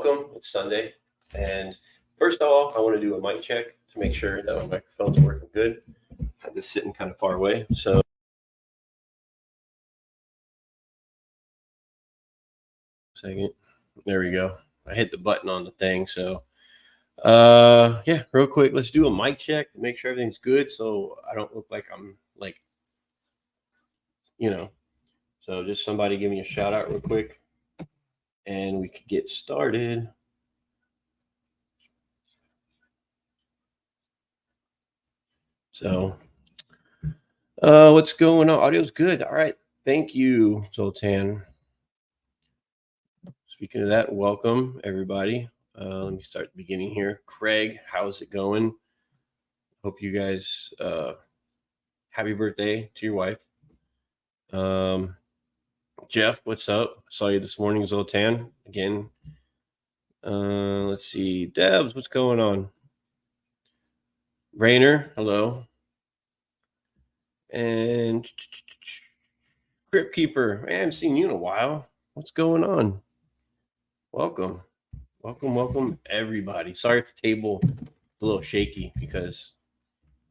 welcome. It's Sunday. And first of all, I want to do a mic check to make sure that my microphone's working good. I had this sitting kind of far away. So, second. There we go. I hit the button on the thing. So, yeah, real quick, let's do a mic check, make sure everything's good so I don't look like I'm like, so just somebody give me a shout out real quick and we could get started. So, what's going on? Audio's good. All right. Thank you, Zoltan. Speaking of that, welcome everybody. Let me start at the beginning here. Craig, how's it going? Hope you guys, happy birthday to your wife. Jeff, what's up? Saw you this morning, Zoltan. Again. Let's see. Debs, what's going on? Rainer, hello. And Crypt Keeper, I haven't seen you in a while. What's going on? Welcome. Welcome, everybody. Sorry if the table is a little shaky because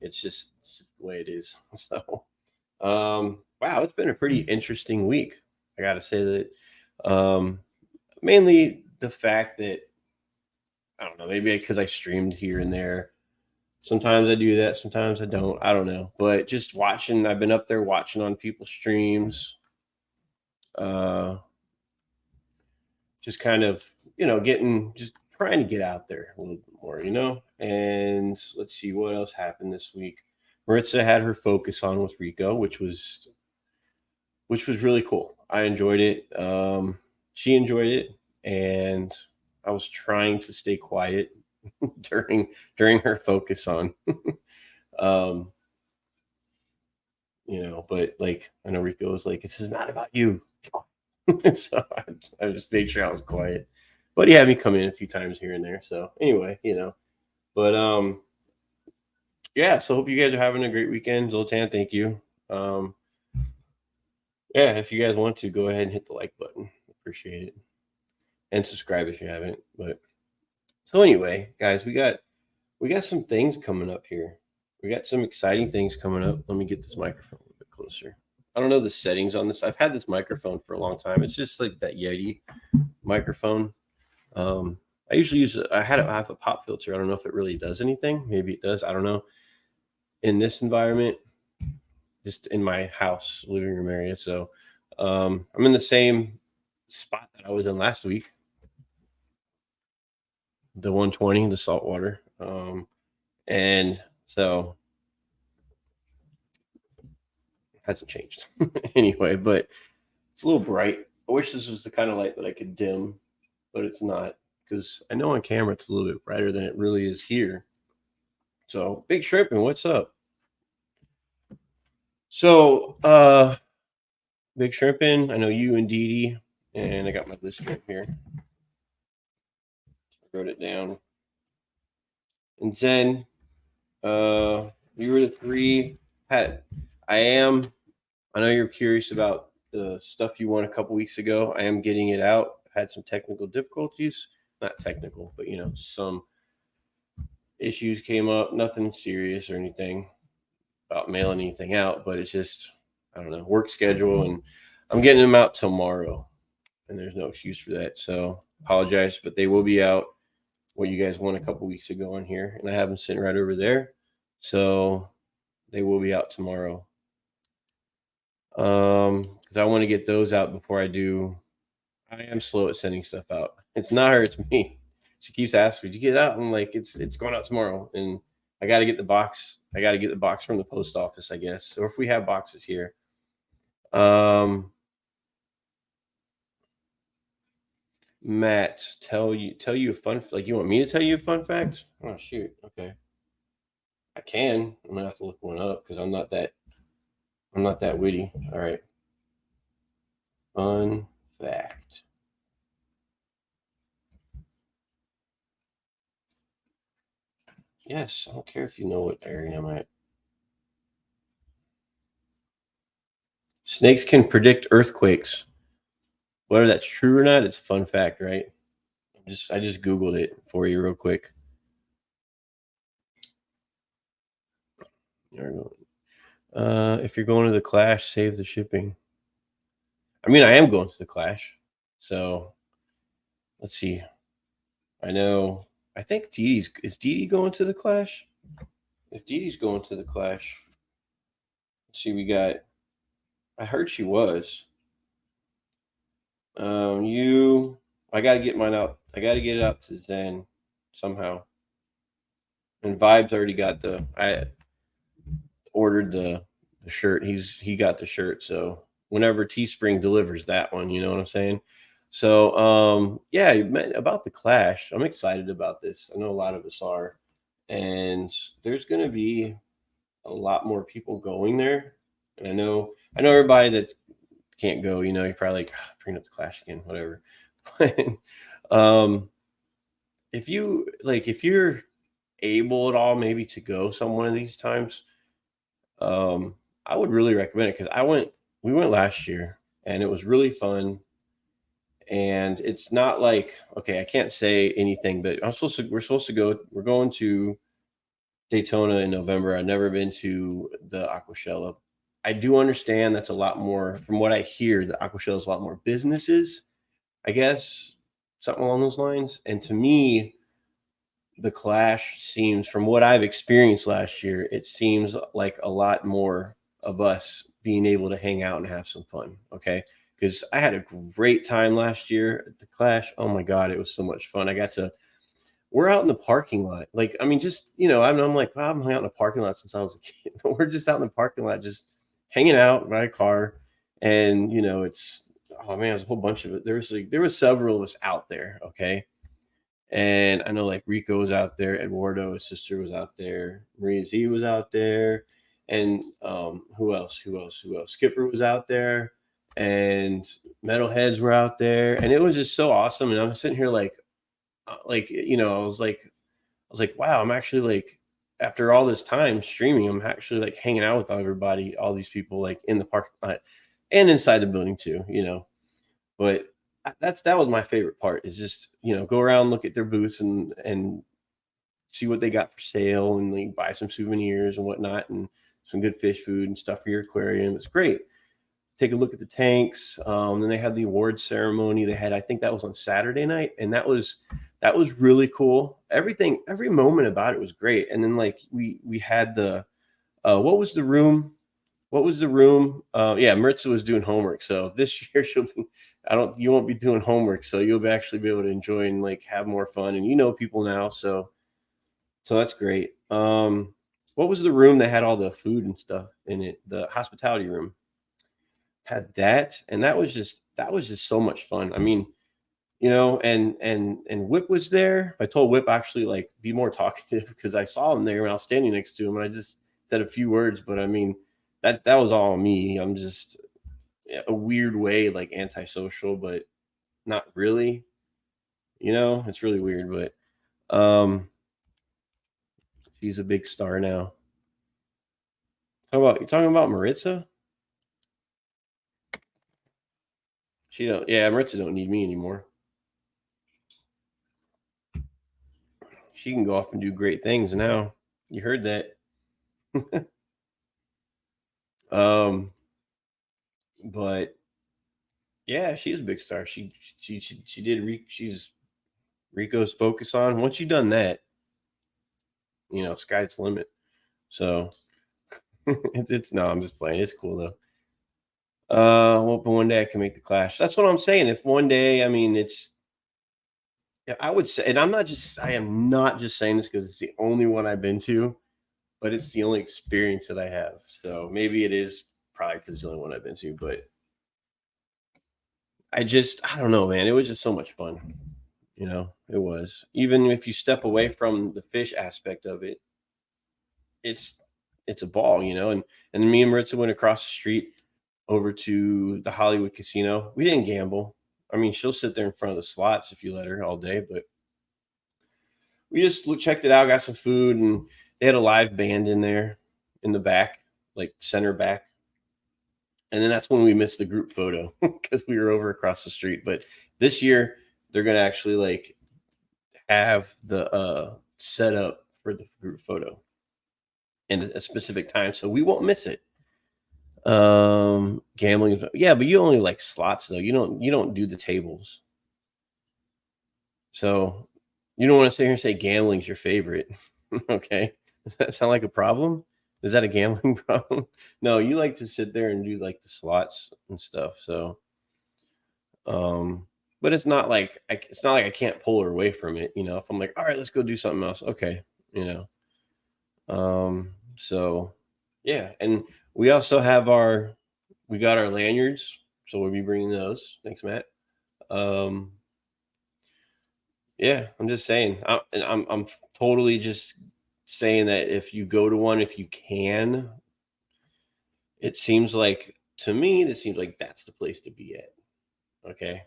it's just the way it is. So, wow, it's been a pretty interesting week. I got to say that mainly the fact that, I don't know, maybe because I streamed here and there. Sometimes I do that, sometimes I don't. I don't know. But just watching, I've been up there watching on people's streams. Just kind of, just trying to get out there a little bit more, And let's see what else happened this week. Maritza had her focus on with Rico, which was really cool. I enjoyed it. She enjoyed it, and I was trying to stay quiet during her focus on. But like I know Rico was like, "This is not about you." So I just made sure I was quiet. But he had me come in a few times here and there. So anyway, But yeah, so hope you guys are having a great weekend. Zoltan, thank you. Yeah, if you guys want to, go ahead and hit the like button. Appreciate it. And subscribe if you haven't. But so anyway, guys, we got some things coming up here. We got some exciting things coming up. Let me get this microphone a little bit closer. I don't know the settings on this. I've had this microphone for a long time. It's just like that Yeti microphone. I usually I have a pop filter. I don't know if it really does anything. Maybe it does. I don't know. In this environment, just in my house, living room area. So I'm in the same spot that I was in last week. The 120, the saltwater. And so it hasn't changed anyway, but it's a little bright. I wish this was the kind of light that I could dim, but it's not, because I know on camera it's a little bit brighter than it really is here. So Big Shrimpin', what's up? So Big Shrimpin', I know you and Dee Dee, and I got my list right here. Wrote it down. And Zen, we were the three. Pat, I know you're curious about the stuff you won a couple weeks ago. I am getting it out. I had some technical difficulties. Not technical, but some issues came up. Nothing serious or anything about mailing anything out, but it's just, I don't know, work schedule, and I'm getting them out tomorrow, and there's no excuse for that. So apologize, but they will be out. What you guys won a couple weeks ago on here, and I have them sitting right over there. So they will be out tomorrow. Because I want to get those out before I do. I am slow at sending stuff out. It's not her, it's me. She keeps asking me, "Did you get it out?" I'm like, it's going out tomorrow, and I got to get the box. I got to get the box from the post office, I guess. So if we have boxes here, Matt, tell you a fun, like, you want me to tell you a fun fact? Oh shoot, okay. I can. I'm gonna have to look one up because I'm not that witty. All right. Fun fact. Yes, I don't care if you know what area I'm at. Snakes can predict earthquakes. Whether that's true or not, it's a fun fact, right? I just Googled it for you real quick. If you're going to the Clash, save the shipping. I mean, I am going to the Clash, so let's see. I know. I think Dee Dee going to the Clash? If Dee Dee's going to the Clash, let's see. We got. I heard she was. I got to get mine out. I got to get it out to Zen somehow. And Vibes already got I ordered the shirt. He got the shirt. So whenever Teespring delivers that one, you know what I'm saying? So yeah, about the Clash. I'm excited about this. I know a lot of us are, and there's going to be a lot more people going there. And I know everybody that can't go. You know, you're probably like, bring up the Clash again, whatever. um, if you're able at all, maybe to go some one of these times, I would really recommend it because we went last year and it was really fun. And it's not like, okay, I can't say anything, but we're supposed to go, we're going to Daytona in November. I've never been to the Aquashella. I do understand that's a lot more, from what I hear, the Aquashella is a lot more businesses, I guess, something along those lines. And to me, the Clash seems, from what I've experienced last year, it seems like a lot more of us being able to hang out and have some fun. Okay. Because I had a great time last year at the Clash. Oh my God, it was so much fun. We're out in the parking lot. Like, I mean, just, I'm like, wow, I'm hanging out in the parking lot since I was a kid. We're just out in the parking lot, just hanging out by a car. And, oh man, there's a whole bunch of it. There was several of us out there. Okay. And I know like Rico was out there, Eduardo, his sister was out there, Maria Z was out there, and who else? Skipper was out there, and Metalheads were out there, and it was just so awesome. And I'm sitting here I was like, wow, I'm actually like, after all this time streaming, I'm actually like hanging out with everybody, all these people like in the parking lot and inside the building too, But that was my favorite part, is just, go around, look at their booths and see what they got for sale, and like buy some souvenirs and whatnot, and some good fish food and stuff for your aquarium. It's great. Take a look at the tanks. Then they had the awards ceremony. I think that was on Saturday night, and that was really cool. Every moment about it was great. And then like we had the what was the room? Yeah, Maritza was doing homework. So this year you won't be doing homework. So you'll actually be able to enjoy and like have more fun. And people now. So that's great. What was the room that had all the food and stuff in it? The hospitality room had that. And that was just so much fun. I mean, and Whip was there. I told Whip actually like be more talkative because I saw him there when I was standing next to him, and I just said a few words. But I mean, that was all me. I'm just a weird way like antisocial, but not really. It's really weird. But she's a big star now. You're talking about Maritza? Maritza don't need me anymore. She can go off and do great things now. You heard that. But yeah, she's a big star. She did. She's Rico's Focus On. Once you've done that, sky's the limit. So it's no, I'm just playing. It's cool though. Well, but one day I can make the Clash. That's what I'm saying. If one day, I mean, I would say, and I am not just saying this because it's the only one I've been to, but it's the only experience that I have. So maybe it is probably because it's the only one I've been to, but I don't know, man. It was just so much fun. It was. Even if you step away from the fish aspect of it, it's a ball, and me and Maritza went across the street over to the Hollywood Casino. We didn't gamble. I mean, she'll sit there in front of the slots if you let her all day, but we just checked it out, got some food, and they had a live band in there in the back, like center back. And then that's when we missed the group photo because we were over across the street. But this year they're going to actually like have the setup for the group photo in a specific time, so we won't miss it. Gambling, yeah, but you only like slots though. You don't do the tables. So you don't want to sit here and say gambling's your favorite. Okay. Does that sound like a problem? Is that a gambling problem? No, you like to sit there and do like the slots and stuff. So um but it's not like it's not like I can't pull her away from it, if I'm like, all right, let's go do something else. Okay, you know. So yeah, and we also have we got our lanyards, so we'll be bringing those. Thanks, Matt. Um Yeah, I'm just saying. I'm totally just saying that if you go to one, if you can, it seems like to me, it seems like that's the place to be at. Okay.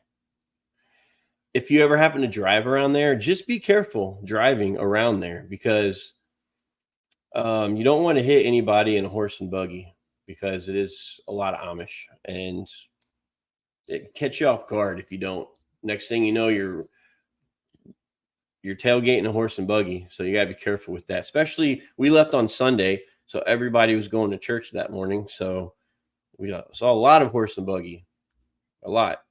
If you ever happen to drive around there, just be careful driving around there because you don't want to hit anybody in a horse and buggy because it is a lot of Amish and it catch you off guard if you don't. Next thing you know, you're tailgating a horse and buggy, so you got to be careful with that. Especially we left on Sunday, so everybody was going to church that morning. So we saw a lot of horse and buggy, a lot.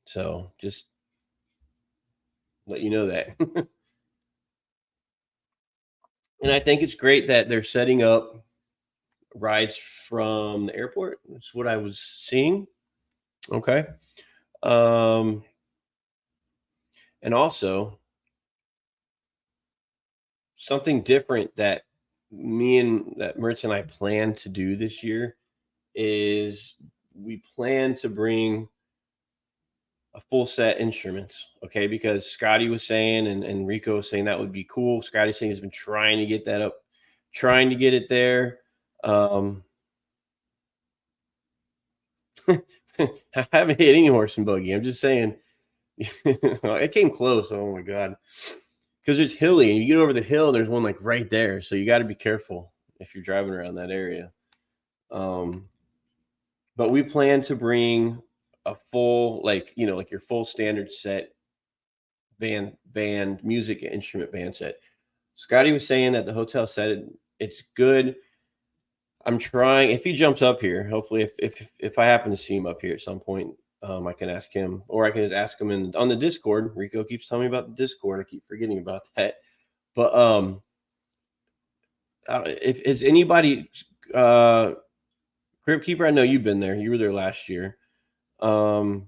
So just let you know that. And I think it's great that they're setting up rides from the airport. That's what I was seeing. Okay. Um, and also something different that Mertz and I plan to do this year is we plan to bring a full set instruments, okay? Because Scotty was saying and Rico was saying that would be cool. Scotty saying he's been trying to get that up, trying to get it there. I haven't hit any horse and buggy. I'm just saying it came close. Oh my god. Because it's hilly and you get over the hill, there's one like right there. So you got to be careful if you're driving around that area. But we plan to bring a full, like your full standard set band music instrument band set. Scotty was saying that the hotel said it's good. I'm trying. If he jumps up here, hopefully, if I happen to see him up here at some point, I can ask him, or I can just ask him on the Discord. Rico keeps telling me about the Discord. I keep forgetting about that. But if is anybody Crypt Keeper? I know you've been there. You were there last year. Um,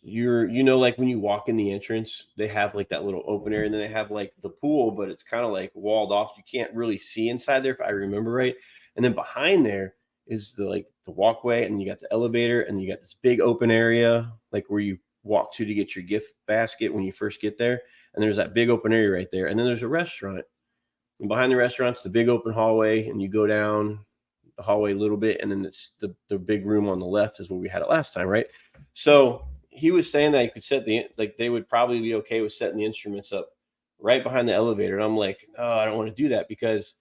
like when you walk in the entrance, they have like that little open area, and then they have like the pool, but it's kind of like walled off. You can't really see inside there, if I remember right. And then behind there is the walkway, and you got the elevator, and you got this big open area, like where you walk to get your gift basket when you first get there. And there's that big open area right there, and then there's a restaurant. And behind the restaurant's the big open hallway, and you go down the hallway a little bit, and then it's the big room on the left is where we had it last time, right? So he was saying that you could set they would probably be okay with setting the instruments up right behind the elevator. And I'm like, oh, I don't want to do that because,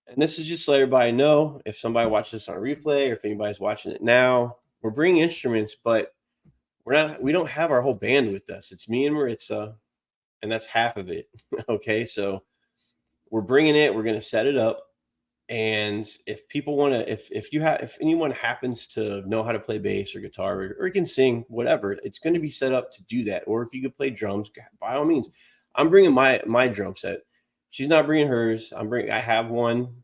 and this is just to let everybody know, if somebody watches this on replay or if anybody's watching it now, we're bringing instruments, but we don't have our whole band with us. It's me and Maritza, and that's half of it. Okay. So we're bringing it, we're going to set it up. And if people want to, if anyone happens to know how to play bass or guitar or can sing, whatever, it's going to be set up to do that. Or if you could play drums, by all means. I'm bringing my drum set. She's not bringing hers. I have one.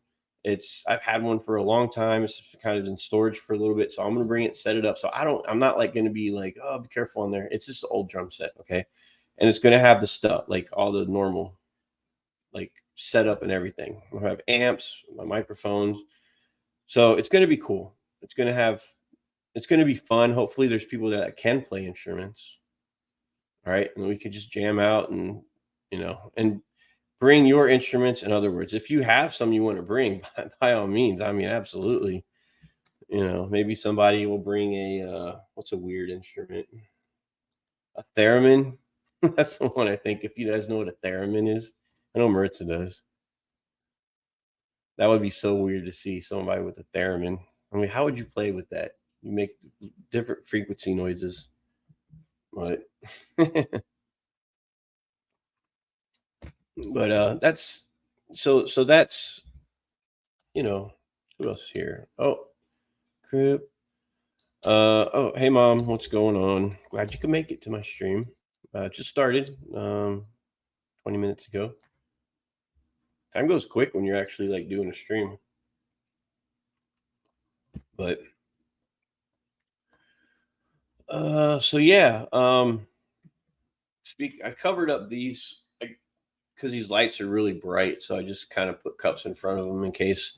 I've had one for a long time. It's kind of in storage for a little bit, so I'm going to bring it, set it up. So I'm not like going to be like, oh, be careful on there. It's just an old drum set, okay? And it's going to have the stuff like all the normal like setup and everything. I'll have amps, my microphones. So it's going to be cool. It's going to be fun. Hopefully there's people that can play instruments. All right. And we could just jam out and bring your instruments. In other words, if you have some you want to bring, by all means, I mean, absolutely. Maybe somebody will bring what's a weird instrument? A theremin. That's the one I think. If you guys know what a theremin is, I know Maritza does. That would be so weird to see somebody with a theremin. I mean, how would you play with that? You make different frequency noises. But that's so that's who else is here? Oh, Crib. Oh, hey mom, what's going on? Glad you could make it to my stream. Just started 20 minutes ago. Time goes quick when you're actually like doing a stream. But so yeah, I covered up these because these lights are really bright, so I just kind of put cups in front of them in case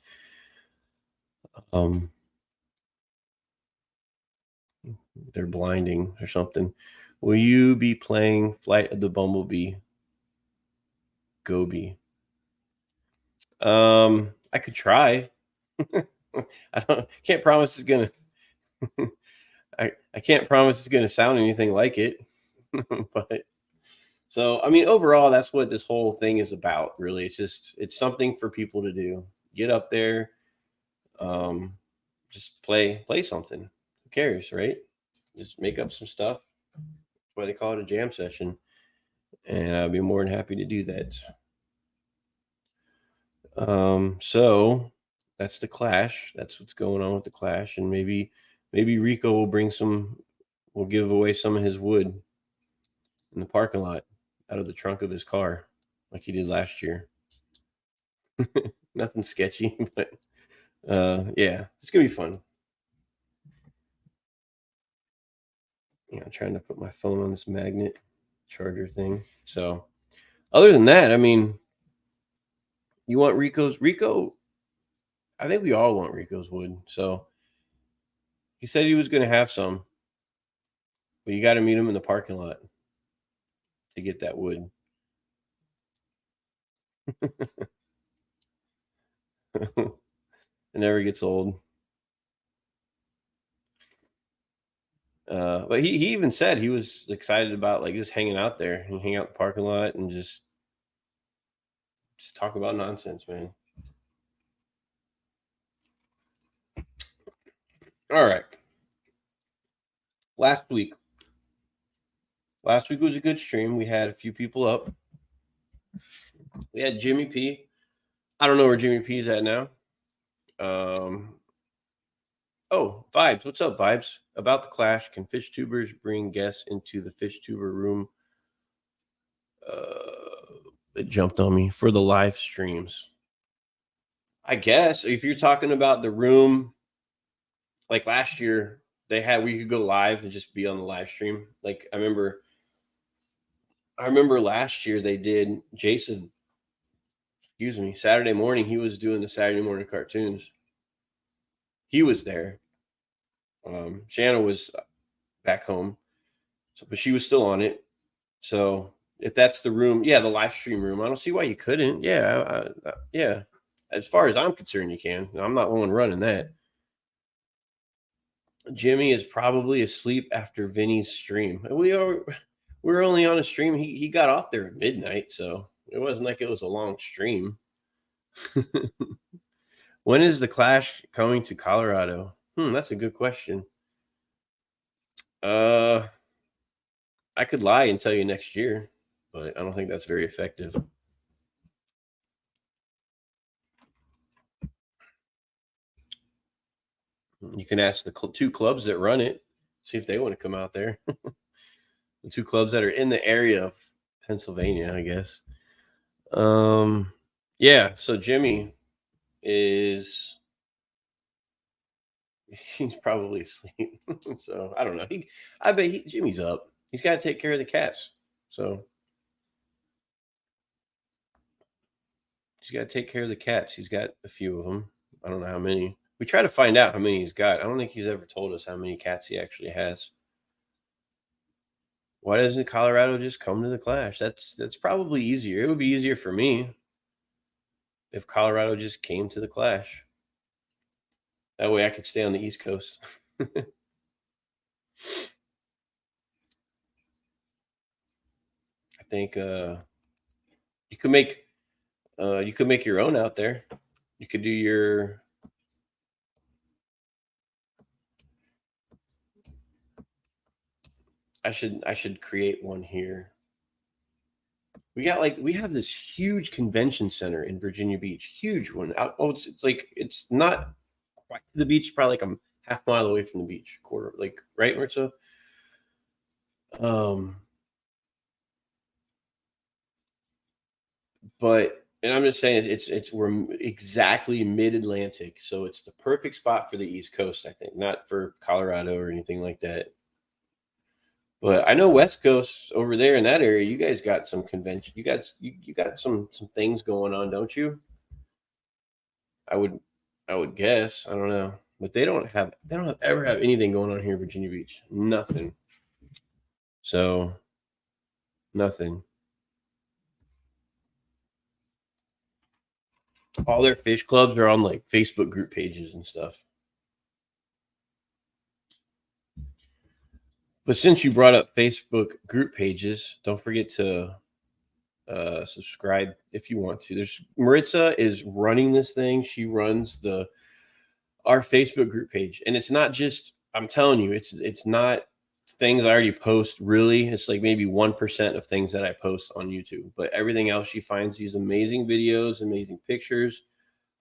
um they're blinding or something. Will you be playing Flight of the Bumblebee Gobi? I could try. I can't promise it's gonna I can't promise it's gonna sound anything like it. But so I mean overall that's what this whole thing is about, really. It's something for people to do. Get up there, um, just play something. Who cares, right? Just make up some stuff. That's why they call it a jam session. And I'd be more than happy to do that. So that's the Clash. That's what's going on with the Clash, and maybe Rico will give away some of his wood in the parking lot out of the trunk of his car, like he did last year. Nothing sketchy, but yeah, it's gonna be fun. Yeah, I'm trying to put my phone on this magnet charger thing. So other than that, I mean, you want Rico? I think we all want Rico's wood. So he said he was going to have some, but you got to meet him in the parking lot to get that wood. It never gets old. But he even said he was excited about like just hanging out there and hang out in the parking lot and just talk about nonsense, man. All right. Last week. Last week was a good stream. We had a few people up. We had Jimmy P. I don't know where Jimmy P is at now. Oh, Vibes. What's up, Vibes? About the Clash, can fish tubers bring guests into the fish tuber room? It jumped on me for the live streams. I guess if you're talking about the room, like last year, we could go live and just be on the live stream. Like I remember last year they did Jason. Excuse me. Saturday morning, he was doing the Saturday morning cartoons. He was there. Shanna was back home, but she was still on it. So if that's the room, yeah, the live stream room, I don't see why you couldn't. Yeah, yeah. As far as I'm concerned, you can. I'm not the one running that. Jimmy is probably asleep after Vinny's stream. We're only on a stream. He got off there at midnight, so it wasn't like it was a long stream. When is the Clash coming to Colorado? That's a good question. I could lie and tell you next year, but I don't think that's very effective. You can ask the two clubs that run it, see if they want to come out there. The two clubs that are in the area of Pennsylvania, I guess. Yeah. So Jimmy is he's probably asleep. So I don't know. I bet Jimmy's up. He's got to take care of the cats. So he's got to take care of the cats. He's got a few of them. I don't know how many. We try to find out how many he's got. I don't think he's ever told us how many cats he actually has. Why doesn't Colorado just come to the Clash? That's probably easier. It would be easier for me if Colorado just came to the Clash. That way I could stay on the East Coast. I think you could make your own out there. You could do your I should create one here. We have this huge convention center in Virginia Beach, huge one. It's like it's not quite to the beach, probably like a half mile away from the beach, quarter, like right, Maritza. Um, but and I'm just saying it's we're exactly mid Atlantic, so it's the perfect spot for the East Coast. I think not for Colorado or anything like that. But I know West Coast over there in that area, you guys got some convention. You got some things going on, don't you? I would I would guess. I don't know. But they don't ever have anything going on here in Virginia Beach. Nothing. So nothing. All their fish clubs are on like Facebook group pages and stuff. But since you brought up Facebook group pages, don't forget to subscribe if you want to. There's Maritza is running this thing. She runs the our Facebook group page, and it's not just. I'm telling you, it's not things I already post. Really, it's like maybe 1% of things that I post on YouTube, but everything else she finds these amazing videos, amazing pictures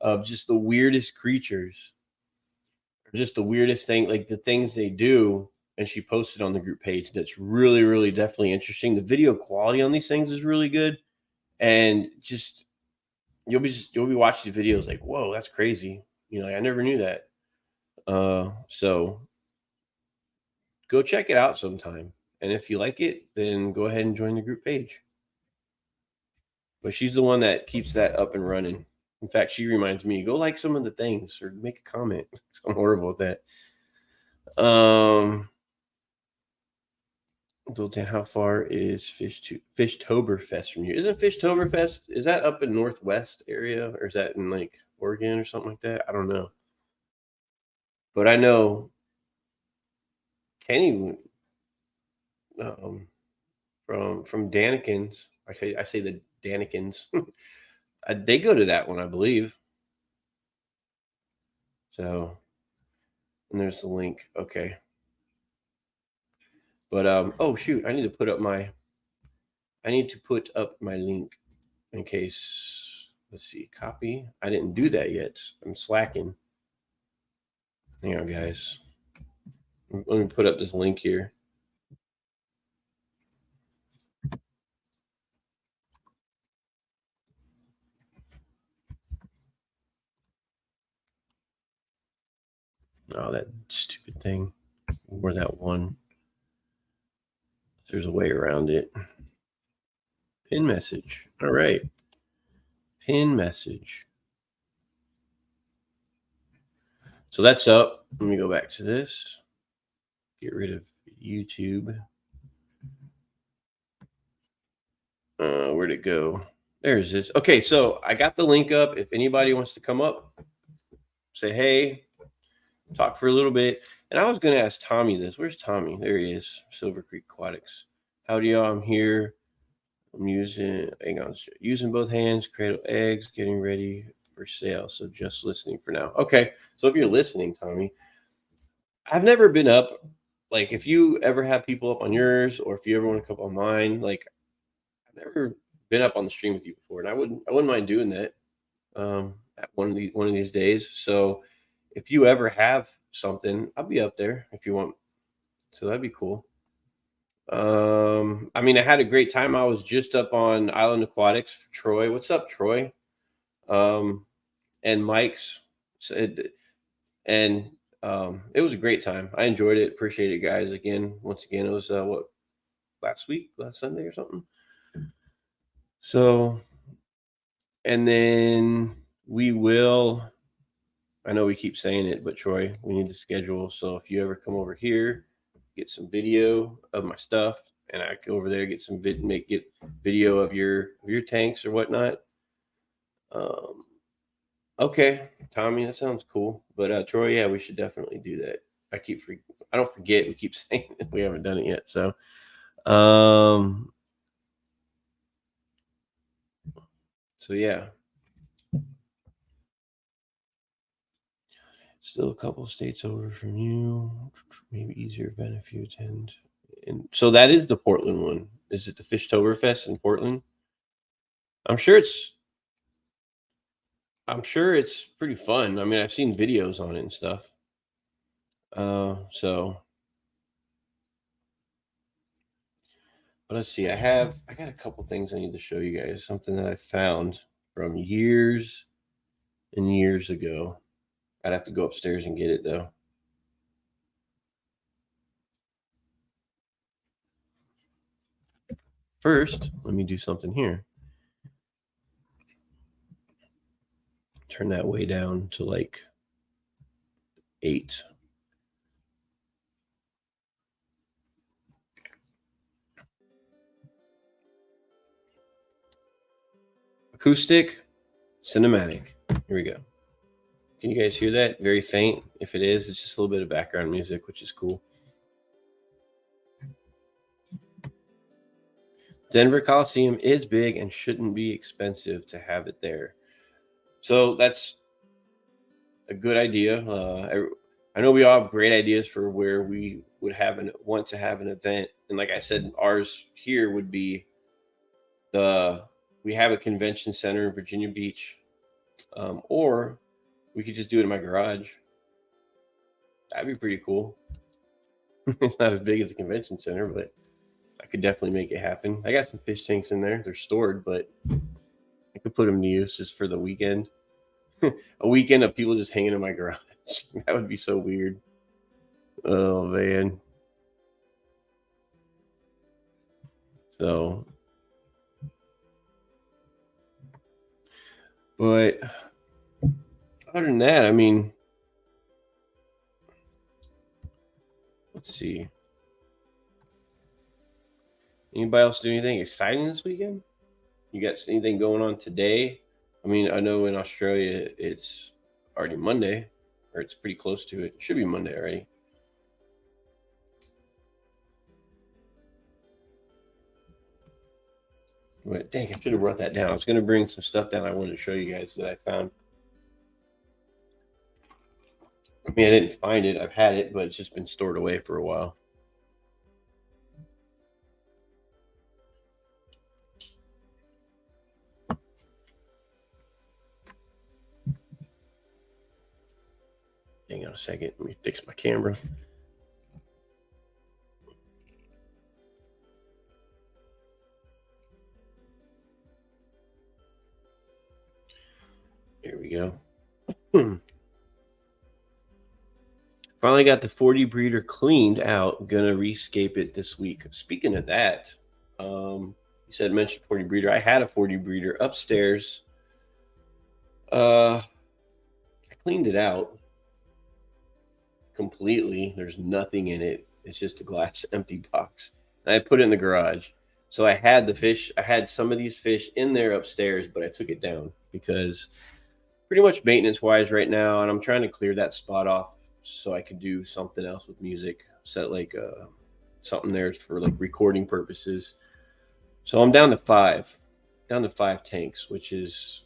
of just the weirdest creatures, just the weirdest thing, like the things they do. And she posted on the group page. That's really, really, definitely interesting. The video quality on these things is really good, and just you'll be watching the videos like, whoa, that's crazy. You know, like, I never knew that. So go check it out sometime. And if you like it, then go ahead and join the group page. But she's the one that keeps that up and running. In fact, she reminds me, go like some of the things or make a comment. I'm horrible at that. Zoltan, how far is Fishtoberfest from you? Isn't Fishtoberfest, is that up in Northwest area or is that in like Oregon or something like that? I don't know. But I know Kenny um, from Danikins. I say the Danikins. They go to that one, I believe. So, and there's the link. Okay. But oh shoot, I need to put up my link in case, let's see, copy. I didn't do that yet. I'm slacking. Hang on, guys. Let me put up this link here. Oh, that stupid thing. Or that one. There's a way around it. Pin message. All right. Pin message. So that's up. Let me go back to this. Get rid of YouTube. Where'd it go? There's this. Okay, so I got the link up. If anybody wants to come up, say hey, talk for a little bit. And I was going to ask Tommy this. Where's Tommy? There he is. Silver Creek Aquatics. Howdy, y'all. I'm here. I'm using both hands, cradle eggs, getting ready for sale. So just listening for now. Okay. So if you're listening, Tommy, I've never been up. Like if you ever have people up on yours, or if you ever want to come on mine, like I've never been up on the stream with you before, and I wouldn't mind doing that at one of these days. So if you ever have something, I'll be up there if you want. So that'd be cool. I mean, I had a great time. I was just up on Island Aquatics. Troy, what's up, Troy? Um, and Mike's, and it was a great time. I enjoyed it. Appreciate it, guys. Once again, it was what last Sunday or something. So, and then we will. I know we keep saying it, but Troy, we need to schedule. So if you ever come over here, get some video of my stuff, and I go over there get some get video of your tanks or whatnot. Okay, Tommy, that sounds cool. But Troy, yeah, we should definitely do that. I don't forget. We keep saying it. We haven't done it yet. So, yeah. Still a couple states over from you. Maybe easier event if you attend. And so that is the Portland one. Is it the Fishtoberfest in Portland? I'm sure it's I'm sure it's pretty fun. I mean, I've seen videos on it and stuff. So but let's see. I got a couple things I need to show you guys. Something that I found from years and years ago. I'd have to go upstairs and get it though. First, let me do something here. Turn that way down to like 8. Acoustic, cinematic. Here we go. Can you guys hear that? Very faint. If it is, it's just a little bit of background music, which is cool. Denver Coliseum is big and shouldn't be expensive to have it there. So that's a good idea. I know we all have great ideas for where we would want to have an event, and like I said, ours here would be we have a convention center in Virginia Beach, or we could just do it in my garage. That'd be pretty cool. It's not as big as a convention center, but I could definitely make it happen. I got some fish tanks in there. They're stored, but I could put them to use just for the weekend. A weekend of people just hanging in my garage. That would be so weird. Oh, man. So, but other than that, I mean, let's see. Anybody else do anything exciting this weekend? You got anything going on today? I mean, I know in Australia it's already Monday, or it's pretty close to it. It should be Monday already. But dang, I should have brought that down. I was going to bring some stuff down I wanted to show you guys that I found. I mean, I didn't find it. I've had it, but it's just been stored away for a while. Hang on a second. Let me fix my camera. Here we go. Finally got the 40 breeder cleaned out. Gonna rescape it this week. Speaking of that, you mentioned 40 breeder. I had a 40 breeder upstairs. I cleaned it out completely. There's nothing in it. It's just a glass empty box. And I put it in the garage. So I had the fish. I had some of these fish in there upstairs, but I took it down because pretty much maintenance wise right now, and I'm trying to clear that spot off so I could do something else with music, set like something there for like recording purposes. So I'm down to 5 tanks, which is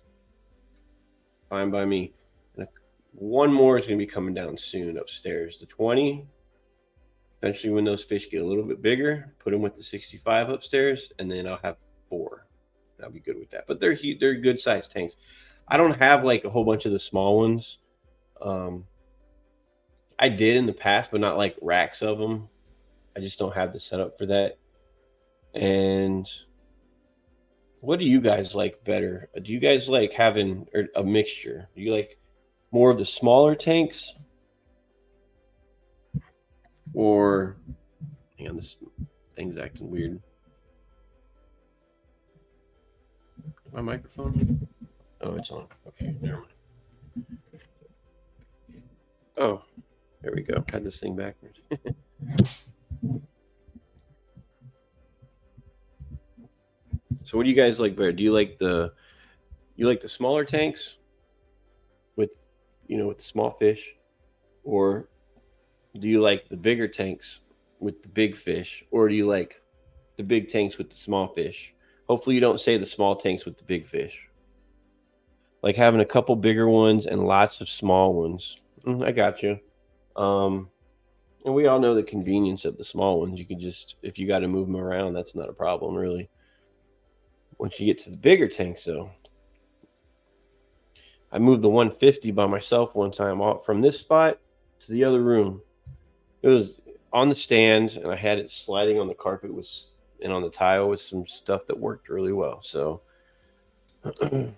fine by me. And one more is going to be coming down soon upstairs. The 20. Eventually, when those fish get a little bit bigger, put them with the 65 upstairs, and then I'll have 4. I'll be good with that. But they're good sized tanks. I don't have like a whole bunch of the small ones. I did in the past, but not like racks of them. I just don't have the setup for that. And what do you guys like better? Do you guys like having a mixture? Do you like more of the smaller tanks? Or, hang on, this thing's acting weird. My microphone? Oh, it's on. Okay, never mind. Oh, there we go. Had this thing backwards. So what do you guys like better? Do you like the smaller tanks with with the small fish, or do you like the bigger tanks with the big fish, or do you like the big tanks with the small fish? Hopefully you don't say the small tanks with the big fish. Like having a couple bigger ones and lots of small ones. I got you. And And we all know the convenience of the small ones. You can just, if you got to move them around, that's not a problem, really. Once you get to the bigger tanks, though, I moved the 150 by myself one time off from this spot to the other room. It was on the stand, and I had it sliding on the carpet and on the tile with some stuff that worked really well. So I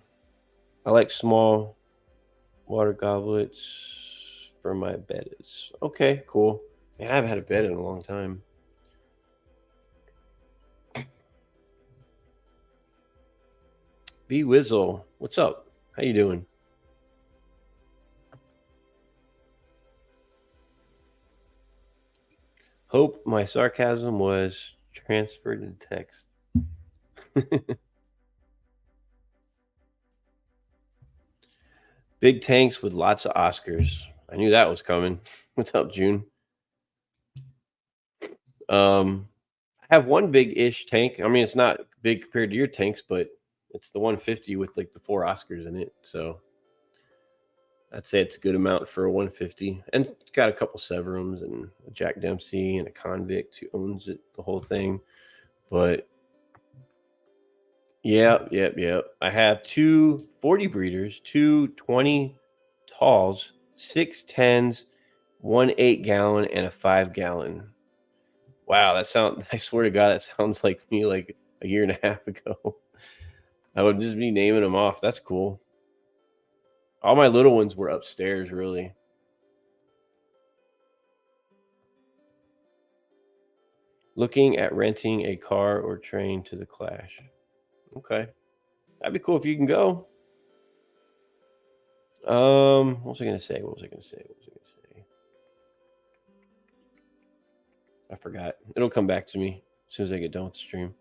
like small water goblets for my bedders. Okay, cool. Man, I haven't had a bed in a long time. B Wizzle, what's up? How you doing? Hope my sarcasm was transferred in text. Big tanks with lots of Oscars. I knew that was coming. What's up, June? I have one big-ish tank. I mean, it's not big compared to your tanks, but it's the 150 with like the 4 Oscars in it. So I'd say it's a good amount for a 150. And it's got a couple Severums and a Jack Dempsey and a convict who owns it, the whole thing. But yep. I have 2 40 breeders, 2 20 talls, 6 10s, 1 8-gallon, and a 5-gallon. Wow, I swear to God, that sounds like me like a year and a half ago. I would just be naming them off. That's cool. All my little ones were upstairs, really. Looking at renting a car or train to the Clash. Okay. That'd be cool if you can go. What was I gonna say? I forgot. It'll come back to me as soon as I get done with the stream.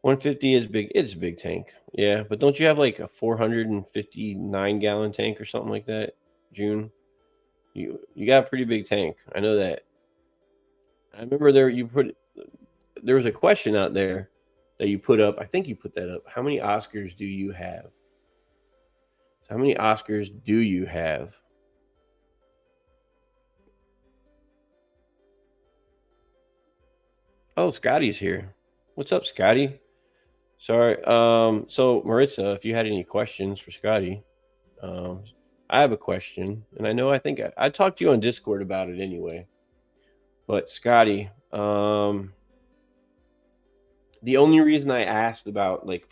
150 is big. It's a big tank. Yeah, but don't you have like a 459-gallon tank or something like that, June? You got a pretty big tank. I know that. I remember there was a question out there that you put up. I think you put that up. How many Oscars do you have? So how many Oscars do you have? Oh, Scotty's here. What's up, Scotty? Sorry. So Maritza, if you had any questions for Scotty, I have a question, and I think I talked to you on Discord about it anyway. But Scotty, the only reason I asked about like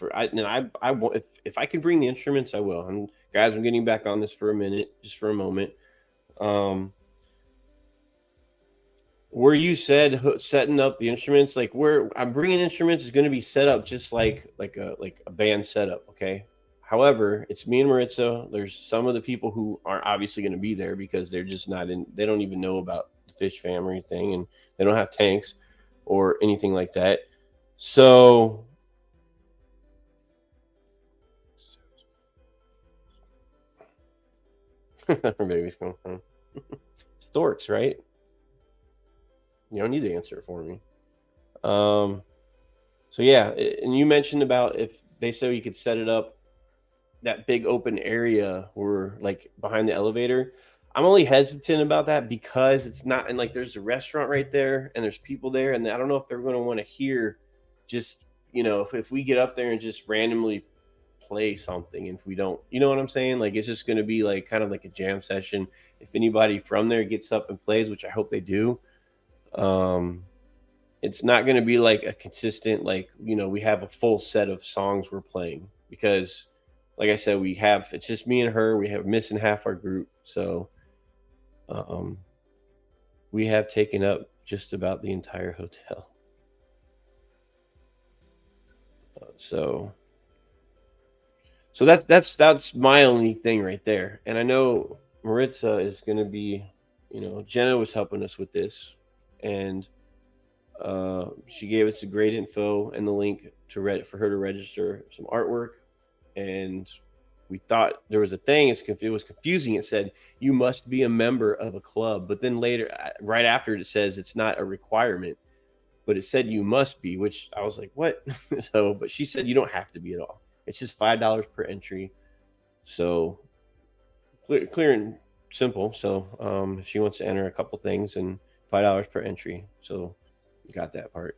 if I can bring the instruments, I will. And guys, I'm getting back on this for a minute, just for a moment. Where you said setting up the instruments, like where I'm bringing instruments is going to be set up just like a band setup, okay? However, it's me and Maritza. There's some of the people who aren't obviously going to be there because they're just not in. They don't even know about the Fish Fam or anything, and they don't have tanks or anything like that. So her baby's coming home. Storks, right? You don't need to answer it for me. So yeah, and you mentioned about if they say you could set it up that big open area or like behind the elevator. I'm only hesitant about that because it's not, and like there's a restaurant right there and there's people there, and I don't know if they're going to want to hear just, if we get up there and just randomly play something, if we don't, you know what I'm saying? Like it's just going to be like kind of like a jam session. If anybody from there gets up and plays, which I hope they do, it's not going to be like a consistent, like, we have a full set of songs we're playing because like I said, it's just me and her. We have missing half our group. So, we have taken up just about the entire hotel. So that's my only thing right there. And I know Maritza is going to be, Jenna was helping us with this, and she gave us the great info and the link for her to register some artwork. And we thought there was a thing. It was confusing. It said you must be a member of a club, but then later, right after it says it's not a requirement, but it said you must be, which I was like, what? But she said you don't have to be at all. It's just $5 per entry. So clear and simple. So if she wants to enter a couple things, and $5 per entry. So you got that part.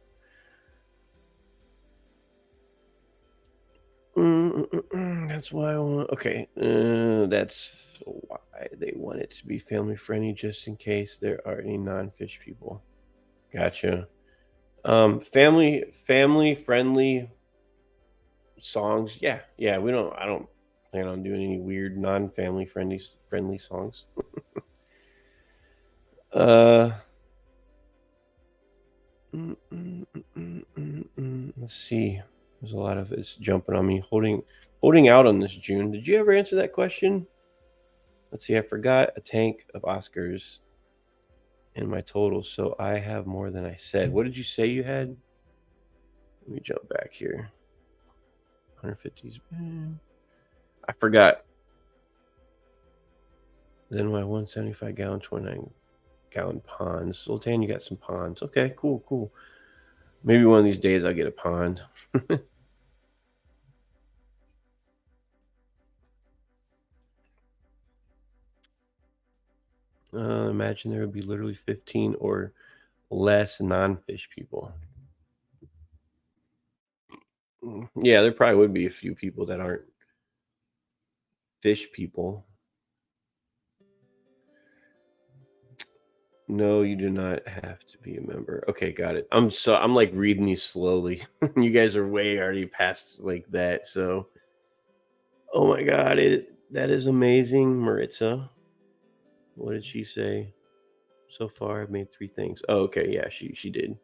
That's why I want. Okay, that's why they want it to be family friendly, just in case there are any non-fish people. Gotcha. Family friendly songs. Yeah, yeah. We don't. I don't plan on doing any weird non-family friendly songs. Uh. Let's see. There's a lot of it's jumping on me. Holding out on this, June. Did you ever answer that question? Let's see. I forgot a tank of Oscars in my total, so I have more than I said. What did you say you had? Let me jump back here. 150s. I forgot. Then my 175 gallon, 29 gallon ponds. Sultan, you got some ponds. Okay, cool. Maybe one of these days I'll get a pond. Imagine there would be literally 15 or less non-fish people. Yeah, there probably would be a few people that aren't fish people. No, you do not have to be a member. Okay, got it. I'm like reading these slowly. You guys are way already past like that. So, oh my god, that is amazing, Maritza. What did she say? So far, I've made 3 things. Oh, okay, yeah, she did.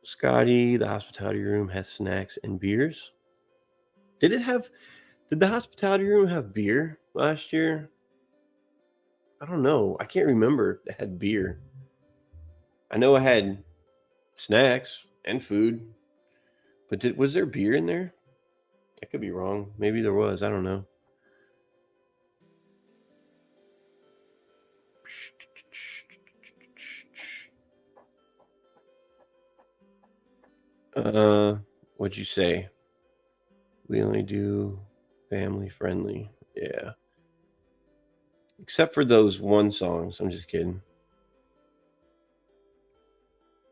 Scotty, the hospitality room has snacks and beers. Did the hospitality room have beer last year? I don't know. I can't remember if it had beer. I know I had snacks and food, but was there beer in there? I could be wrong. Maybe there was. I don't know. What'd you say? We only do family friendly. Yeah. Except for those one songs. I'm just kidding.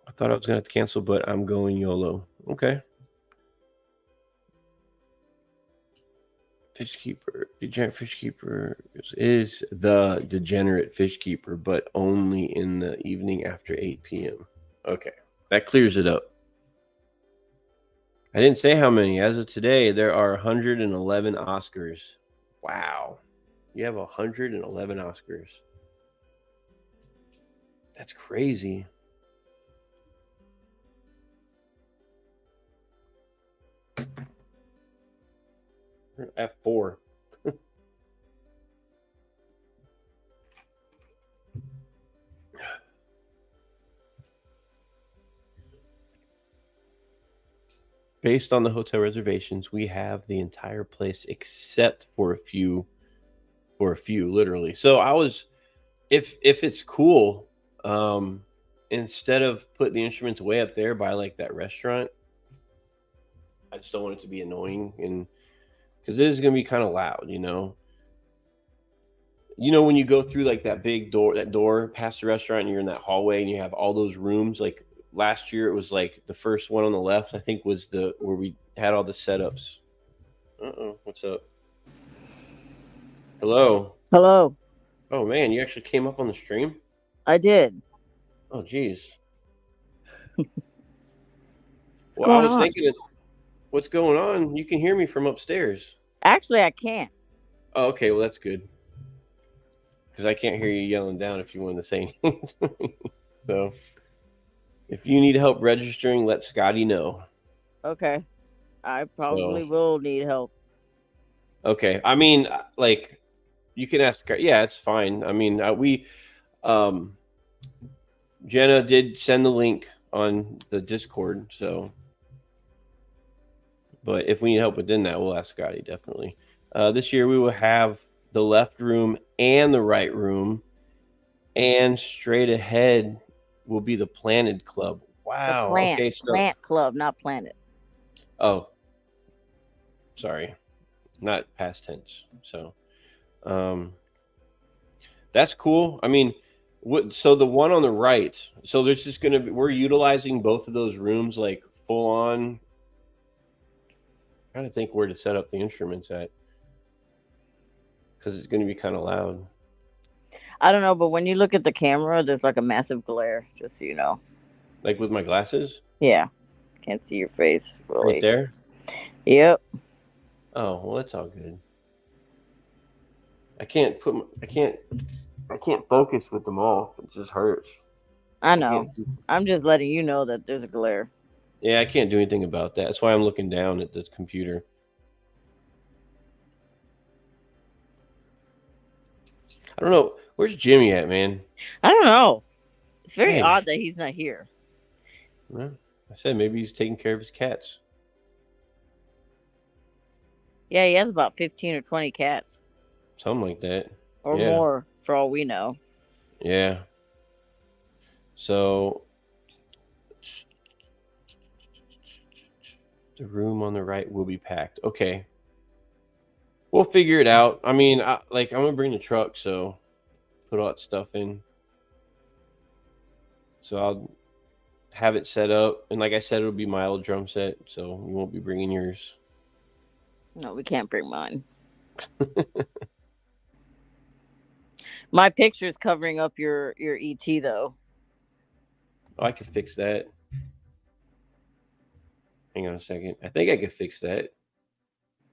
I thought I was gonna have to cancel, but I'm going YOLO. Okay. Fishkeeper, degenerate fishkeeper is the degenerate fishkeeper, but only in the evening after 8 p.m. Okay, that clears it up. I didn't say how many. As of today, there are 111 Oscars. Wow, you have 111 Oscars. That's crazy. F4. Based on the hotel reservations, we have the entire place except for a few, literally. So I was, if it's cool, instead of putting the instruments way up there by like that restaurant, I just don't want it to be annoying, and because it is going to be kind of loud, when you go through like that door past the restaurant, and you're in that hallway, and you have all those rooms. Like last year, it was like the first one on the left, I think, was the where we had all the setups. What's up? Hello. Hello. Oh man, you actually came up on the stream. I did. Oh geez. What's Well, I going was on? thinking, what's going on? You can hear me from upstairs. Actually, I can't. Oh, okay. Well, that's good because I can't hear you yelling down if you want to say anything. So, if you need help registering, let Scotty know. Okay. I So, probably will need help. okay. I mean, like, you can ask. Yeah, it's fine. I mean, um, Jenna did send the link on the Discord. So, but if we need help within that, we'll ask Scotty definitely. This year we will have the left room and the right room, and straight ahead will be the Planted Club. The Wow. Okay. So, plant club, not planet. oh, sorry, not past tense. So, um, That's cool. I mean, so the one on the right, so there's just going to be, we're utilizing both of those rooms like full on. Trying to think where to set up the instruments at, because it's going to be kind of loud. I don't know, but when you look at the camera, there's like a massive glare. Just so you know. Like with my glasses, Yeah, can't see your face right really. there. Yep. Oh well, that's all good. I can't focus with them all. It just hurts. I I know. can't see. I'm just letting you know that there's a glare. Yeah, I can't do anything about that. That's why I'm looking down at the computer. I don't know. Where's Jimmy at, man? I don't know. It's very Dang. odd that he's not here. Well, I said maybe he's taking care of his cats. Yeah, he has about 15 or 20 cats. Something like that. Or Yeah. more, for all we know. Yeah. So the room on the right will be packed. Okay. We'll figure it out. I mean, I'm gonna bring the truck, so put all that stuff in. So I'll have it set up, and like I said, it'll be my old drum set, so you won't be bringing yours. No, we can't bring mine. My picture's covering up your ET though. Oh, I can fix that. Hang on a second. I think I can fix that.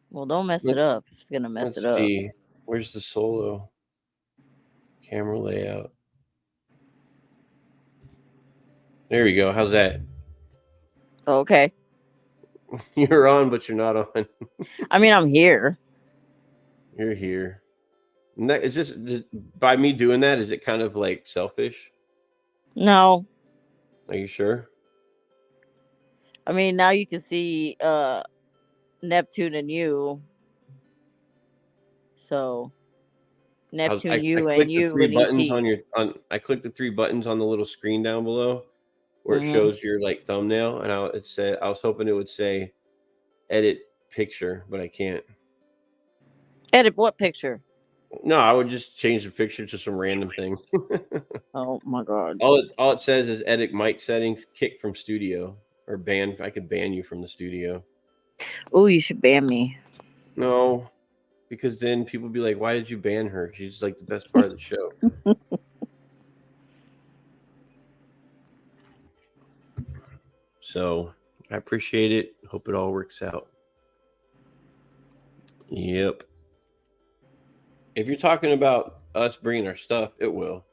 Well, don't mess it Let's up. It's gonna mess let's it up. see. Where's the solo camera layout? There we go. How's that? Okay. You're on, but you're not on. I mean, I'm here. You're here. And that, is this just, by me doing that? Is it kind of like selfish? No. Are you sure? I mean, now you can see Neptune and you. So Neptune, I you, and clicked the you three and buttons ET. on your on. I clicked the three buttons on the little screen down below, where it Mhm. shows your like thumbnail, and it said I was hoping it would say edit picture, but I can't. Edit what picture? No, I would just change the picture to some random thing. Oh my god. all it says is edit mic settings, kick from studio, or ban. I could ban you from the studio. Oh, you should ban me. No, because then people be like, "Why did you ban her? She's like the best part of the show." So I appreciate it. Hope it all works out. Yep. If you're talking about us bringing our stuff, it will.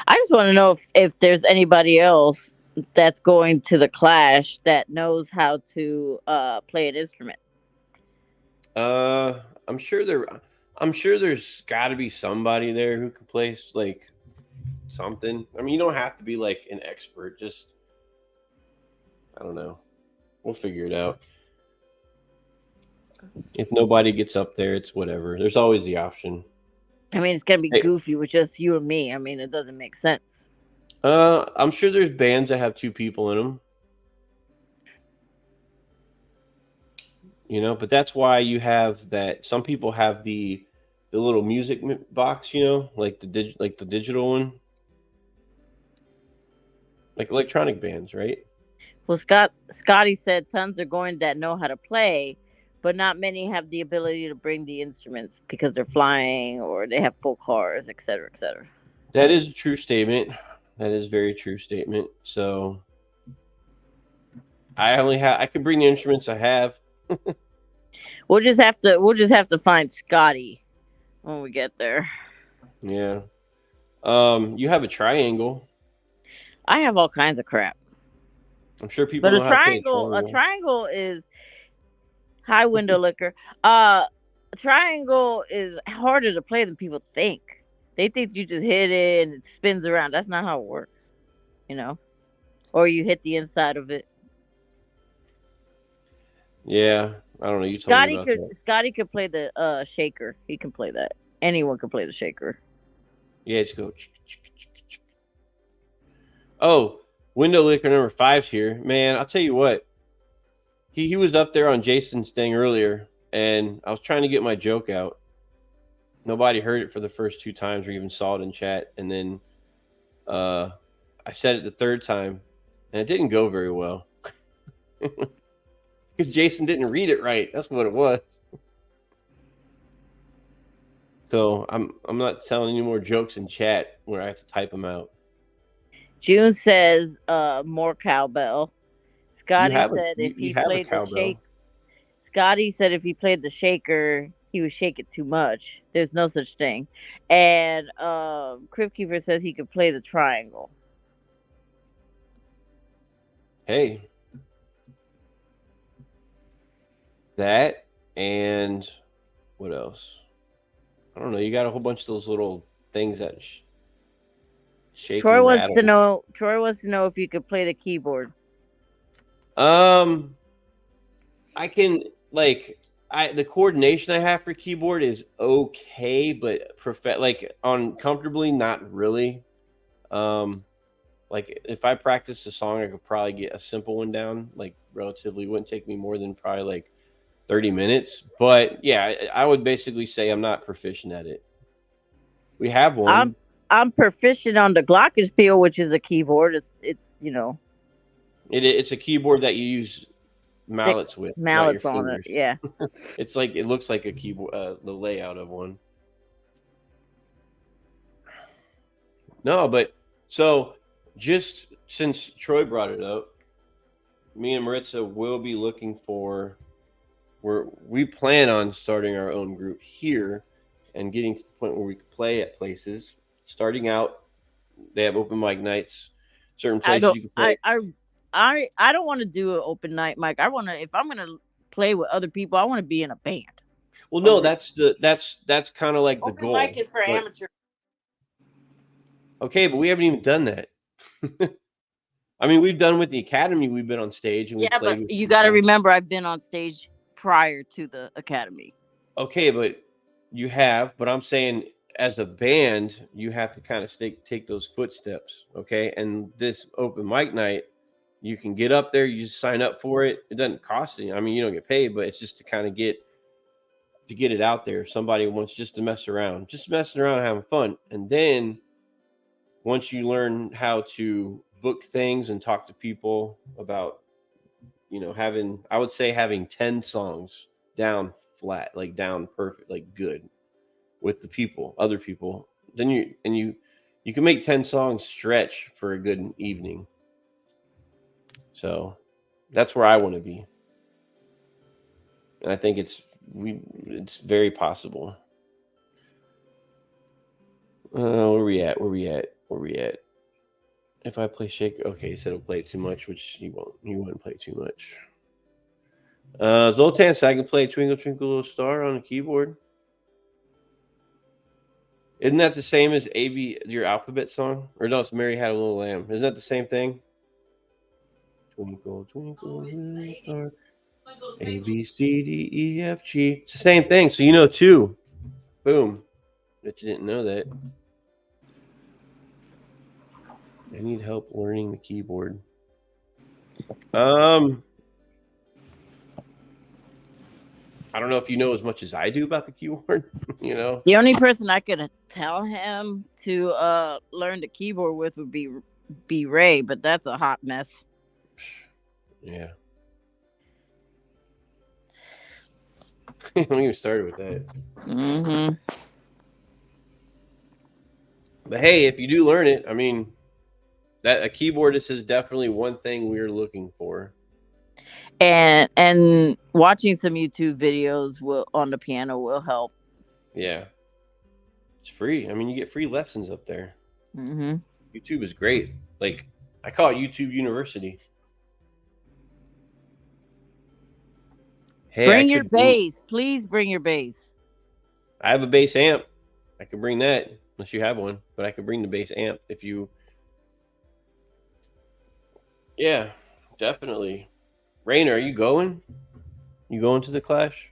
I just want to know if there's anybody else that's going to the Clash that knows how to play an instrument. I'm sure there's got to be somebody there who can play like something. I mean, you don't have to be like an expert. Just I don't know. We'll figure it out. If nobody gets up there, it's whatever. There's always the option. I mean, it's gonna be Hey. goofy with just you and me. I mean, it doesn't make sense. I'm sure there's bands that have two people in them. You know, but that's why you have that. Some people have the little music box, you know, like the digital one, like electronic bands, right? Well, Scotty said tons are going that know how to play, but not many have the ability to bring the instruments because they're flying or they have full cars, et cetera, et cetera. That is a true statement. That is a very true statement. So I can bring the instruments I have. We'll just have to find Scotty when we get there. Yeah. You have a triangle. I have all kinds of crap. I'm sure people But know how to play a triangle is high window liquor. A triangle is harder to play than people think. They think you just hit it and it spins around. That's not how it works, you know. Or you hit the inside of it. Yeah, I don't know. You told me about that. Scotty could play the shaker. He can play that. Anyone can play the shaker. Yeah, just go. Oh, window liquor number 5's here, man. I'll tell you what. He was up there on Jason's thing earlier, and I was trying to get my joke out. nobody heard it for the first 2 times or even saw it in chat, and then I said it the third time, and it didn't go very well because Jason didn't read it right. That's what it was. So I'm not telling any more jokes in chat where I have to type them out. June says, more cowbell. Scotty said if You he have a played the cowbell. shake. Scotty said if he played the shaker, he would shake it too much. There's no such thing. And Crypt Keeper says he could play the triangle. Hey, that and what else? I don't know. You got a whole bunch of those little things that shake Troy and wants rattle. to know. Troy wants to know if you could play the keyboard. I can the coordination I have for keyboard is okay, but comfortably, not really. Like if I practice a song, I could probably get a simple one down, like relatively. It wouldn't take me more than probably like 30 minutes. But yeah, I would basically say I'm not proficient at it. We have one. I'm proficient on the glockenspiel, which is a keyboard. It's It's a keyboard that you use mallets with, not your mallets on fingers. it. Yeah. It's like it looks like a keyboard, the layout of one. No, but so just since Troy brought it up, me and Maritza will be looking for we plan on starting our own group here and getting to the point where we can play at places. Starting out, they have open mic nights, certain places you can play. I don't want to do an open night, Mike. I want to, if I'm gonna play with other people, I want to be in a band. Well, no, that's kind of like the Open goal. mic is for amateur. Okay, but we haven't even done that. I mean, we've done with the academy. We've been on stage and yeah, but you got to remember, I've been on stage prior to the academy. Okay, but you have. But I'm saying, as a band, you have to kind of take those footsteps. Okay, and this open mic night, you can get up there. You just sign up for it. It doesn't cost you. I mean, you don't get paid, but it's just to kind of get it out there. If somebody wants just to messing around and having fun, and then once you learn how to book things and talk to people about, I would say having 10 songs down flat, like down perfect, like good with the other people, then you can make 10 songs stretch for a good evening. So that's where I want to be. And I think it's very possible. Where we at? If I play Shake, okay, he said he'll play it too much, which he won't. He wouldn't play too much. Zoltan said I can play Twinkle Twinkle Little Star on the keyboard. Isn't that the same as AB, your alphabet song? Or no, it's Mary Had a Little Lamb. Isn't that the same thing? Twinkle, twinkle, little star. A, B, C, D, E, F, G. It's the same thing. So you know too. Boom. Bet you didn't know that. I need help learning the keyboard. I don't know if you know as much as I do about the keyboard. The only person I could tell him to learn the keyboard with would be Ray, but that's a hot mess. Yeah. Don't even start with that. Mm-hmm. But hey, if you do learn it, I mean, that a keyboardist is definitely one thing we're looking for. And watching some YouTube videos on the piano will help. Yeah, it's free. I mean, you get free lessons up there. Mm-hmm. YouTube is great. Like, I call it YouTube University. Hey, bring your bass. Please bring your bass. I have a bass amp. I can bring that, unless you have one. But I could bring the bass amp if you... Yeah, definitely. Rainer, are you going? You going to the Clash?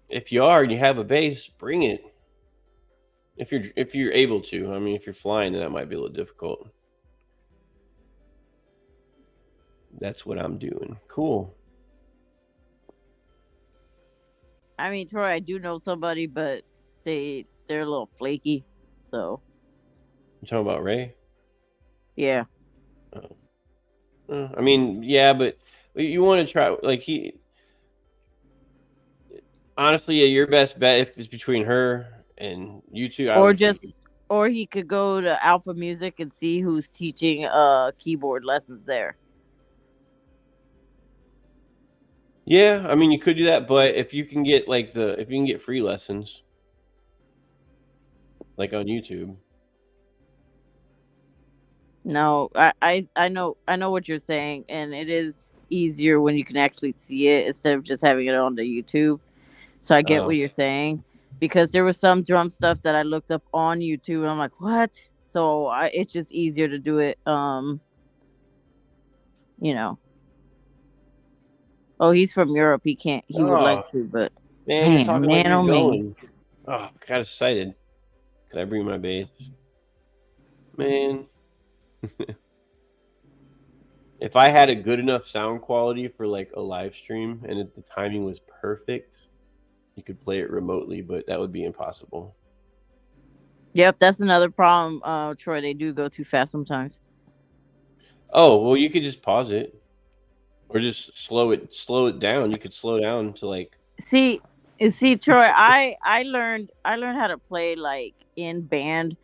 If you are and you have a bass, bring it. If you're able to. I mean, if you're flying, then that might be a little difficult. That's what I'm doing. Cool. I mean, Troy, I do know somebody, but they're a little flaky. So You talking about Ray? yeah. Oh. I mean, yeah, but you want to try like he. Honestly, yeah, your best bet if it's between her and you two, I Or would think. just or he could go to Alpha Music and see who's teaching keyboard lessons there. Yeah, I mean, you could do that, but if you can get if you can get free lessons, like on YouTube. No, I know what you're saying, and it is easier when you can actually see it instead of just having it on the YouTube. So I get Uh, what you're saying because there was some drum stuff that I looked up on YouTube, and I'm like, what? So it's just easier to do it. You know. Oh, he's from Europe. He can't. He would like oh to, but man, you're man, talking like man, you're oh man. going. Oh, got excited. Can I bring my bass? Man, if I had a good enough sound quality for like a live stream and the timing was perfect, you could play it remotely, but that would be impossible. Yep, that's another problem, Troy. They do go too fast sometimes. Oh, well, you could just pause it or just slow it down. You could slow down to like, See, see, Troy. I learned how to play like in band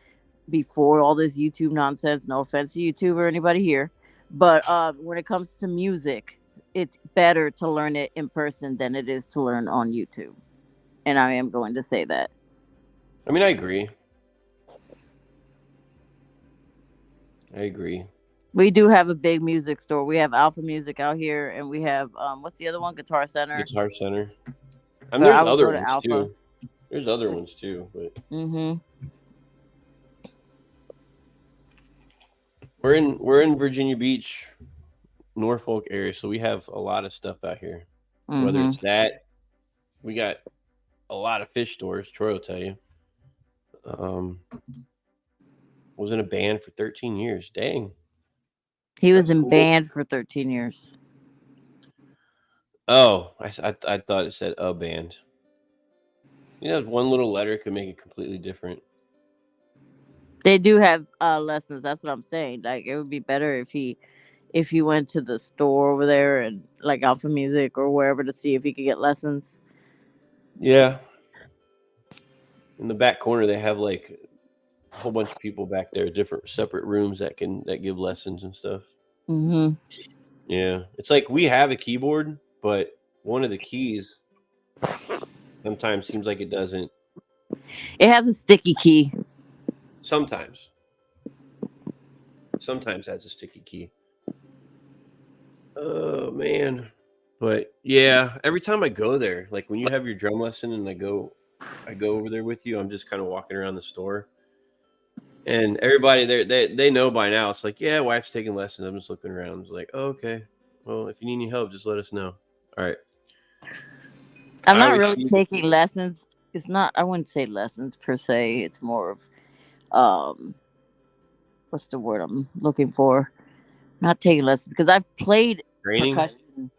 before all this YouTube nonsense. No offense to YouTube or anybody here, but when it comes to music, it's better to learn it in person than it is to learn on YouTube. And I am going to say that. I mean, I agree. I agree. We do have a big music store. We have Alpha Music out here, and we have what's the other one? Guitar Center. Guitar Center. And But there's I would other go to ones Alpha. too. There's other ones too, but Mhm. we're in Virginia Beach, Norfolk area, so we have a lot of stuff out here. Whether Mhm. it's that, we got a lot of fish stores. Troy will tell you. Um, was in a band for 13 years. Dang, He was that's in cool. band for 13 years. Oh, I thought it said a band. You know, one little letter could make it completely different. They do have lessons. That's what I'm saying. Like it would be better if he went to the store over there and like Alpha Music or wherever to see if he could get lessons. Yeah, in the back corner they have like a whole bunch of people back there, different separate rooms that give lessons and stuff. Mhm. Yeah, it's like we have a keyboard, but one of the keys sometimes seems like it doesn't. It has a sticky key. Sometimes, sometimes has a sticky key. Oh man, but yeah, every time I go there, like when you have your drum lesson and I go over there with you. I'm just kind of walking around the store, and everybody there, they know by now. It's like, yeah, wife's taking lessons. I'm just looking around. It's like, oh, okay, well, if you need any help, just let us know. All right. I'm I not always really see. taking lessons. It's not. I wouldn't say lessons per se. It's more of what's the word I'm looking for? Not taking lessons because I've played Training. percussion.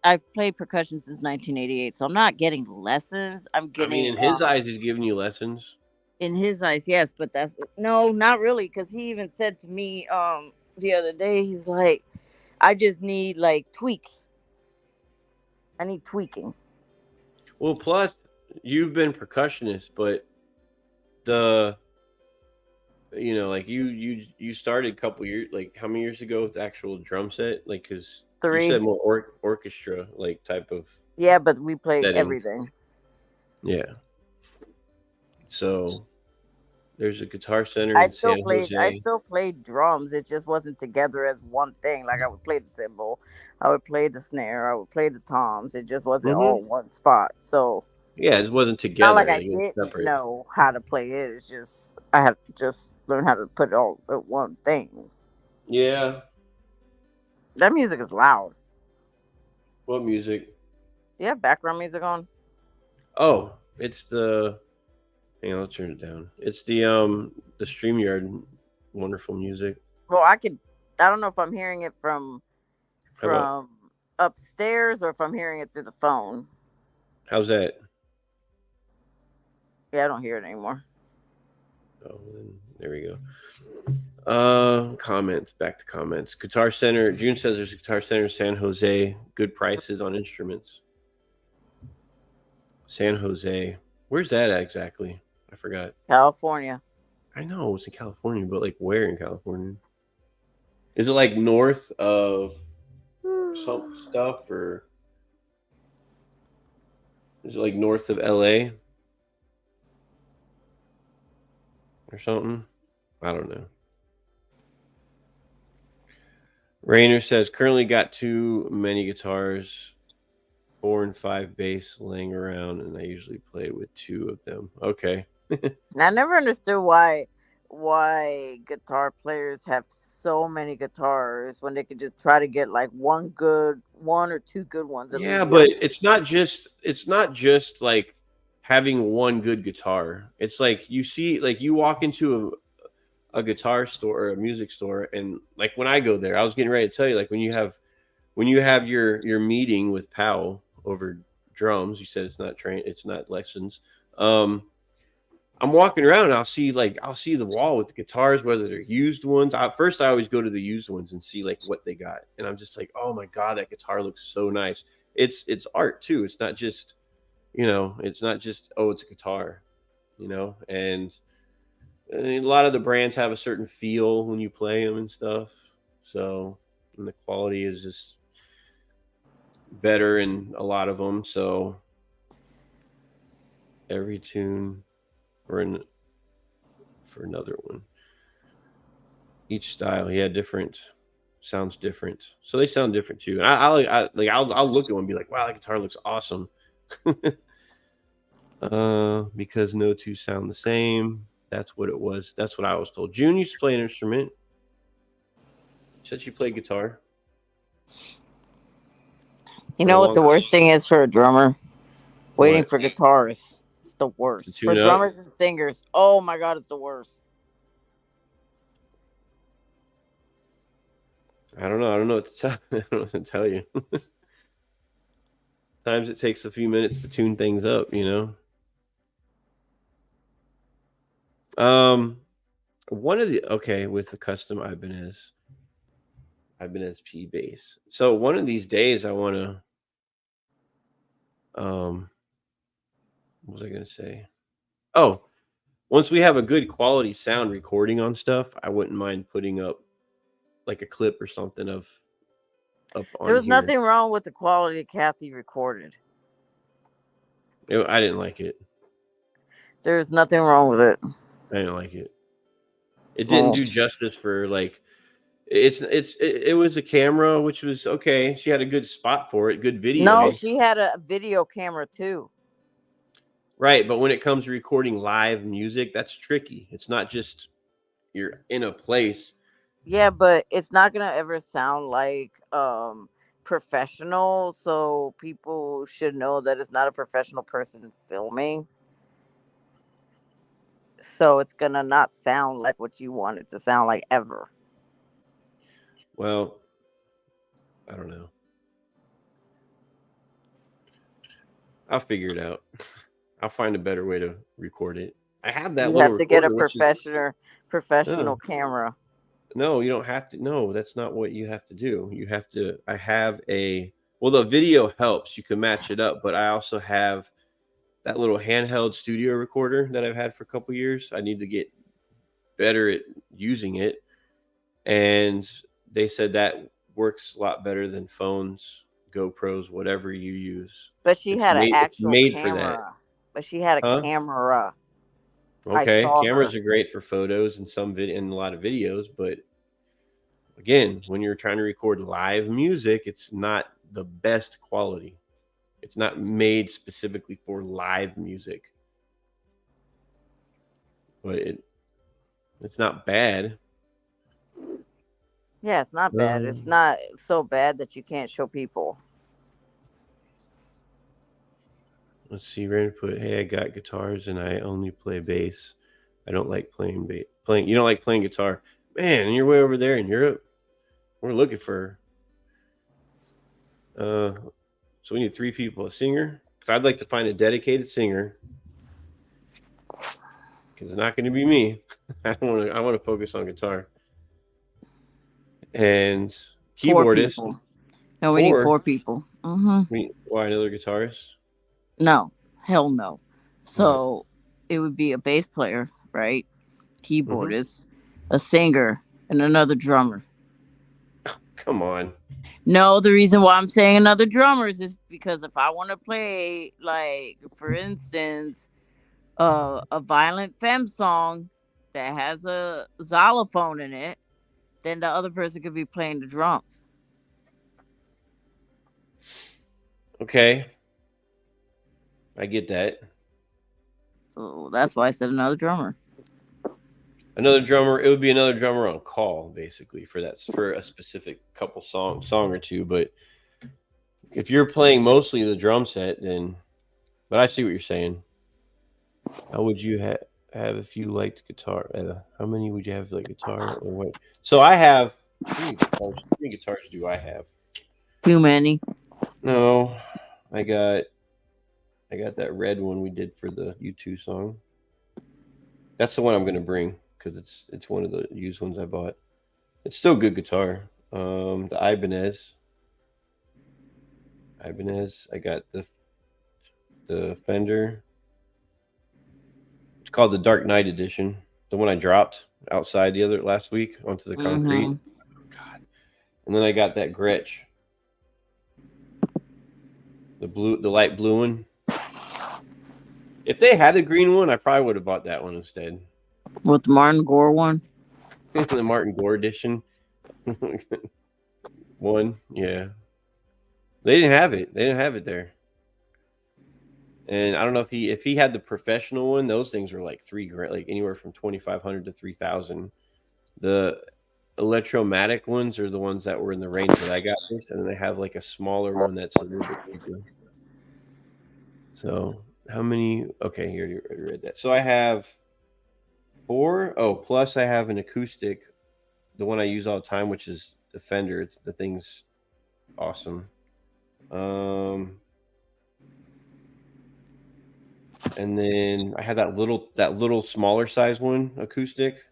I've played percussion since 1988, so I'm not getting lessons. I'm I mean, getting in his eyes, he's giving you lessons. in his eyes, yes, but that's no, not really, because he even said to me the other day, he's like, I just need like tweaks. I need tweaking. Well, plus you've been percussionist, but the like you started a couple years, like how many years ago with the actual drum set, like because you said 3. more orchestra like type of Yeah, but we play setting. everything. Yeah. So there's a guitar center I in still San played. I Jose. still played drums. It just wasn't together as one thing. Like I would play the cymbal, I would play the snare, I would play the toms. It just wasn't Hmm. all one spot. So Yeah, it wasn't not like together. I Like it was didn't separate. know how to play it. It's just I have to just learn how to put it all at one thing. Yeah. That music is loud. What music? Do you have background music on? Oh, it's the. Hang on, let's turn it down. It's the StreamYard wonderful music. Well, I could. I don't know if I'm hearing it from How about from upstairs or if I'm hearing it through the phone. How's that? Yeah, I don't hear it anymore. Oh, there we go. Comments. Back to comments. Guitar Center. June says there's a Guitar Center in San Jose. Good prices on instruments. San Jose. Where's that at exactly? I forgot. California. I know it's in California, but like where in California? Is it like north of some stuff, or is it like north of LA or something? I don't know. Rainer says currently got too many guitars, 4 and 5 bass laying around, and I usually play with 2 of them. Okay. I never understood why guitar players have so many guitars when they could just try to get like one or two good ones at Yeah, least. but it's not just like having one good guitar. It's like you walk into a guitar store or a music store, and like when I go there, I was getting ready to tell you, like when you have your meeting with Powell over drums, you said it's not lessons. Um I'm walking around and I'll see the wall with the guitars, whether they're used ones. First, I always go to the used ones and see like what they got, and I'm just like, oh my god, that guitar looks so nice. It's art too. It's not just, oh, it's a guitar, and a lot of the brands have a certain feel when you play them and stuff. So, and the quality is just better in a lot of them. So every tune for another one. Each style, yeah, different. Sounds different. So they sound different too. And I'll look at one and be like, wow, that guitar looks awesome. Because no two sound the same. That's what it was. That's what I was told. June used to play an instrument. She said she played guitar You for a know what long the worst thing is for a drummer? Waiting what for guitarists. It's the to worst. For tune up. drummers and singers, oh my god, it's the worst. I don't know. I don't know what to tell. I don't know what to tell you. Times it takes a few minutes to tune things up. Um, one of the okay with the custom I've been as P bass. So one of these days I want to what was I gonna say? Oh, once we have a good quality sound recording on stuff, I wouldn't mind putting up like a clip or something of up There on was here. nothing wrong with the quality Kathy recorded. I didn't like it. There's nothing wrong with it. I didn't like it. It didn't Oh do justice for like it was a camera which was okay. She had a good spot for it, good no, video. she had a video camera too. Right, but when it comes to recording live music, that's tricky. It's not just you're in a place. Yeah, but it's not gonna ever sound like professional, so people should know that it's not a professional person filming. So it's gonna not sound like what you want it to sound like ever. Well, I don't know. I'll figure it out. I'll find a better way to record it. I have that You little have to get a recorder, which is professional no, camera. no, you don't have to. No, that's not what you have to do. You have to. I have a. Well, the video helps. You can match it up, but I also have that little handheld studio recorder that I've had for a couple years. I need to get better at using it, and they said that works a lot better than phones, GoPros, whatever you use. But she It's had an made. It's actual made for that. camera. But she had a Huh? camera. I Okay, saw cameras her. are great for photos and some video and a lot of videos, but again, when you're trying to record live music, it's not the best quality. It's not made specifically for live music, but it's not bad. Yeah, it's not bad. It's Um, not so bad that you can't show people. let's see. Random put, hey, I got guitars and I only play bass. I don't like playing bass. Playing, you don't like playing guitar, man. And you're way over there in Europe. We're looking for. Uh, so we need 3 people: a singer, because I'd like to find a dedicated singer. Because it's not going to be me. I want to focus on guitar and 4 keyboardist. people. No, we need 4 people. Why another guitarist? No, hell no. So it would be a bass player, right? Keyboardist, a singer, and another drummer. Come on. No, the reason why I'm saying another drummer is because if I want to play, like, for instance, a violent femme song that has a xylophone in it, then the other person could be playing the drums. Okay. I get that. So that's why I said another drummer. Another drummer. It would be another drummer on call, basically, for a specific couple song or two. But if you're playing mostly the drum set, then. But I see what you're saying. How would you have if you liked guitar? How many would you have like guitar or what? So I have. How many guitars do I have? Too many. No, I got that red one we did for the U2 song. That's the one I'm gonna bring because it's one of the used ones I bought. It's still good guitar. The Ibanez. I got the Fender. It's called the Dark Knight Edition. The one I dropped outside last week onto the concrete. Oh, God. And then I got that Gretsch. The light blue one. If they had a green one, I probably would have bought that one instead. With the Martin Gore one? The Martin Gore edition. One, yeah. They didn't have it. They didn't have it there. And I don't know if he had the professional one. Those things were like $3,000, like anywhere from $2,500 to $3,000. The Electromatic ones are the ones that were in the range that I got this, and then they have like a smaller one that's a little bit bigger. So how many? Okay, here you already read that. So I have 4. Oh, plus I have an acoustic, the one I use all the time, which is the Fender. The thing's awesome. And then I had that little smaller size one acoustic.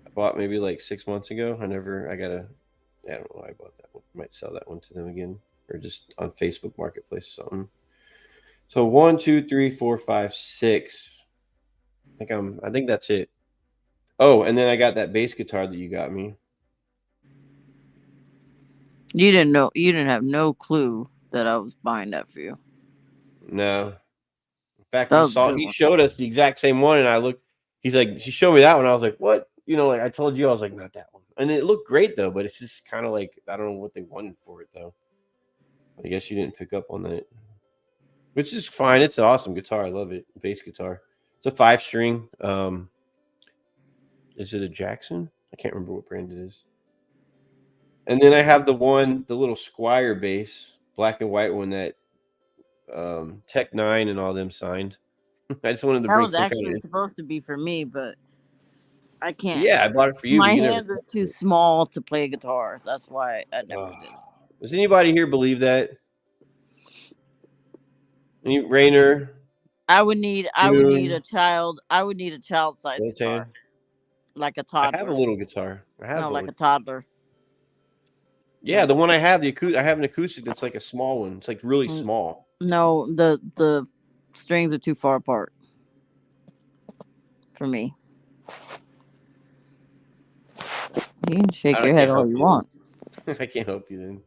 I bought maybe like 6 months ago. I don't know why I bought that one. I might sell that one to them again, or just on Facebook Marketplace or something. So 1, 2, 3, 4, 5, 6. I think that's it. Oh, and then I got that bass guitar that you got me. You didn't have no clue that I was buying that for you. No. In fact, he showed us the exact same one, and he's like, she showed me that one. I was like, what? Like I told you, I was like, not that one. And it looked great though, but it's just kind of like, I don't know what they wanted for it though. I guess you didn't pick up on that, which is fine. It's an awesome guitar. I love it. Bass guitar. It's a 5-string. Is it a Jackson? I can't remember what brand it is. And then I have the little Squier bass, black and white one that Tech 9 and all them signed. I just wanted to bring. That was actually supposed to be for me, but I can't. Yeah, I bought it for you. My hands are too small to play guitars. That's why I never did. Does anybody here believe that? Rainer? I would need a child. I would need a child-sized guitar, like a toddler. I have a little guitar. Like a toddler. Yeah, the one I have, I have an acoustic that's like a small one. It's like really small. No, the strings are too far apart for me. You can shake your head all you want. I can't help you then.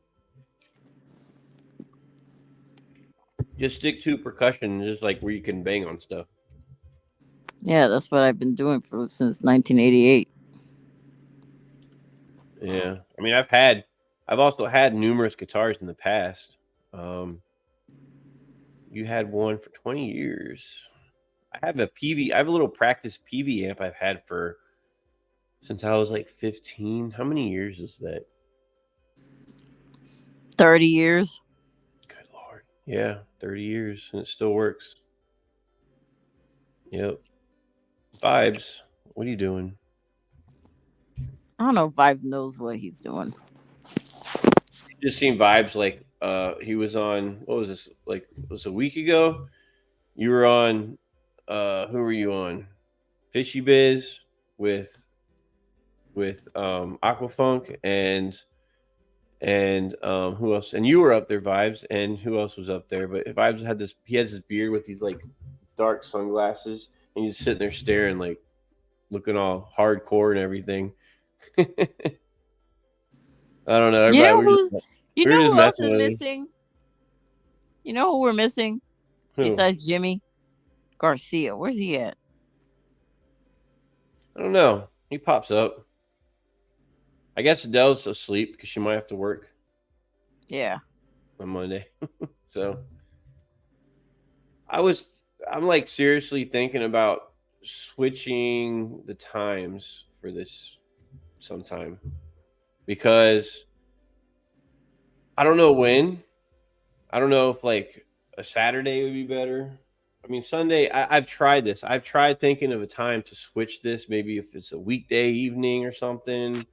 Just stick to percussion, just like where you can bang on stuff. Yeah, that's what I've been doing since 1988. Yeah, I mean, I've also had numerous guitars in the past. You had one for 20 years. I have a little practice PV amp I've had since I was like 15. How many years is that? 30 years. Good Lord. Yeah, 30 years, and it still works. Yep. Vibes, what are you doing? I don't know if Vibe knows what he's doing. You just seen Vibes like He was on, what was this, like, it was a week ago? You were on, who were you on? Fishy Biz with Aquafunk and who else? And you were up there, Vibes, and who else was up there? But Vibes had this. He has this beard with these like dark sunglasses, and he's sitting there staring, like looking all hardcore and everything. I don't know. You Everybody, know who's? You we were know just who else messing is with him. missing? You know who we're missing Who? besides Jimmy Garcia? Where's he at? I don't know. He pops up. I guess Adele's asleep because she might have to work Yeah. on Monday. So I was, I'm like seriously thinking about switching the times for this sometime because I don't know when. I don't know if like a Saturday would be better. I mean, Sunday, I've tried this. I've tried thinking of a time to switch this, maybe if it's a weekday evening or something.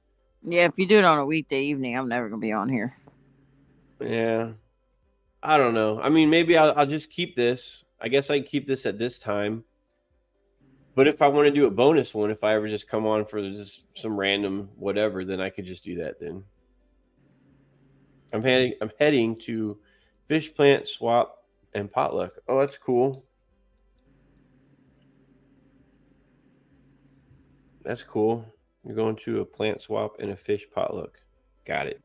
Yeah, if you do it on a weekday evening, I'm never gonna be on here. Yeah. I don't know. I mean, maybe I'll just keep this. I guess I can keep this at this time. But if I want to do a bonus one, if I ever just come on for just some random whatever, then I could just do that then. I'm heading to Fish Plant Swap and Potluck. Oh, that's cool. That's cool. You're going to a plant swap and a fish potluck. Got it.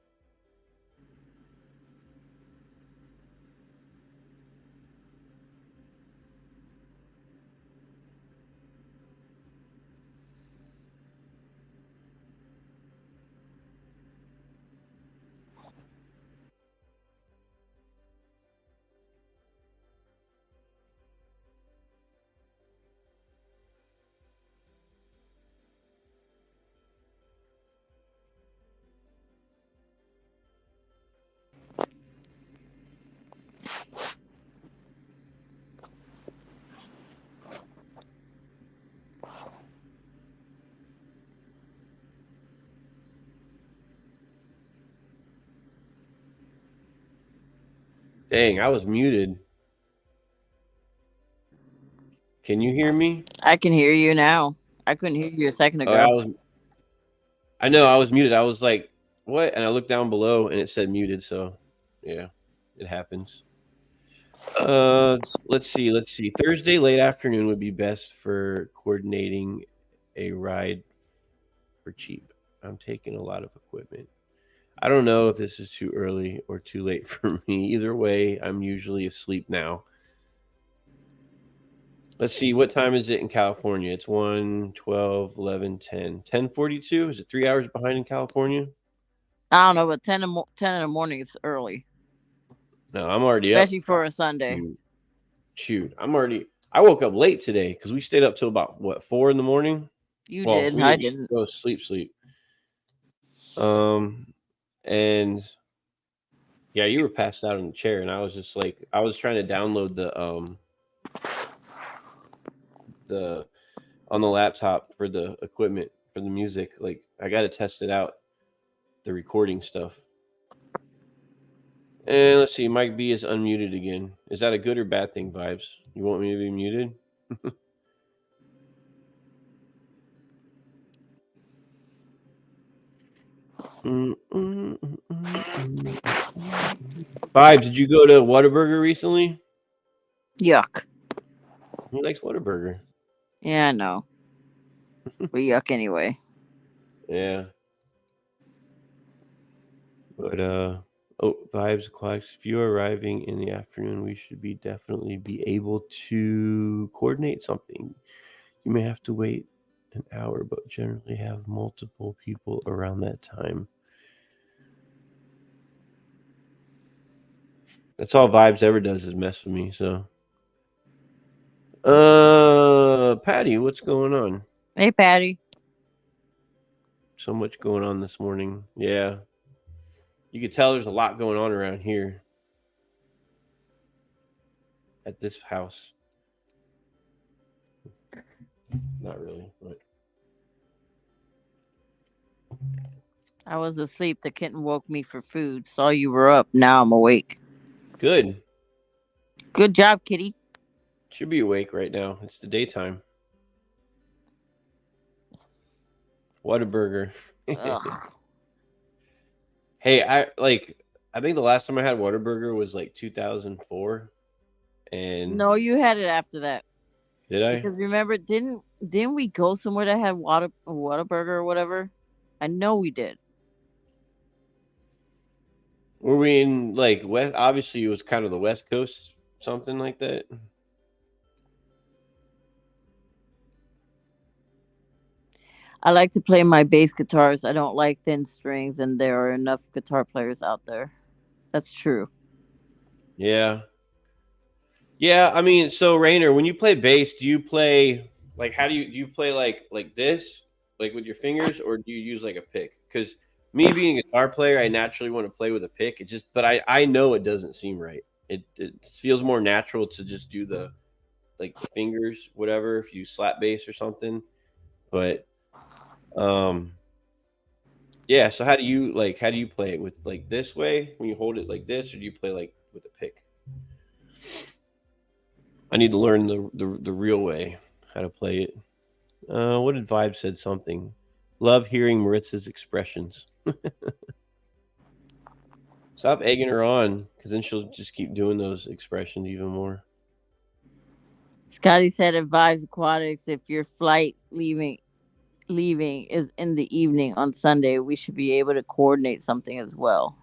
Dang, I was muted. Can you hear me? I can hear you now. I couldn't hear you a second Oh, I ago. was. I know I was muted. I was like, "What?" And I looked down below, and it said muted. So, yeah, it happens. Let's see. Let's see. Thursday late afternoon would be best for coordinating a ride for cheap. I'm taking a lot of equipment. I don't know if this is too early or too late for me. Either way, I'm usually asleep now. Let's see, what time is it in California? It's 1, 12, 11, 10. 10:42? Is it 3 hours behind in California? I don't know, but 10 in the morning is early, No, I'm already up. especially for a Sunday. Shoot, shoot. I woke up late today because we stayed up till about, what, 4 in the morning? You Well, did. we I didn't didn't. go sleep. Um, and yeah, you were passed out in the chair, and I was just like, I was trying to download the on the laptop for the equipment for the music. Like, I got to test it out, the recording stuff. And let's see, Mike B is unmuted again. Is that a good or bad thing, Vibes? You want me to be muted? Vibes, did you go to Whataburger recently? Yuck. He likes Whataburger. Yeah, I know. But yuck anyway. Yeah. But oh, Vibes Aquatics, if you're arriving in the afternoon, we should be definitely be able to coordinate something. You may have to wait an hour, but generally have multiple people around that time. That's all Vibes ever does is mess with me. So, Patty, what's going on? Hey, Patty. So much going on this morning. Yeah, you could tell there's a lot going on around here at this house. Not really, but I was asleep. The kitten woke me for food. Saw you were up. Now I'm awake. Good. Good job, kitty. Should be awake right now. It's the daytime. Whataburger. Ugh. Hey, I think the last time I had Whataburger was like 2004. And No, you had it after that. did I? Because remember, didn't we go somewhere that had Whataburger or whatever? I know we did. Were we in like West? Obviously, it was kind of the West Coast, something like that. I like to play my bass guitars. I don't like thin strings, and there are enough guitar players out there. That's true. Yeah. Yeah, I mean, so Rainer, when you play bass, do you play like how do you play like this, like with your fingers, or do you use like a pick? Because me being a guitar player, I naturally want to play with a pick. It just, but I know it doesn't seem right. It feels more natural to just do the like the fingers, whatever. If you slap bass or something, but um, yeah. So how do you play it with like this way when you hold it like this, or do you play like with a pick? I need to learn the real way how to play it. What did Vibe said something? Love hearing Maritza's expressions. Stop egging her on, because then she'll just keep doing those expressions even more. Scotty said, "Advise Aquatics if your flight leaving is in the evening on Sunday, we should be able to coordinate something as well."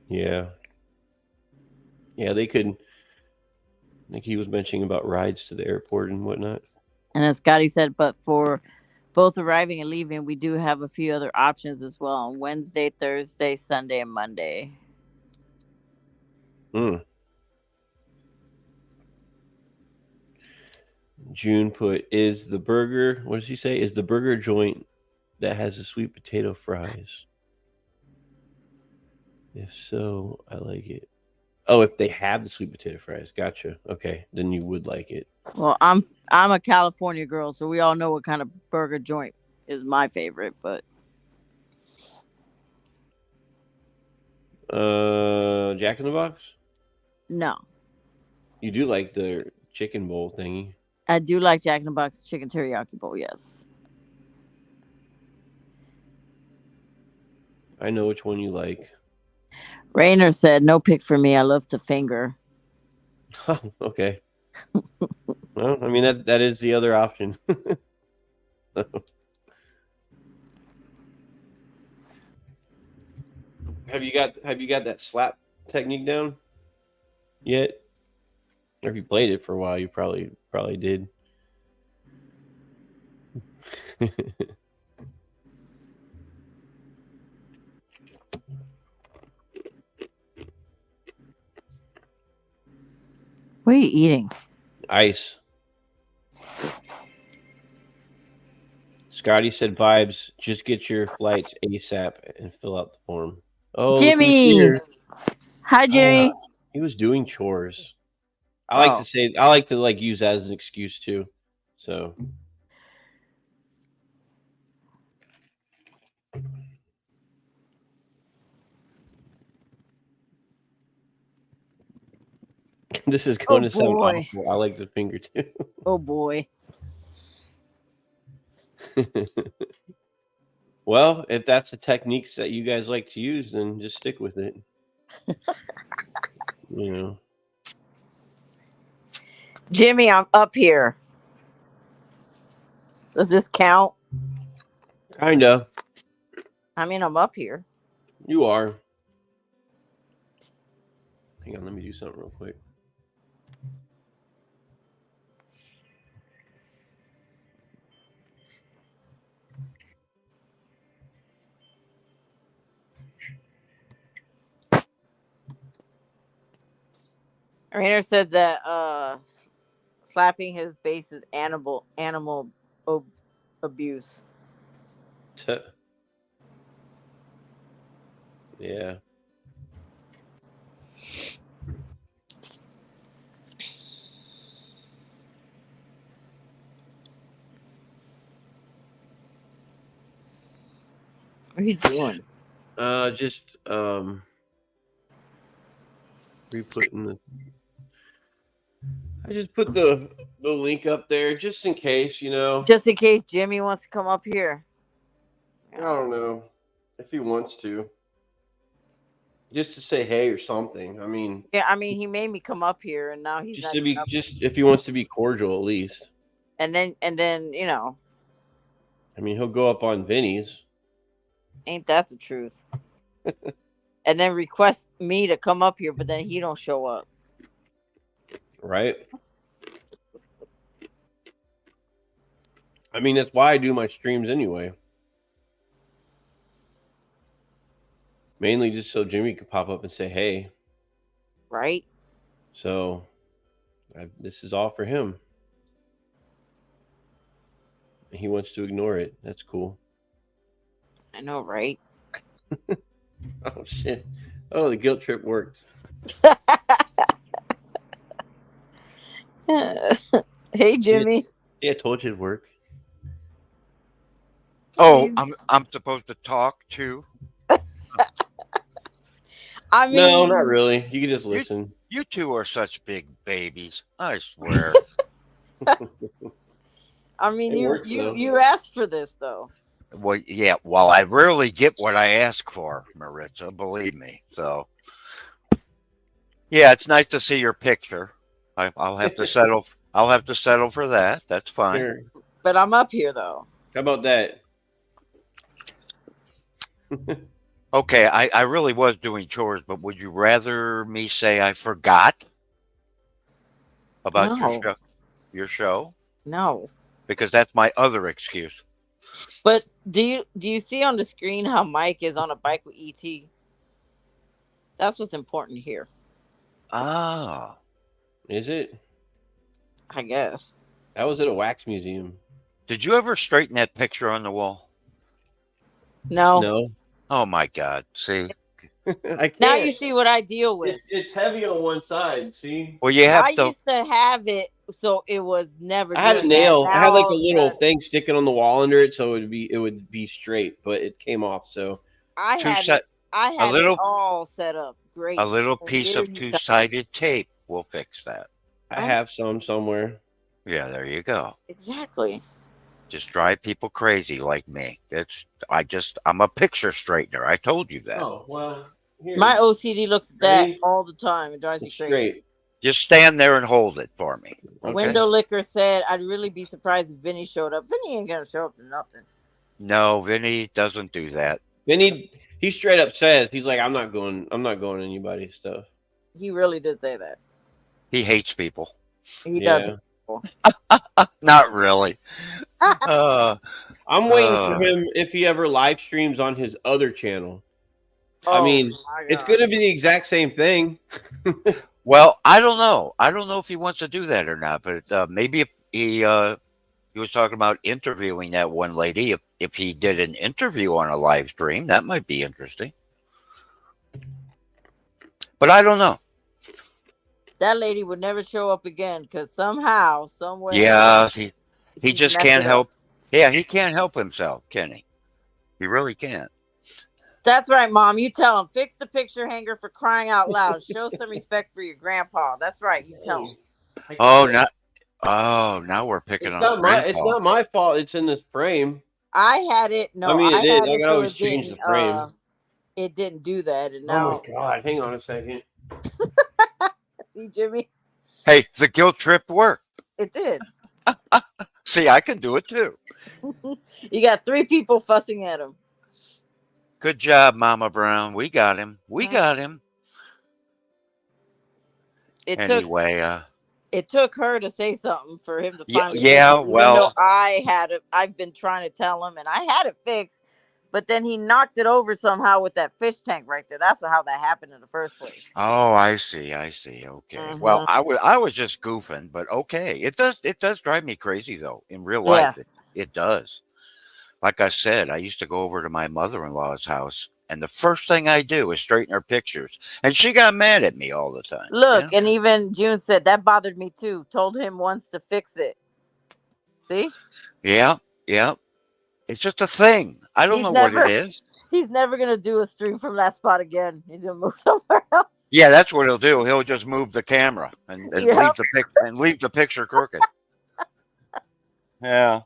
Yeah, yeah, they could. I think he was mentioning about rides to the airport and whatnot. And as Scotty said, but for both arriving and leaving, we do have a few other options as well on Wednesday, Thursday, Sunday, and Monday. Mm. June put is the burger. What does he say? Is the burger joint that has the sweet potato fries? If so, I like it. Oh, if they have the sweet potato fries, gotcha. Okay, then you would like it. Well, I'm a California girl, so we all know what kind of burger joint is my favorite. But Jack in the Box. no, You do like the chicken bowl thingy. I do like Jack in the Box chicken teriyaki bowl. Yes. I know which one you like. Rainer said, "No pick for me. I love to finger." Okay. Well, I mean that is the other option. Have you got that slap technique down yet? Or if you played it for a while, you probably did. What are you eating? Ice. Scotty said vibes. Just get your flights ASAP and fill out the form. Oh, look who's Jimmy. here. Hi, Uh, Jimmy. he was doing chores. Oh, I like to like use that as an excuse too. So this is oh going to sound boy. awful. I like the finger too. Oh boy. Well, if that's the techniques that you guys like to use, then just stick with it. You know, Jimmy, I'm up here. Does this count? kind of. I mean, I'm up here. You are. Hang on, let me do something real quick. Rainer said that slapping his bass is animal ob- abuse. Yeah. What are you doing? Just re-putting the. I just put the link up there just in case, you know. Just in case Jimmy wants to come up here. I don't know if he wants to, just to say hey or something. I mean, Yeah, I mean, he made me come up here, and now he's just not. to be coming up. just if he wants to be cordial at least. And then you know, I mean, he'll go up on Vinny's. ain't that the truth? And then request me to come up here, but then he don't show up. Right? I mean, that's why I do my streams anyway. Mainly just so Jimmy could pop up and say hey. Right? So, this is all for him. He wants to ignore it. That's cool. I know, right? Oh, shit. Oh, the guilt trip worked. Hey, Jimmy. Yeah, I told you it'd work. Oh, I'm supposed to talk too. I mean, No, not really. You can just listen. You two are such big babies. I swear. I mean, It works, though. you asked for this though. Well, yeah. Well, I rarely get what I ask for, Maritza. Believe me. So, yeah, it's nice to see your picture. I'll have to settle. I'll have to settle for that. That's fine. Sure. But I'm up here though. How about that? Okay, I really was doing chores, but would you rather me say I forgot about No. your show? No. Because that's my other excuse. But do you see on the screen how Mike is on a bike with ET? That's what's important here, Ah, Is it? I guess. That was at a wax museum. did you ever straighten that picture on the wall? No. No. Oh my God! See, I can't. Now you see what I deal with. It's heavy on one side, see? well, you have I to. used to have it, so it was never. I had a doing nail. that. I had Now like a all of little sudden, thing sticking on the wall under it, so it would be straight, but it came off. So I Two had si- I had little- it all set up. Great. A little And piece here of you two-sided tape will fix that. I Oh. have some somewhere. Yeah, there you go. Exactly. Just drive people crazy like me. I'm a picture straightener. I told you that. Oh well, here. My OCD looks at that Ready? all the time. It drives me It's crazy. straight. Just stand there and hold it for me. Okay? Window Liquor said, "I'd really be surprised if Vinny showed up. Vinny ain't gonna show up to nothing." No, Vinny doesn't do that. Then he straight up says he's like, I'm not going anybody's stuff. He really did say that. He hates people. He Yeah. does. Not really. Uh, I'm waiting for him if he ever live streams on his other channel. I mean, my it's God. gonna be the exact same thing. well, I don't know. I don't know if he wants to do that or not. But maybe if he was talking about interviewing that one lady. If he did an interview on a live stream, that might be interesting. But I don't know. That lady would never show up again because somehow, somewhere. Yeah, he she just messed can't it up. help. Yeah, he can't help himself, can he? He really can't. That's right, Mom. You tell him. Fix the picture hanger for crying out loud. Show some respect for your grandpa. That's right. You tell him. Now we're picking It's on not grandpa. it's not my fault. It's in this frame. I had it. No, I mean, it I is. had I it could so always it change didn't, the frame. it didn't do that, and Oh now my god! Hang on a second. see, Jimmy, Hey, the guilt trip worked. it did. See, I can do it too. You got 3 people fussing at him. Good job, Mama Brown. We got him. We got him. Anyway, It took her to say something for him to Yeah, finally. yeah, fix it, even well- though I've been trying to tell him, and I had it fixed, but then he knocked it over somehow with that fish tank right there. That's how that happened in the first place. oh, I see. Okay. Well, I was just goofing, but okay. It does drive me crazy though. In real life, it does. Like I said, I used to go over to my mother-in-law's house, and the first thing I do is straighten her pictures, and she got mad at me all the time. Look, Yeah? and even June said that bothered me too. Told him once to fix it. See? Yeah. It's just a thing. I don't He's know never- what it is. He's never gonna do a stream from that spot again. He's gonna move somewhere else. Yeah, that's what he'll do. He'll just move the camera and Yep. leave the picture crooked. Yeah.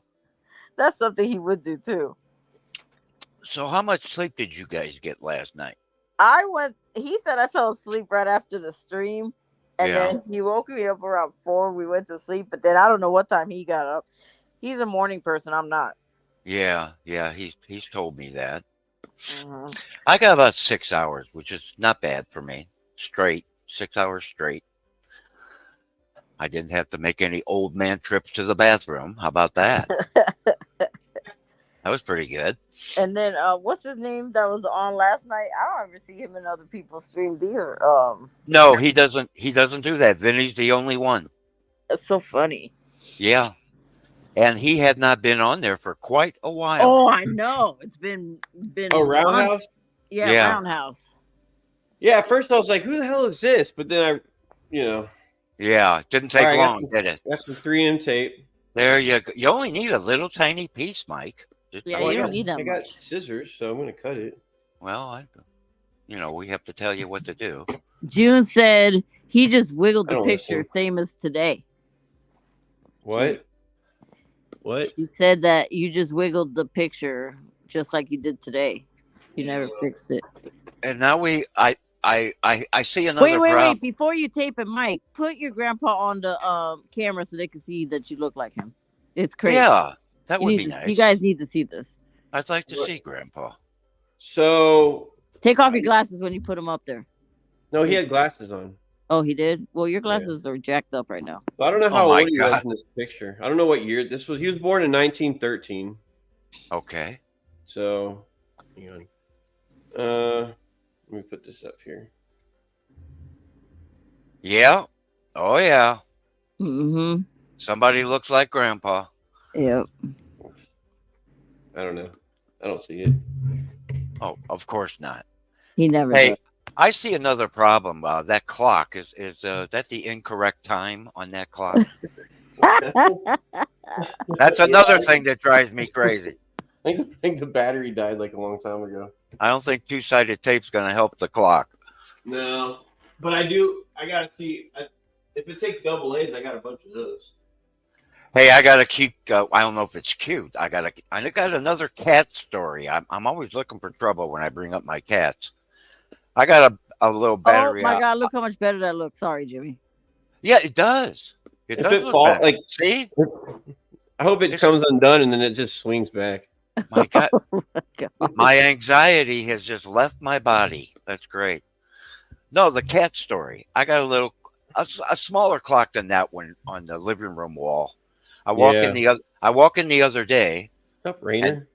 That's something he would do too. So how much sleep did you guys get last night? He said I fell asleep right after the stream. And Yeah. then he woke me up around 4. We went to sleep, but then I don't know what time he got up. He's a morning person. I'm not. Yeah, he's told me that. Mm-hmm. I got about 6 hours, which is not bad for me. Straight, 6 hours straight. I didn't have to make any old man trips to the bathroom. How about that? That was pretty good. And then what's his name that was on last night? I don't ever see him in other people's streams either. No, he doesn't do that. Vinny's the only one. It's so funny. Yeah. And he had not been on there for quite a while. Oh, I know. It's been Oh, Roundhouse? Yeah. Roundhouse. Yeah, at first I was like, who the hell is this? But then Yeah, didn't take All right, long, did it? got some 3M tape. There you go. You only need a little tiny piece, Mike. Just Yeah, don't you you? don't need that I got much. scissors, so I'm gonna cut it. Well, we have to tell you what to do. June said he just wiggled I the don't picture, listen. same as today. What? What? She said that you just wiggled the picture just like you did today. You never fixed it. And now I see another Wait. problem. Before you tape it, Mike, put your grandpa on the camera so they can see that you look like him. It's crazy. Yeah, that You would need be to- nice. You guys need to see this. I'd like to What? see Grandpa. So Take off your glasses when you put them up there. no, he had glasses on. Oh, he did? Well, your glasses are jacked up right now. So I don't know how Oh my old he was God. in this picture. I don't know what year this was. He was born in 1913. Okay. So, hang on. Let me put this up here. Yeah. Oh yeah. Mm-hmm. Somebody looks like Grandpa. Yep. I don't know. I don't see it. Oh, of course not. He never Hey, does. I see another problem. That clock is that the incorrect time on that clock? That's another thing that drives me crazy. I think the battery died like a long time ago. I don't think two-sided tape's going to help the clock. No, but I do. I gotta see if it takes double A's. I got a bunch of those. Hey, I got a cute. I don't know if it's cute. I got another cat story. I'm always looking for trouble when I bring up my cats. I got a little battery. Oh my God! Look how much better that looks. Sorry, Jimmy. Yeah, it does. It If does it look fall, better. like See, I hope it It's- comes undone and then it just swings back. my God, God. my anxiety has just left my body. That's great. No, the cat story. I got a smaller clock than that one on the living room wall. I walk in the other day, Up, Rainer.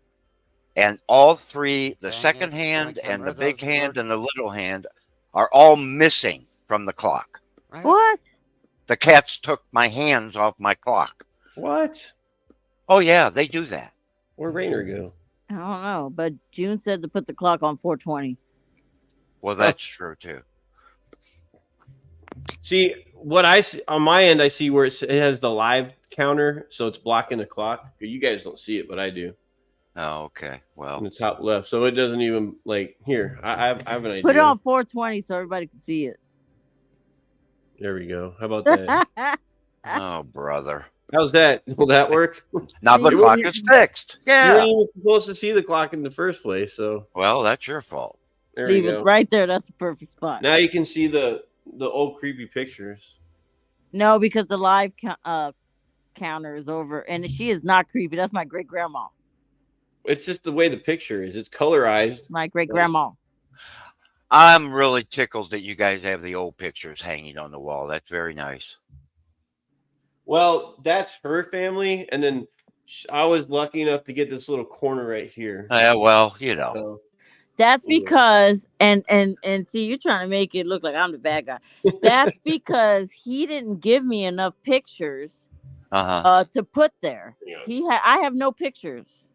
and all three, the Dang second it, hand my and the camera big doesn't hand work. and the little hand are all missing from the clock. What? The cats took my hands off my clock. What? Oh yeah, they do that. Where'd Rainer go? I don't know, but June said to put the clock on 420. Well, that's true too. See what I see on my end. I see where it has the live counter, so it's blocking the clock. You guys don't see it, but I do Oh, okay. in Well, the top left. So it doesn't even like here. I have an idea. Put it on 420 so everybody can see it. There we go. How about that? oh brother. How's that? Will that work? Now the You clock wouldn't is fixed. You Yeah. weren't even supposed to see the clock in the first place, so Well, that's your fault. there you Leave go. it right there. That's the perfect spot. Now you can see the old creepy pictures. No, because the live counter is over, and she is not creepy. That's my great grandma. It's just the way the picture is. It's colorized. My great grandma. I'm really tickled that you guys have the old pictures hanging on the wall. That's very nice. Well, that's her family, and then I was lucky enough to get this little corner right here. Well, you know. So, That's Yeah. because and see, you're trying to make it look like I'm the bad guy. That's because he didn't give me enough pictures to put there. yeah. I have no pictures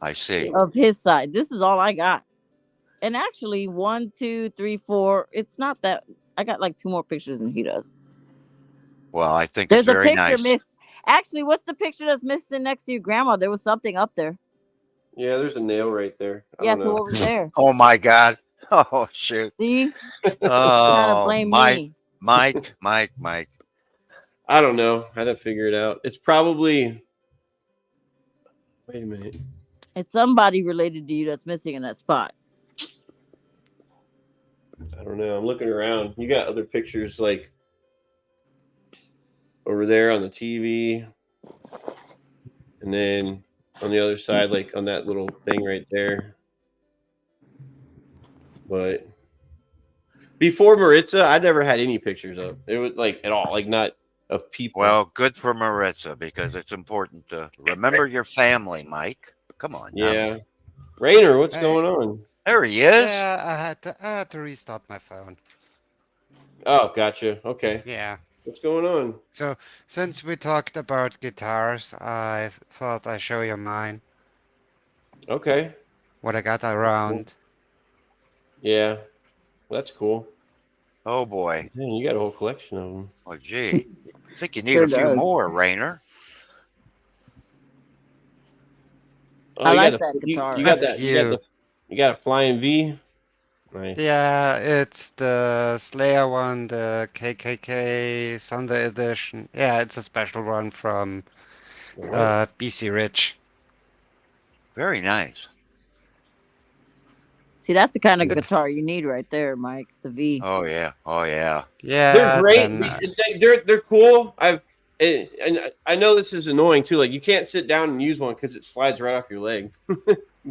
I see. of his side. This is all I got. And actually, 1, 2, 3, 4. It's not that I got like 2 more pictures than he does. Well, I think There's it's a very picture nice. missed. Actually, what's the picture that's missing next to your grandma? There was something up there. Yeah, there's a nail right there. I Yeah, don't so know. what was there? Oh my God. Oh shoot. See? Trying to Oh, blame Mike, me. Mike. I don't know. I had to figure it out. It's probably. Wait a minute. It's somebody related to you that's missing in that spot. I don't know. I'm looking around. You got other pictures like over there on the TV, and then on the other side, like on that little thing right there. But before Maritza, I never had any pictures of it. Was like at all, like not of people. Well, good for Maritza because it's important to remember your family, Mike. Come on now. Yeah, Rainer, what's Hey. going on? There he is. Yeah, I had to restart my phone. Oh, gotcha. Okay, Yeah. what's going on? So since we talked about guitars, I thought I'd show you mine. Okay, What I got around. yeah, that's cool. Oh boy. Man, you got a whole collection of them. Oh gee. I think you need Sure a few does. more, Rainer. Oh, I you like got that guitar. You got that. You. You got a flying V. Nice. Yeah, it's the Slayer one, the KKK Sunday edition. Yeah, it's a special one from BC Rich. Very nice. See, that's the kind of It's- guitar you need right there, Mike. The V. Oh yeah. Oh yeah. Yeah, They're great. then, They're cool. And I know this is annoying too. Like you can't sit down and use one because it slides right off your leg.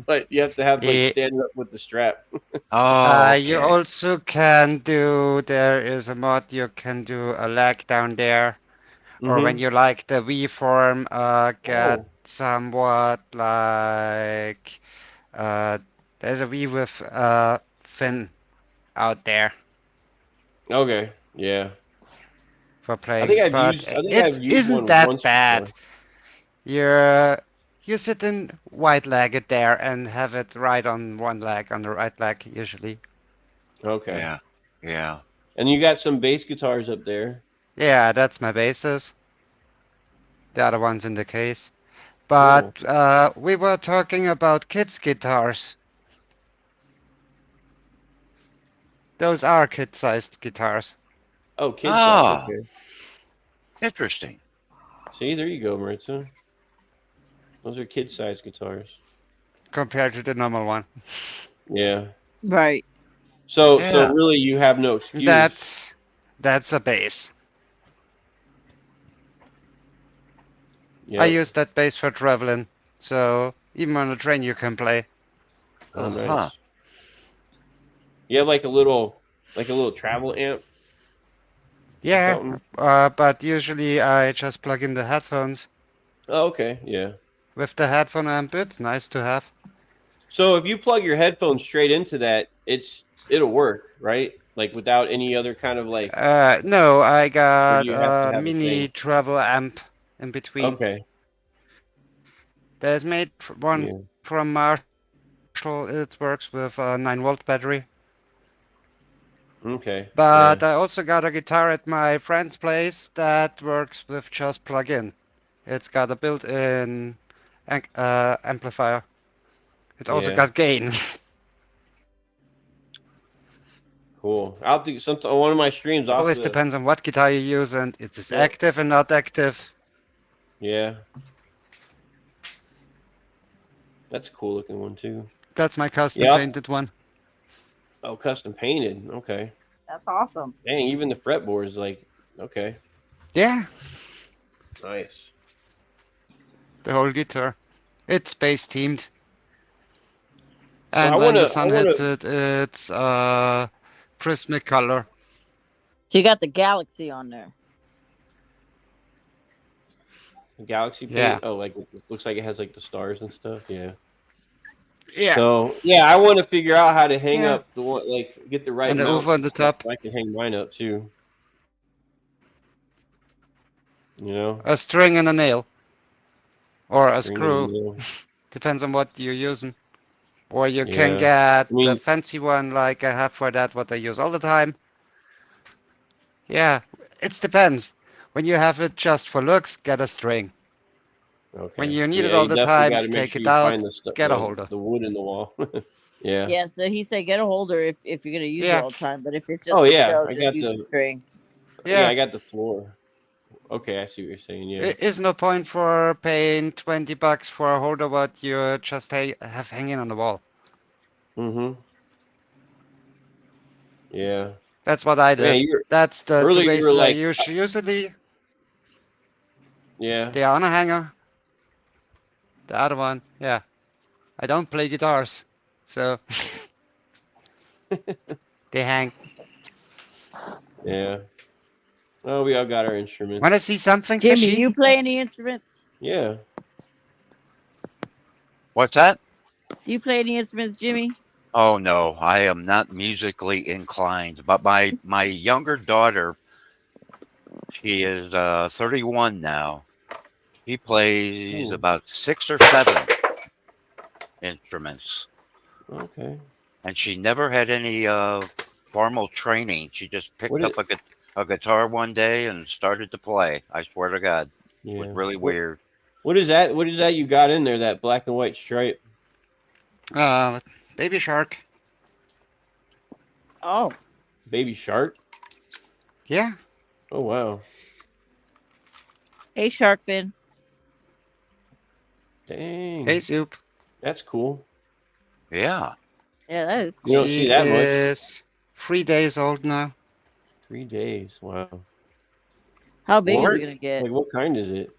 But you have to have like Yeah. standing up with the strap. Oh. You okay. also can do, there is a mod you can do a leg down there. Or when Mhm. you like the V form, get Oh. somewhat like there's a V with fin out there Okay. Yeah. for playing. I think I've but used. I think it I've used isn't one that once bad. before. You're sitting wide-legged there and have it right on one leg, on the right leg usually. Okay. Yeah. Yeah. And you got some bass guitars up there. Yeah, that's my bases. The other one's in the case. But we were talking about kids' guitars. Those are kid-sized guitars. Oh, kids. Ah. Okay. Interesting. See, there you go, Maritza. Those are kid-sized guitars. Compared to the normal one. Yeah. Right. So Yeah. really, you have no excuse. That's a bass. Yep. I use that bass for traveling, so even on a train you can play. Oh, nice. Uh-huh. You have like a little travel amp. Yeah, Something. but usually I just plug in the headphones. Oh, okay. Yeah. With the headphone amp, it's nice to have. So if you plug your headphones straight into that, it'll work, right? Like without any other kind of like. No, I got you have to have a a mini thing? travel amp in between. Okay. There's made one Yeah. from Marshall. It works with a 9-volt battery. Okay. But yeah. I also got a guitar at my friend's place that works with just plug-in. It's got a built-in amplifier. It also Yeah. got gain. Cool. I'll do some on one of my streams. I'll Always have to- depends on what guitar you use and it is Yeah. active and not active. Yeah. That's a cool looking one too. That's my custom Yep. painted one. Oh, custom painted. Okay. That's awesome. Dang, even the fretboard is like, okay, Yeah, nice. the whole guitar. It's space themed. So And I when wanna- the sun I wanna- hits it, it's prismatic color. So you got the Galaxy on there. Galaxy paint. Yeah. Oh, like it looks like it has like the stars and stuff. Yeah. Yeah. So yeah, I want to figure out how to hang Yeah. up the one, like get the right And the mount over on the stuff top. so I can hang mine up too. You know, A string and a nail. Or a String screw. and nail. Depends on what you're using. Or you Yeah. can get I mean- the fancy one like I have for that, what I use all the time. Yeah, it depends. When you have it just for looks, get a string. Okay. When you need it Yeah, all you the definitely time gotta to make take sure it you out, find the stuff, get a holder. the wood in the wall. Yeah. Yeah, so he said get a holder if you're gonna use it Yeah. all the time, but if it's just Oh for yeah, show, I just got use the the string. yeah, I Yeah. got the floor. Okay, I see what you're saying. Yeah. It is no point for paying $20 for a holder what you just have hanging on the wall. Mm-hmm. Yeah. That's what I Man, did. you were That's the two earlier. You were bases I like, use. Usually yeah. they are on a hanger. The other one, yeah. I don't play guitars, so they hang. Yeah. Oh, we all got our instruments. When I see something Jimmy, fishy, you play any instruments? Yeah. What's that? Do you play any instruments, Jimmy? Oh no, I am not musically inclined. But my younger daughter, she is 31 now. She plays Ooh. about 6 or 7 instruments, Okay. and she never had any formal training. She just picked What up it? a guitar one day and started to play. I swear to God, it was Yeah. really weird. What is that? What is that you got in there? That black and white stripe? baby shark. Oh, Baby shark? Yeah. Oh wow. hey, Sharkfin. Dang. Hey, Soup. That's cool. Yeah. Yeah, that is You cool. don't She see that much. is 3 days old now. 3 days. Wow. How big is Lord. it gonna get? Like what kind is it?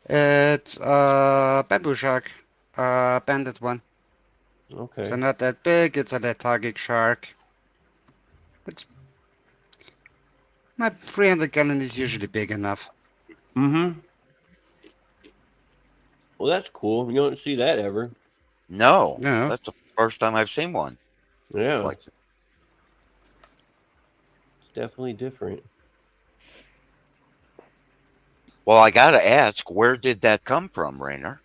It's a bamboo shark, a banded one. Okay. So not that big. It's a lethargic shark. It's my 300 gallon is usually big enough. Mm-hmm. Well, that's cool. You don't see that ever. No, No. that's the first time I've seen one. Yeah. Like, It's definitely different. well, I gotta ask, where did that come from, Rainer?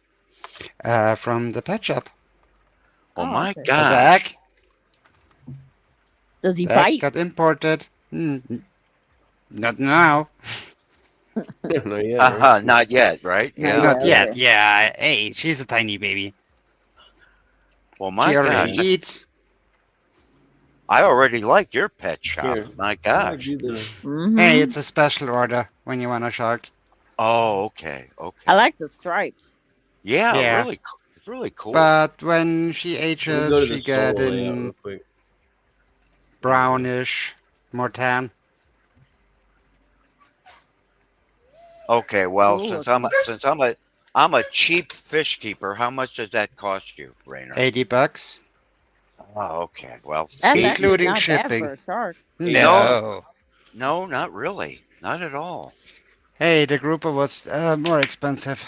From the pet shop. Oh, Oh, my okay. The gosh! egg, Does he the egg bite? got imported. Not now. No, yeah. Right? Not yet, right? Not Yeah. yet. Not yet. okay. Yeah. Hey, she's a tiny baby. Well, She my already gosh, eats. I already like your pet shop. Here. My I'm gonna gosh. do the. Mm-hmm. Hey, it's a special order when you want a shark. Oh, okay, okay. I like the stripes. Yeah, Yeah. really, it's really cool. But when she Let me ages, go to the she get solo layout in real quick. brownish, more tan. Okay, well, Ooh, I'm a cheap fish keeper. How much does that cost you, Rainer? $80. Oh, okay. Well, That's see, actually Including not bad shipping. for a shark. No. no, not really, not at all. Hey, the grouper was more expensive.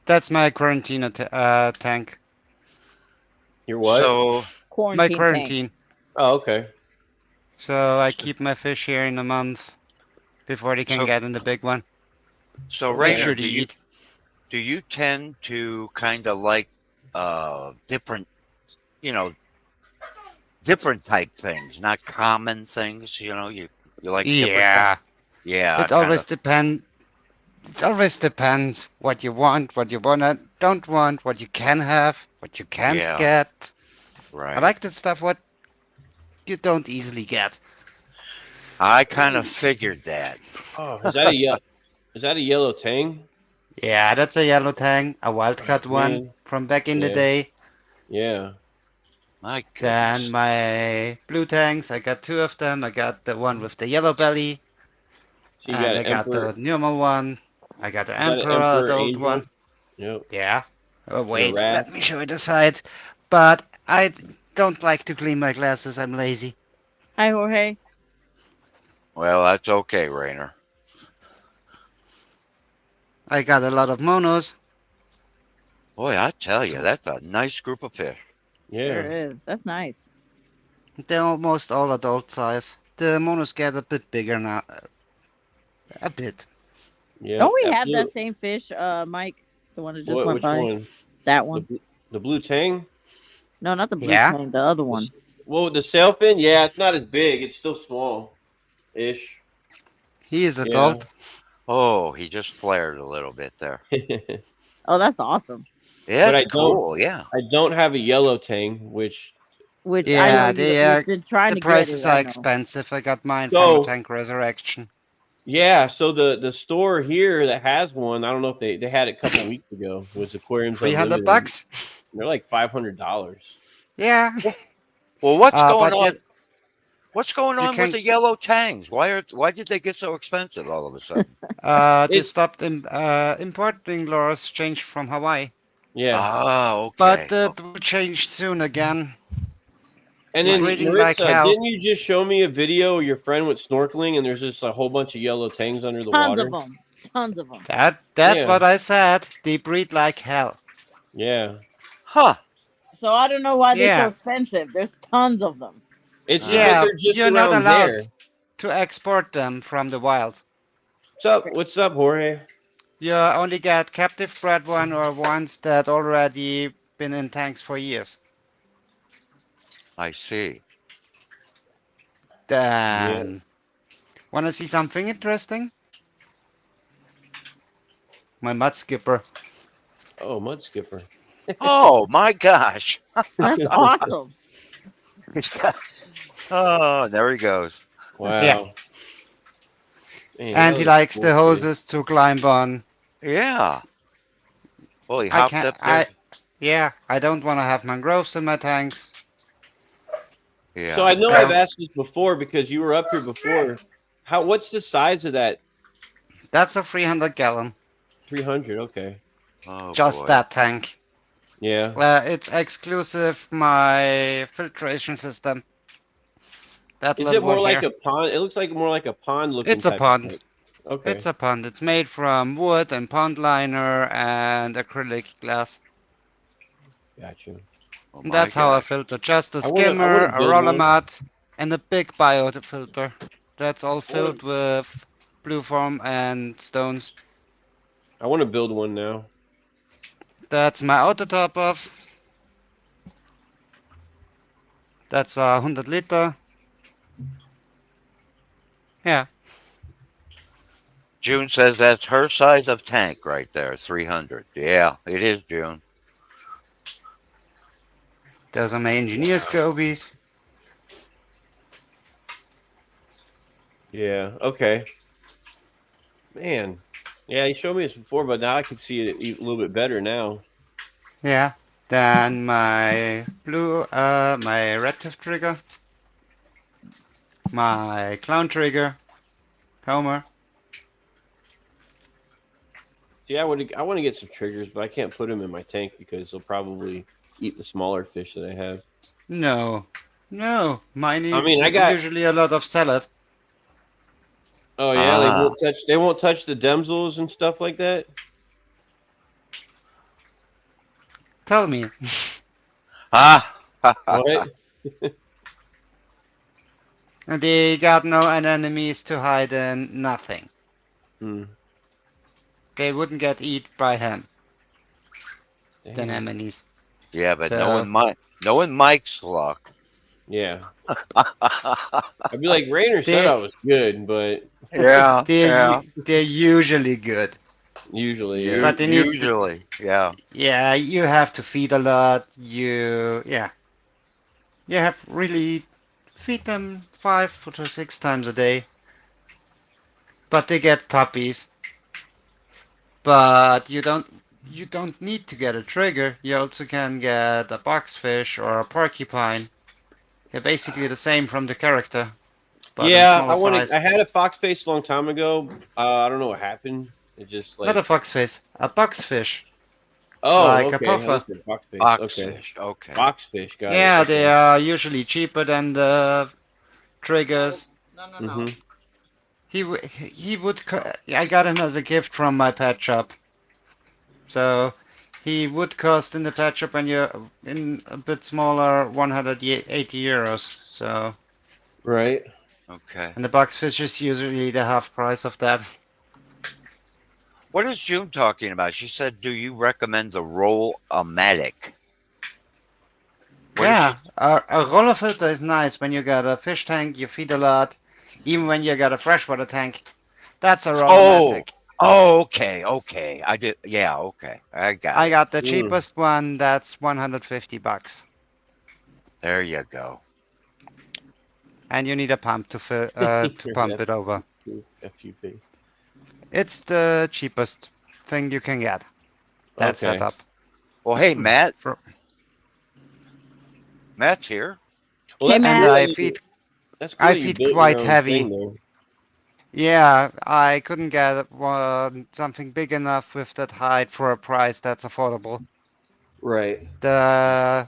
That's my quarantine tank. Your what? So, Quarantine My tank. quarantine. Oh, okay. So I keep my fish here in a month before they can So- get in the big one. so Make Make Rainer, sure to do eat. you tend to kind of like different, different type things, not common things? You like different Yeah. things? Yeah, It always depends. It always depends what you want, don't want, what you can have, what you can't Yeah. get. right. I like that stuff what you don't easily get. I kind of figured that. Oh, is that a is that a yellow tang? Yeah, that's a yellow tang, a wildcat one man. from back in the Yeah. day. Yeah. My Then goodness. my blue tangs, I got 2 of them. I got the one with the yellow belly, So you and got I an got emperor. the normal one. I got the Is that an emperor, emperor the old angel? one. Yep. Yeah. Oh And a wait, rat. let me show you the side. But I don't like to clean my glasses. I'm lazy. Hi, Jorge. Well, that's okay, Rainer. I got a lot of monos. Boy, I tell you, that's a nice group of fish. Yeah. Sure is. That's nice. They're almost all adult size. The monos get a bit bigger now. A bit. Yeah. Don't we that have blue- that same fish, Mike? The one that just What? went Which by? one? That The, one? bl- the blue tang? No, not the blue Yeah. tang. The other one. Well, the sailfin. Yeah, it's not as big. It's still small, ish. He is Yeah. adult. Oh, he just flared a little bit there. Oh, that's awesome. Yeah, But it's cool. Yeah. I don't have a yellow tang, which Which I know Yeah, you've been trying the to get prices it. are I know. expensive. I got mine So- from Tank Resurrection. yeah. So the store here that has one, I don't know if they had it a couple weeks ago. Was Aquariums Unlimited. $300. They're like $500. Yeah. Well, what's going but on? yet What's going you on with can- the yellow tangs? Why did they get so expensive all of a sudden? they It's- stopped importing laws changed from Hawaii. Yeah. Oh, okay. But it will change soon again. And then breeding Marissa, like hell. didn't you just show me a video of your friend went snorkeling and there's just a whole bunch of yellow tangs under the Tons water? of them. Tons of them. That's Yeah. what I said. They breed like hell. Yeah. Huh. So I don't know why they're Yeah. so expensive. There's tons of them. It's just Yeah, that they're just you're not around allowed there. to export them from the wild. What's up? What's up, Jorge? You only get captive bred one or ones that already been in tanks for years. I see. Then, wanna see something interesting? My mud skipper. Oh, mud skipper. Oh my gosh. That's awesome. He's got- Oh, there he goes. Wow. Yeah. Man, And that he was likes cool, the dude. hoses to climb on. Yeah. Well, he I hopped can't. up there. Yeah, I don't want to have mangroves in my tanks. Yeah. So I know Yeah. I've asked this before because you were up here before. What's the size of that? That's a 300 gallon. 300. Okay. Oh, Just boy. that tank. Yeah. It's exclusive my filtration system. That Is little it more one like here. a pond? It looks like more like a pond looking. It's a type of pond. tank. Okay. It's a pond. It's made from wood and pond liner and acrylic glass. Gotcha. Oh, And my that's how I gosh. filter. Just a I wanna skimmer, a build roller one. mat, and a big biofilter. That's all filled with blue foam and stones. I want to build one now. That's my auto top off. That's a 100 liter. Yeah. June says that's her size of tank right there, 300. Yeah, it is, June. Those are my engineer's gobies. Yeah. Okay. Man. Yeah, you showed me this before, but now I can see it a little bit better now. Yeah. Then my my red tooth trigger. My clown trigger. Homer. Yeah, I want to get some triggers, but I can't put them in my tank because they'll probably eat the smaller fish that I have. No. No. Mine eats I mean, I got- usually a lot of salad. Oh yeah, Ah. they won't touch the damsels and stuff like that. Tell me. Ah. What? They got no enemies to hide in, nothing. Hmm. They wouldn't get eat by him, the Dang. enemies. Yeah, but So- knowing Mike's luck. Yeah, I'd be like Rainer said They- I was good, but Yeah. They're usually good. usually, U- yeah. But they need- usually, yeah. Yeah, you have to feed a lot. You have really feed them 5 to 6 times a day. But they get puppies. But you don't need to get a trigger. You also can get a boxfish or a porcupine. They're basically the same from the character. But in Yeah, smaller size. I had a fox face a long time ago. I don't know what happened. It just like Not a foxface, a boxfish. oh, like a okay. puffer. I listened to fox face. Okay, Boxfish. Okay. fox fish. Got Yeah, it. they are usually cheaper than the triggers. No. hmm He would. I got him as a gift from my pet shop. So he would cost in the pet shop and you're in a bit smaller, 180 euros. So Right. Okay. and the boxfish is usually the half price of that. What is June talking about? She said, "Do you recommend the Roll-O-Matic?" What is Yeah, a roller filter is nice when you got a fish tank, you feed a lot, even when you got a freshwater tank. That's a roller Oh, Oh, okay, okay. I did. Yeah, okay. I got I it. got the Mm. cheapest one. That's $150, There you go. and you need a pump to pump it over. FUP. It's the cheapest thing you can get. That Okay. setup. Well, hey, Matt. For- Matt's here. Well, Hey, that's and Matt. cool. I that you- feed. That's cool I that you feed built quite your own heavy. thing there. Yeah, I couldn't get something big enough with that height for a price that's affordable. Right. The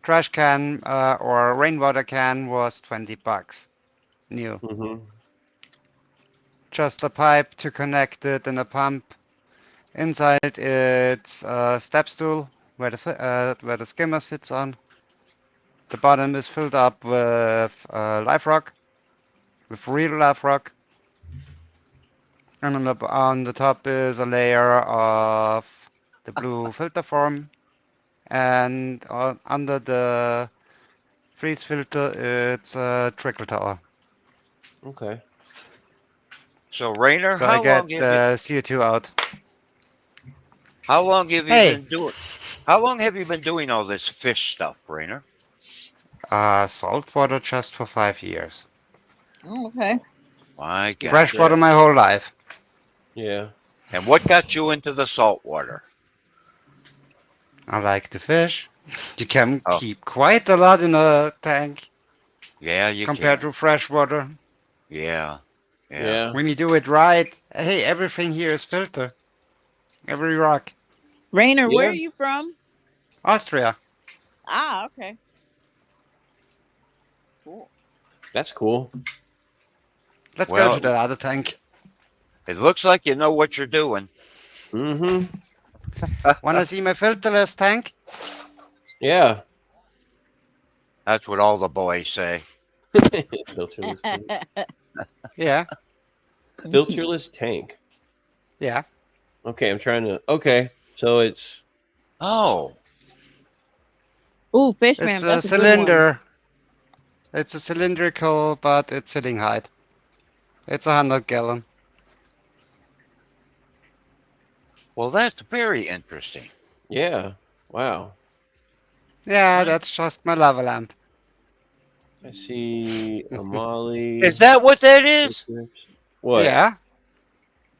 trash can or rainwater can was $20 new. Mm-hmm. Just a pipe to connect it and a pump. Inside it's a step stool where the skimmer sits on. The bottom is filled up with live rock, with real live rock. And on the top is a layer of the blue filter foam. And under the freeze filter, it's a trickle tower. Okay. So, Rainer, So I how get long have you? the CO2 out. How long have you Hey. been doing? How long have you been doing all this fish stuff, Rainer? Saltwater just for 5 years. Oh, okay. My God. Freshwater my whole life. Yeah. And what got you into the saltwater? I like to fish. You can Oh. keep quite a lot in a tank Yeah, you compared can. to freshwater. Yeah. Yeah. When you do it right, hey, everything here is filter. Every rock. Rainer, where Yeah. are you from? Austria. Ah, okay. Cool. That's cool. Let's Well- go to the other tank. It looks like you know what you're doing. Mm-hmm. Wanna see my filterless tank? Yeah. That's what all the boys say. Filterless tank. Yeah, Filterless tank. yeah. Okay, I'm trying to. Okay, so it's. Oh, Ooh, Fishman. It's a that's a good one. cylinder. It's a cylindrical, but it's sitting height. It's 100 gallon. well, that's very interesting. Yeah. Wow. Yeah, Right. that's just my lava lamp. I see a Molly. Is that what that is? What? Yeah,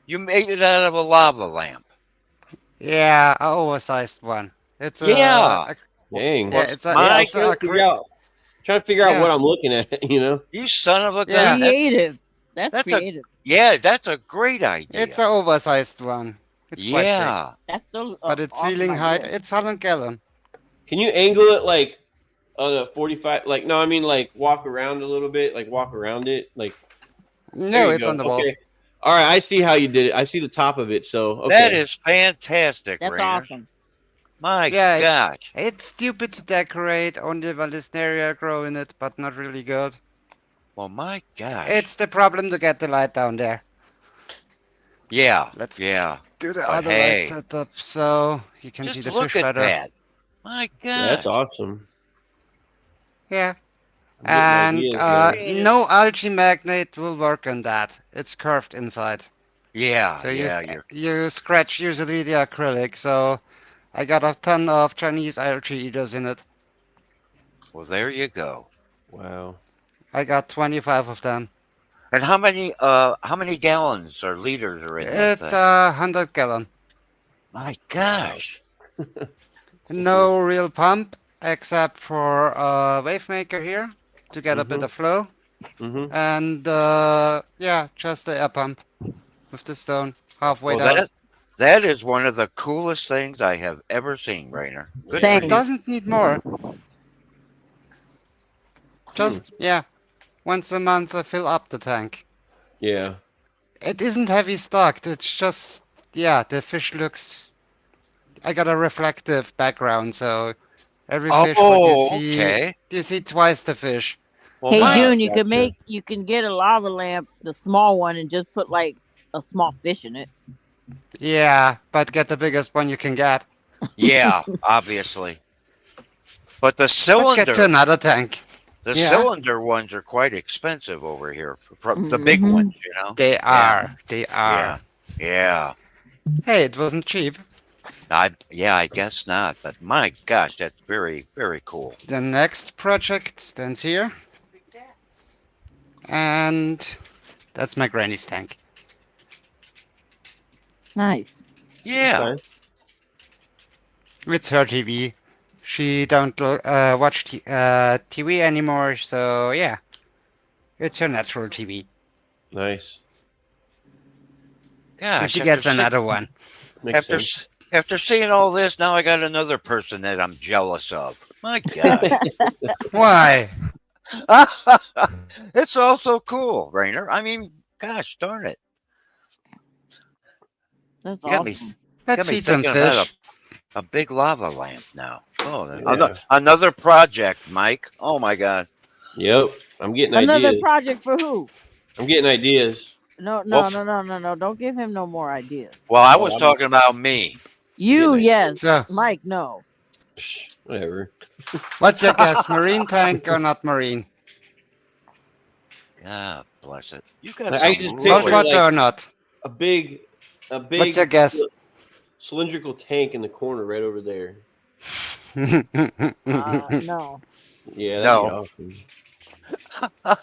You made it out of a lava lamp. yeah, a oversized one. It's a, Yeah. Dang. yeah, it's a, My it's a Trying to figure out Yeah. what I'm looking at. You know. You son of a Yeah. gun. That's, Creative. That's that's a- creative. yeah, that's a great idea. it's an oversized one. It's quite big, yeah. That's still. but it's ceiling height. It's 100 gallon. Can you angle it like on a 45? Like no, I mean like walk around a little bit. Like walk around it. Like there No, you it's go. on the wall. Okay. All right, I see how you did it. I see the top of it. So okay. That is fantastic, That's Rainer. awesome. My Yeah, gosh. It's stupid to decorate, only Valisneria grow in it, but not really good. Well, my gosh. It's the problem to get the light down there. yeah. Let's Yeah. do the But other hey, light setup so you can see Just the look fish at better. that. My gosh. Yeah, that's awesome. Yeah. I'm getting And ideas here. Creative. no algae magnet will work on that. It's curved inside. Yeah. So yeah. you scratch usually the acrylic. So I got a ton of Chinese algae eaters in it. Well, there you go. Wow. I got 25 of them. And how many gallons or liters are in that It's thing? 100 gallon. My gosh. No real pump except for a wave maker here to get a bit Mhm. of flow. Mm-hmm. And yeah, just the air pump with the stone halfway Well, down. that is one of the coolest things I have ever seen, Rainer. Good Thank for It you. doesn't need more. Just, yeah, once a month I fill up the tank. Yeah. It isn't heavy stocked, it's just, yeah, the fish looks. I got a reflective background, so every fish Oh, what you see, okay. you see twice the fish. Well, Hey my, June, you gotcha. can get a lava lamp, the small one, and just put like a small fish in it. Yeah, but get the biggest one you can get. yeah, obviously. But the Let's get to cylinder, another tank. the Yeah. cylinder ones are quite expensive over here. From the big Mhm. ones, you know. They Yeah. are. They are. Yeah. Yeah. Hey, it wasn't cheap. I guess not. But my gosh, that's very, very cool. The next project stands here. And that's my granny's tank. Nice. Yeah. Okay. It's her TV. She don't watch TV anymore, so yeah. It's her natural TV. Nice. And Gosh, she gets another one. Makes after sense. after seeing all this, now I got another person that I'm jealous of. My gosh. Why? It's all so cool, Rainer. I mean, gosh darn it. That's You got me awesome. Let's got me feed some thinking about fish. a big lava lamp now. Oh, Yeah. another project, Mike. Oh my God. Yep. I'm getting Another ideas. project for who? I'm getting ideas. No, Well, no, no, no, no, no. Don't give him no more ideas. Well, I Oh, was I'm- talking about me. You, Good night. yes. So, Mike, no. Psh, whatever. what's your guess? Marine tank or not marine? God bless it. You got I some just picture Salt Really? water like- or not? A big What's your guess? cylindrical tank in the corner right over there. No. Yeah, that'd No. be awesome.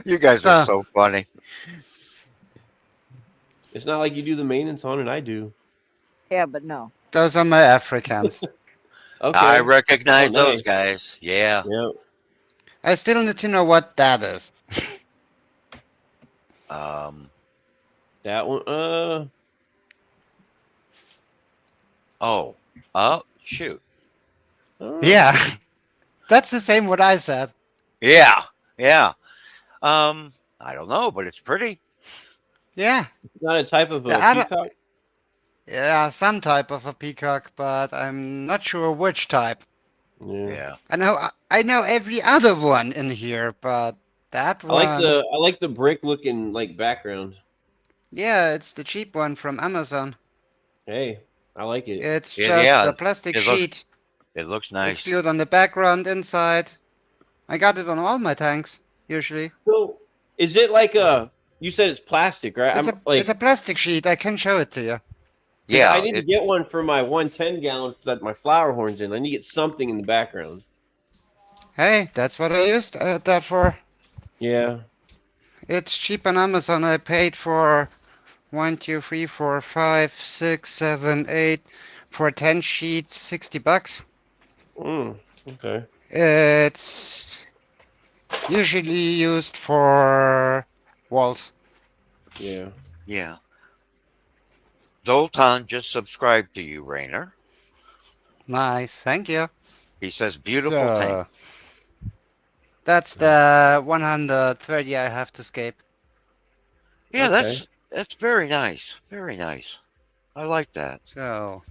You guys are so funny. It's not like you do the maintenance on it. I do. Yeah, but no. Those are my Africans. Okay. I recognize Oh, nice. those guys. Yeah. Yep. I still need to know what that is. Um. That one. Oh. Shoot. Yeah. That's the same what I said. Yeah. Yeah. I don't know, but it's pretty. Yeah. Not a type of a Yeah, I don't- peacock. Yeah, some type of a peacock, but I'm not sure which type. Yeah. Yeah. I know every other one in here, but that I one. like the brick looking like background. Yeah, it's the cheap one from Amazon. Hey, I like it. It's Yeah, just yeah, a plastic it look- sheet. It looks It's nice. glued on the background inside. I got it on all my tanks, usually. So, is it like a? You said it's plastic, right? It's a plastic sheet. I can show it to you. Yeah. I need to get one for my 110 gallon that my flower horns in. I need to get something in the background. Hey, that's what I used that for. Yeah. It's cheap on Amazon. I paid for 1, 2, 3, 4, 5, 6, 7, 8 for 10 sheets, $60. Okay. It's usually used for walls. Yeah. Yeah. Zoltan just subscribed to you, Rainer. Nice, thank you. He says beautiful So, tank. That's the 130 I have to escape. Yeah, okay. that's very nice. Very nice. I like that. So,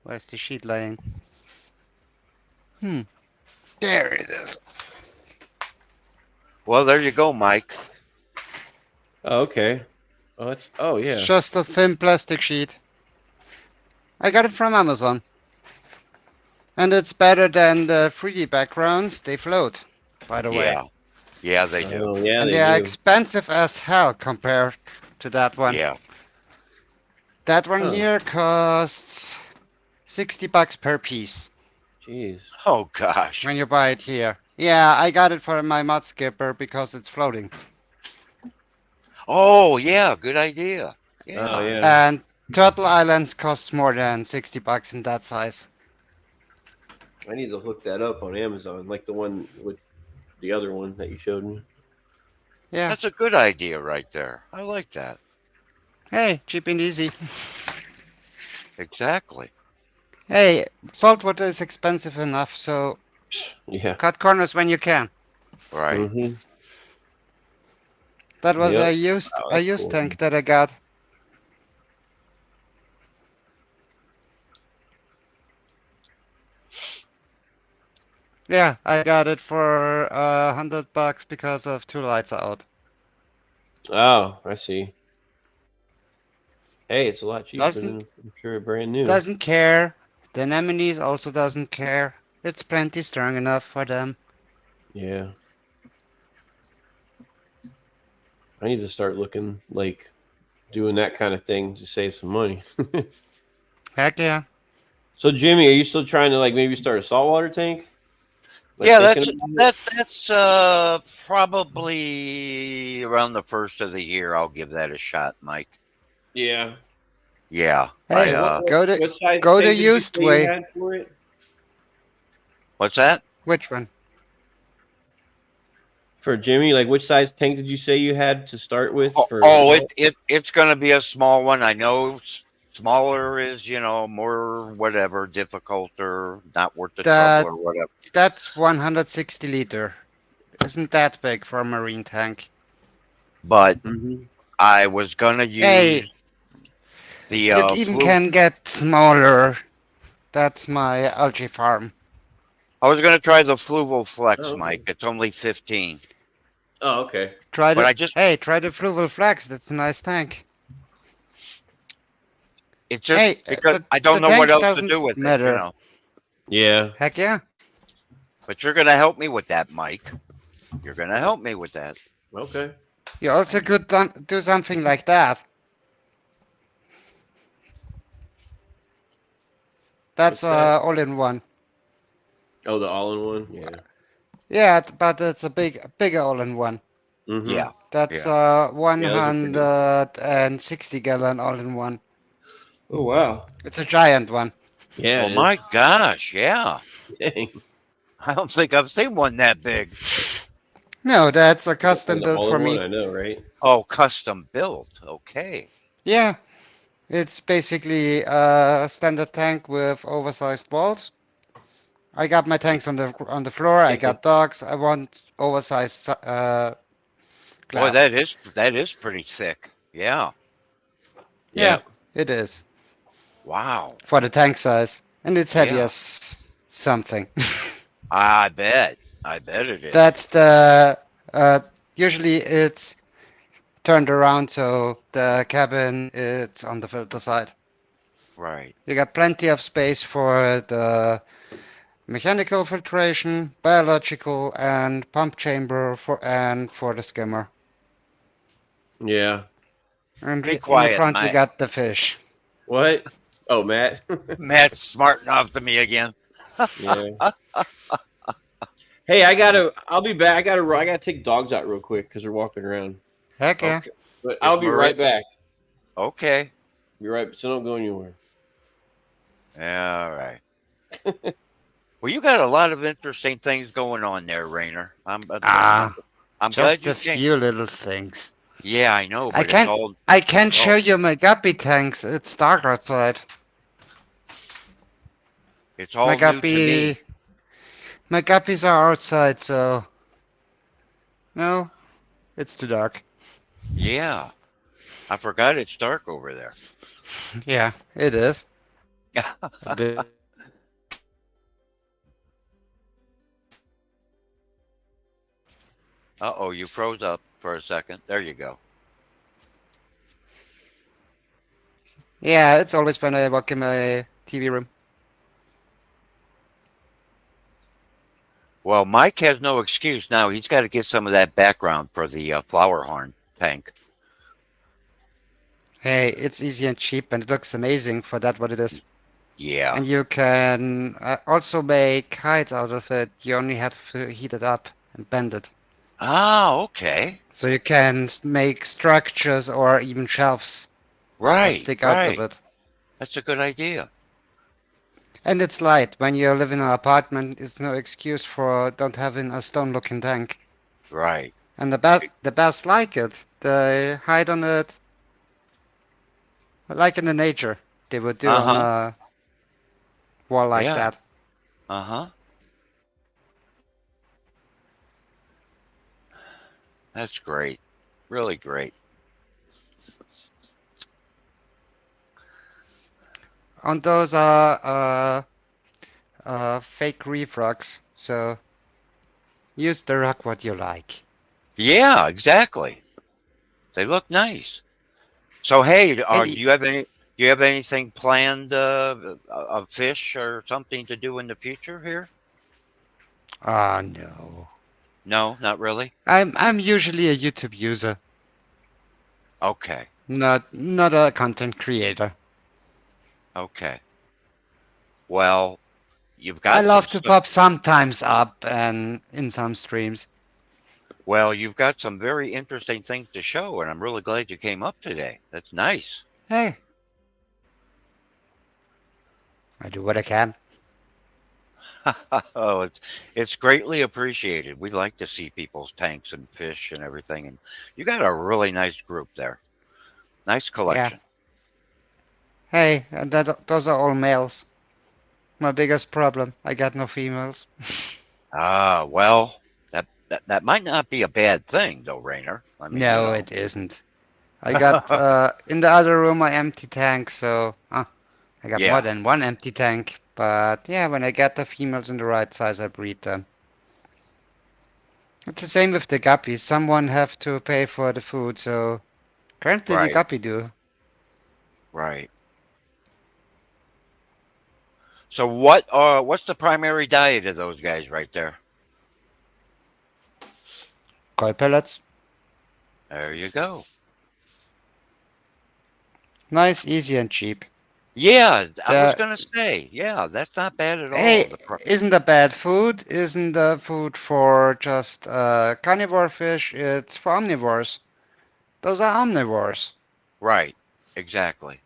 where's the sheet laying? There it is. Well, there you go, Mike. Oh, okay. Oh, yeah. It's just a thin plastic sheet. I got it from Amazon. And it's better than the 3D backgrounds. They float, by the way. Yeah. Yeah, they do. Oh, yeah, And they they are do. expensive as hell compared to that one. Yeah. That one Oh. here costs $60 per piece Jeez. Oh gosh. when you buy it here. Yeah, I got it for my mud skipper because it's floating. Oh yeah, good idea. Yeah. Oh, yeah. And Turtle Islands costs more than $60 in that size. I need to look that up on Amazon, like the one with the other one that you showed me. Yeah. That's a good idea right there. I like that. Hey, cheap and easy. Exactly. Hey, saltwater is expensive enough, so Yeah. cut corners when you can. Right. hmm That was Yep. a used Oh, a that's used cool. tank that I got. Yeah, I got it for $100 because of 2 lights out. Oh, I see. Hey, it's a lot cheaper Doesn't- than I'm sure brand new. Doesn't care. The anemones also doesn't care. It's plenty strong enough for them. Yeah. I need to start looking like doing that kind of thing to save some money. Heck yeah. So Jimmy, are you still trying to like maybe start a saltwater tank? Like Yeah, thinking about it? that's probably around the first of the year. I'll give that a shot, Mike. Yeah. Yeah, Hey, go to What size go the tank did you used say you way. had for it? what's that? Which one? For Jimmy, like which size tank did you say you had to start with? For It's going to be a small one. I know smaller is more whatever difficult or not worth the trouble That or whatever. that's 160 liter. Isn't that big for a marine tank? But Mhm. I was going to Hey, use the it even can get smaller. That's my algae farm. I was going to try the Fluval Flex, Oh, okay. Mike. It's only 15. Oh, okay. Try But the try the Fluval Flex. That's a nice tank. it's just Hey, because the I don't know what tank else to doesn't do with matter. Yeah. Heck yeah. But you're going to help me with that, Mike. You're going to help me with that. Okay. You also could do something like that. That's What's that? all-in-one. Oh, the all-in-one. Yeah. Yeah, but it's a bigger all-in-one. Mm-hmm. Yeah. That's Yeah. 160 gallon all-in-one. Oh wow. It's a giant one. Yeah. Oh it my gosh, yeah. is. Dang. I don't think I've seen one that big. No, that's a And custom the built for all-in-one, me. I know, right? Oh, custom built. Okay. Yeah, it's basically a standard tank with oversized walls. I got my tanks on the floor. I got dogs. I want oversized Boy, glass. that is pretty thick. Yeah. Yeah, Yeah. it is Wow. for the tank size, and it's heavy Yeah. as something. I bet. I bet it is. That's the usually it's turned around so the cabin is on the filter side. Right. You got plenty of space for the mechanical filtration, biological, and pump chamber for the skimmer. Yeah. And Be in the quiet, front you Matt. got the fish. What? Oh, Matt. Matt's smarting off to me again. Yeah. Hey, I'll be back. I gotta take dogs out real quick because they're walking around. Heck yeah. Okay. But I'll be right back. Okay. Be right. So don't go anywhere. Yeah, all right. Well, you got a lot of interesting things going on there, Rainer. I'm glad Just you a came. few little things. Yeah, I know, I but can't. I can't show you my guppy tanks. It's dark outside. it's all My new to me. guppy. My guppies are outside, so no, it's too dark. Yeah. I forgot it's dark over there. Yeah, it is. A bit. Uh-oh, you froze up for a second. There you go. Yeah, it's always when I walk in my TV room. Well, Mike has no excuse now. He's got to get some of that background for the flower horn tank. Hey, it's easy and cheap, and it looks amazing for that what it is. Yeah. And you can also make kites out of it. You only have to heat it up and bend it. Ah, okay. So you can make structures or even shelves that Right. stick out Right. of it. That's a good idea. And it's light. When you live in an apartment, it's no excuse for don't having a stone-looking tank. Right. And the best like it. They hide on it, like in the nature. They would do on a wall like Yeah. that. Uh-huh. That's great. Really great. And those are fake reef rocks. So use the rock what you like. Yeah, exactly. They look nice. So hey, do And you have anything planned a fish or something to do in the future here? No. No, not really. I'm usually a YouTube user. Okay. Not a content creator. Okay. Well, you've I got some love to stuff. pop sometimes up and in some streams. Well, you've got some very interesting things to show, and I'm really glad you came up today. That's nice. Hey, I do what I can. Oh, it's greatly appreciated. We like to see people's tanks and fish and everything, and you got a really nice group there. Nice Yeah. collection. Hey, those are all males. My biggest problem, I got no females. Ah, well, that might not be a bad thing, though, Rainer. I mean, No, it isn't. I got in the other room my empty tank, so I got more Yeah, than one empty tank. But yeah, when I get the females in the right size, I breed them. It's the same with the guppies. Someone have to pay for the food, so currently the right, guppy do. right. So what's the primary diet of those guys right there? Koi pellets. There you go. Nice, easy, and cheap. Yeah, I was The gonna say, yeah, that's not bad at all. Hey, isn't a bad food? Isn't the food for just carnivore fish? It's for omnivores. Those are omnivores. Right, exactly,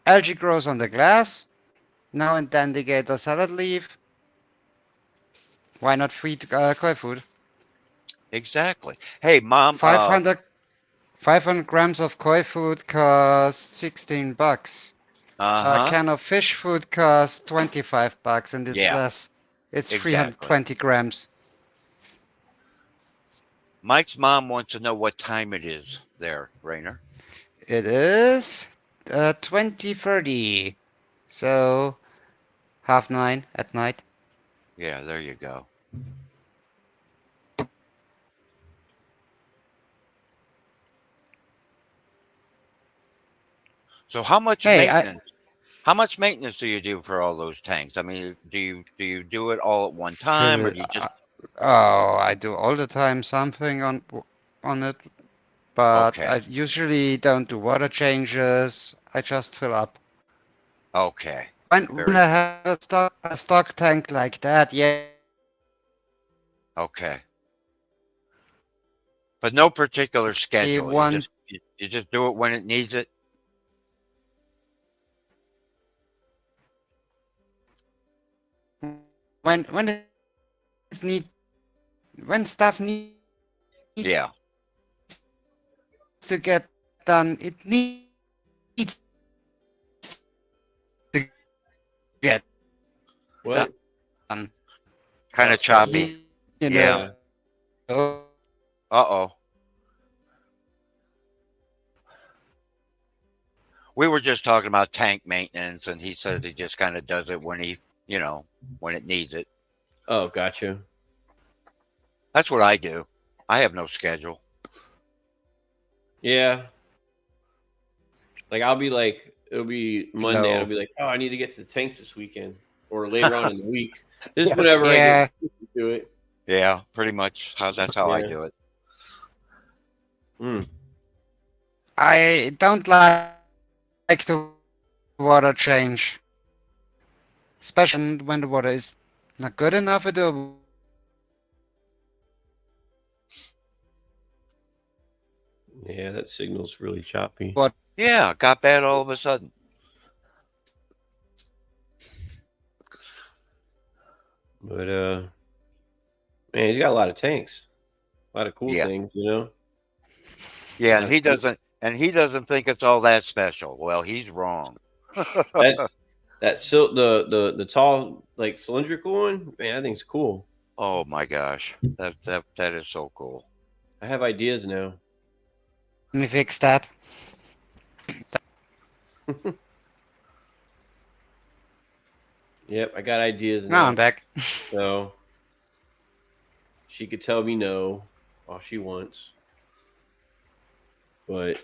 Algae grows on the glass. Now and then they get a salad leaf. Why not feed koi food? exactly. Hey, mom. 500 grams of koi food costs 16 bucks. A Uh-huh. can of fish food costs 25 bucks, and it's Yeah, less. It's exactly. 320 grams. Mike's mom wants to know what time it is there, Rainer. It is 20:30. So 9:30 at night. Yeah, there you go. So how much Hey, maintenance? How much maintenance do you do for all those tanks? I mean, do you do it all at one time, or phew, do you just I do all the time something on it, but okay, I usually don't do water changes. I just fill up. okay, When very I have a stock tank like that, yeah, okay, but no particular schedule. You one just you just do it when it needs it. when it's need when stuff needs Yeah, to get done, it needs to get What? done. kind of choppy. You Yeah. know. Uh-oh. We were just talking about tank maintenance, and he said he just kind of does it when when it needs it. Oh, gotcha. That's what I do. I have no schedule. Yeah. Like it'll be Monday, and I'll No. be like, oh, I need to get to the tanks this weekend, or later on in the week. This is Yes. whenever I Yeah, get to it. Yeah, pretty much. That's how I Yeah. do it. Mm. I don't like the water change, especially when the water is not good enough. I do. Yeah, that signal's really choppy. But Yeah, got bad all of a sudden. But man, he's got a lot of tanks, a lot of cool Yeah. things, you know. Yeah, Lot and of he cool- doesn't think it's all that special. Well, he's wrong. the tall like cylindrical one, man, that thing's cool. Oh my gosh. That is so cool. I have ideas now. let me fix that. Yep, I got ideas Now now. I'm back. So she could tell me no all she wants, but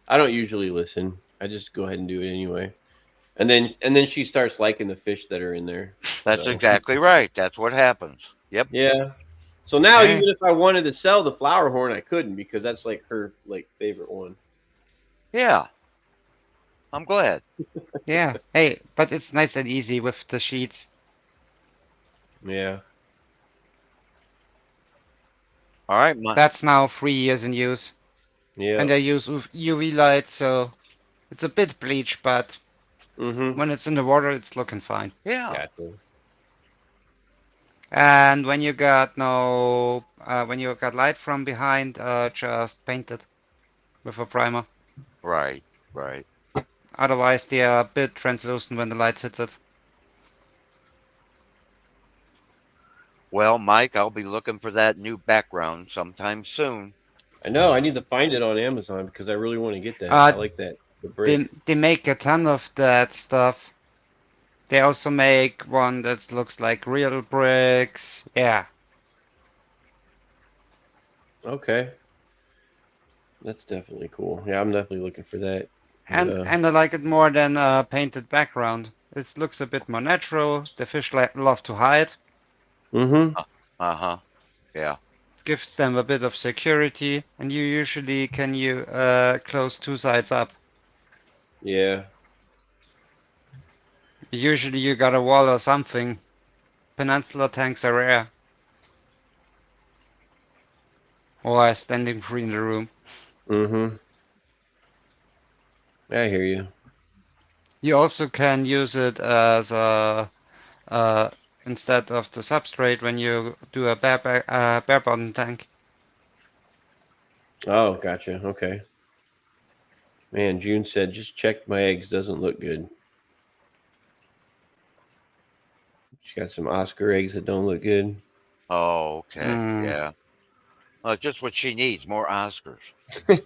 I don't usually listen. I just go ahead and do it anyway. And then she starts liking the fish that are in there. That's So, exactly right. That's what happens. Yep. yeah. So now Hey. even if I wanted to sell the flower horn, I couldn't because that's like her like favorite one. Yeah, I'm glad. Yeah. Hey, but it's nice and easy with the sheets. Yeah. All right, That's now 3 years in use. Yeah. And I use UV light, so it's a bit bleached, but Mm-hmm. when it's in the water, it's looking fine. yeah. Gotcha. And when you got when you got light from behind, just paint it with a primer. Right, right. Otherwise, they are a bit translucent when the light hits it. Well, Mike, I'll be looking for that new background sometime soon. I know. I need to find it on Amazon because I really want to get that. I Uh, like that. The brick. they make a ton of that stuff. They also make one that looks like real bricks. Yeah. Okay. That's definitely cool. Yeah, I'm definitely looking for that. And I like it more than a painted background. It looks a bit more natural. The fish love to hide. Mm-hmm. Uh-huh. Yeah. Gives them a bit of security, and you usually can close two sides up. Yeah. Usually you got a wall or something. Peninsula tanks are rare. Or standing free in the room. Mm-hmm. I hear you. You also can use it as a instead of the substrate when you do a bare bottom tank. Oh, gotcha. Okay. Man, June said, just check my eggs. Doesn't look good. She got some Oscar eggs that don't look good. Oh, okay. Mm. Yeah. Just what she needs, more Oscars.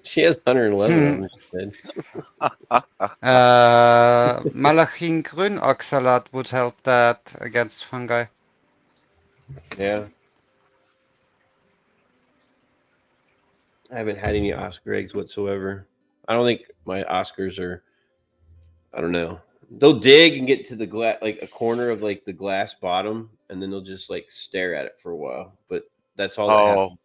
She has 111 of them, she said. Malachine Grünoxalat would help that against fungi. Yeah. I haven't had any Oscar eggs whatsoever. I don't think my Oscars are, I don't know. They'll dig and get to the glass, like a corner of like the glass bottom, and then they'll just like stare at it for a while. But that's all that happens.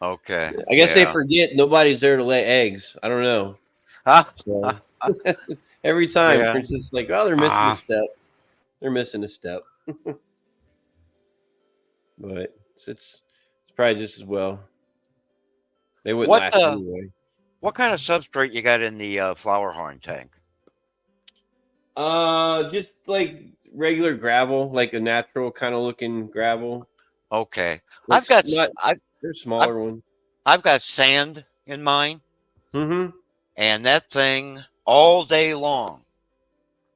Oh, okay. I guess they Yeah. forget nobody's there to lay eggs. I don't know. Huh? So every time, Yeah. Princess is like, oh, they're missing a step. They're missing a step. But it's probably just as well. They wouldn't What last anyway. what kind of substrate you got in the flower horn tank? Just like regular gravel, like a natural kind of looking gravel. Okay. Like I've got not, I've they're smaller ones. I've got sand in mine, Mm-hmm. and that thing all day long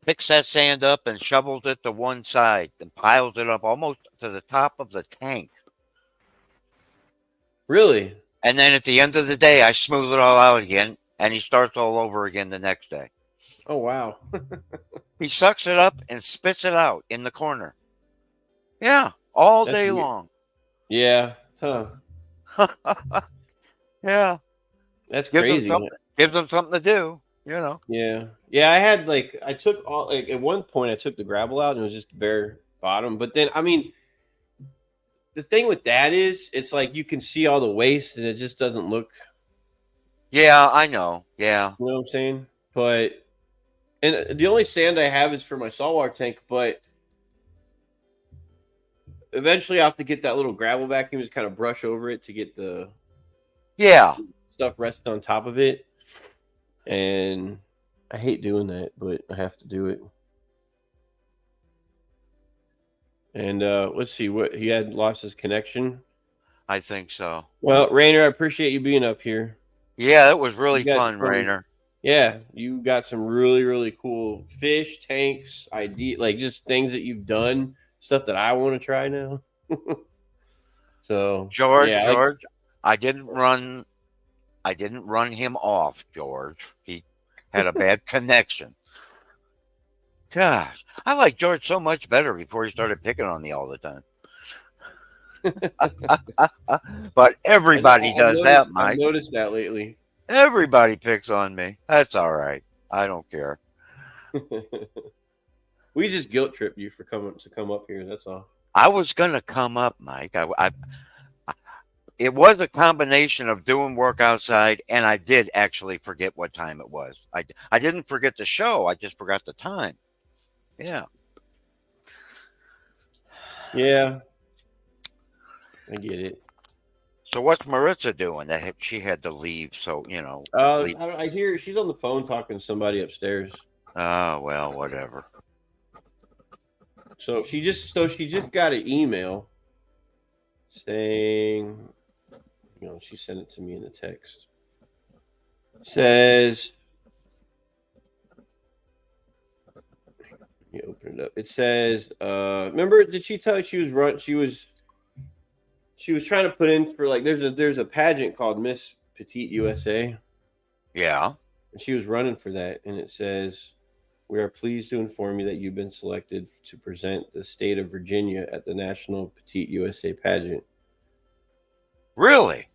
picks that sand up and shovels it to one side and piles it up almost to the top of the tank. Really? And then at the end of the day, I smooth it all out again, and he starts all over again the next day. Oh wow. He sucks it up and spits it out in the corner. Yeah, all That's day weird. long. Yeah. Huh. Yeah, That's gives crazy. them something to do. You know. Yeah. Yeah, I had like I took all like at one point I took the gravel out and it was just bare bottom. But then I mean the thing with that is it's like you can see all the waste and it just doesn't look, Yeah, I know. Yeah. you know what I'm saying? But and the only sand I have is for my saltwater tank, but eventually I'll have to get that little gravel vacuum, just kind of brush over it to get the Yeah. stuff rested on top of it. And I hate doing that, but I have to do it. And let's see what he had lost his connection. I think so. Well, Rainer, I appreciate you being up here. Yeah, it was really You got fun, some- Rainer. Yeah, you got some really, really cool fish tanks, like just things that you've done, stuff that I want to try now. So George, yeah, George, I didn't run him off, George. He had a bad connection. Gosh, I like George so much better before he started picking on me all the time. But everybody I've does noticed- that, I've Mike. noticed that lately. Everybody picks on me. That's all right. I don't care. We just guilt trip you for come up here. That's all. I was gonna come up, Mike. it was a combination of doing work outside, and I did actually forget what time it was. I didn't forget the show. I just forgot the time. Yeah. Yeah, I get it. So what's Maritza doing? That she had to leave. So leave. I hear she's on the phone talking to somebody upstairs. Oh well, whatever. So she just got an email saying, she sent it to me in the text. Says, you open it up. It says, remember, did she tell you she was trying to put in for, like, there's a pageant called Miss Petite USA. Yeah. And she was running for that, and it says, we are pleased to inform you that you've been selected to present the state of Virginia at the National Petite USA pageant. Really?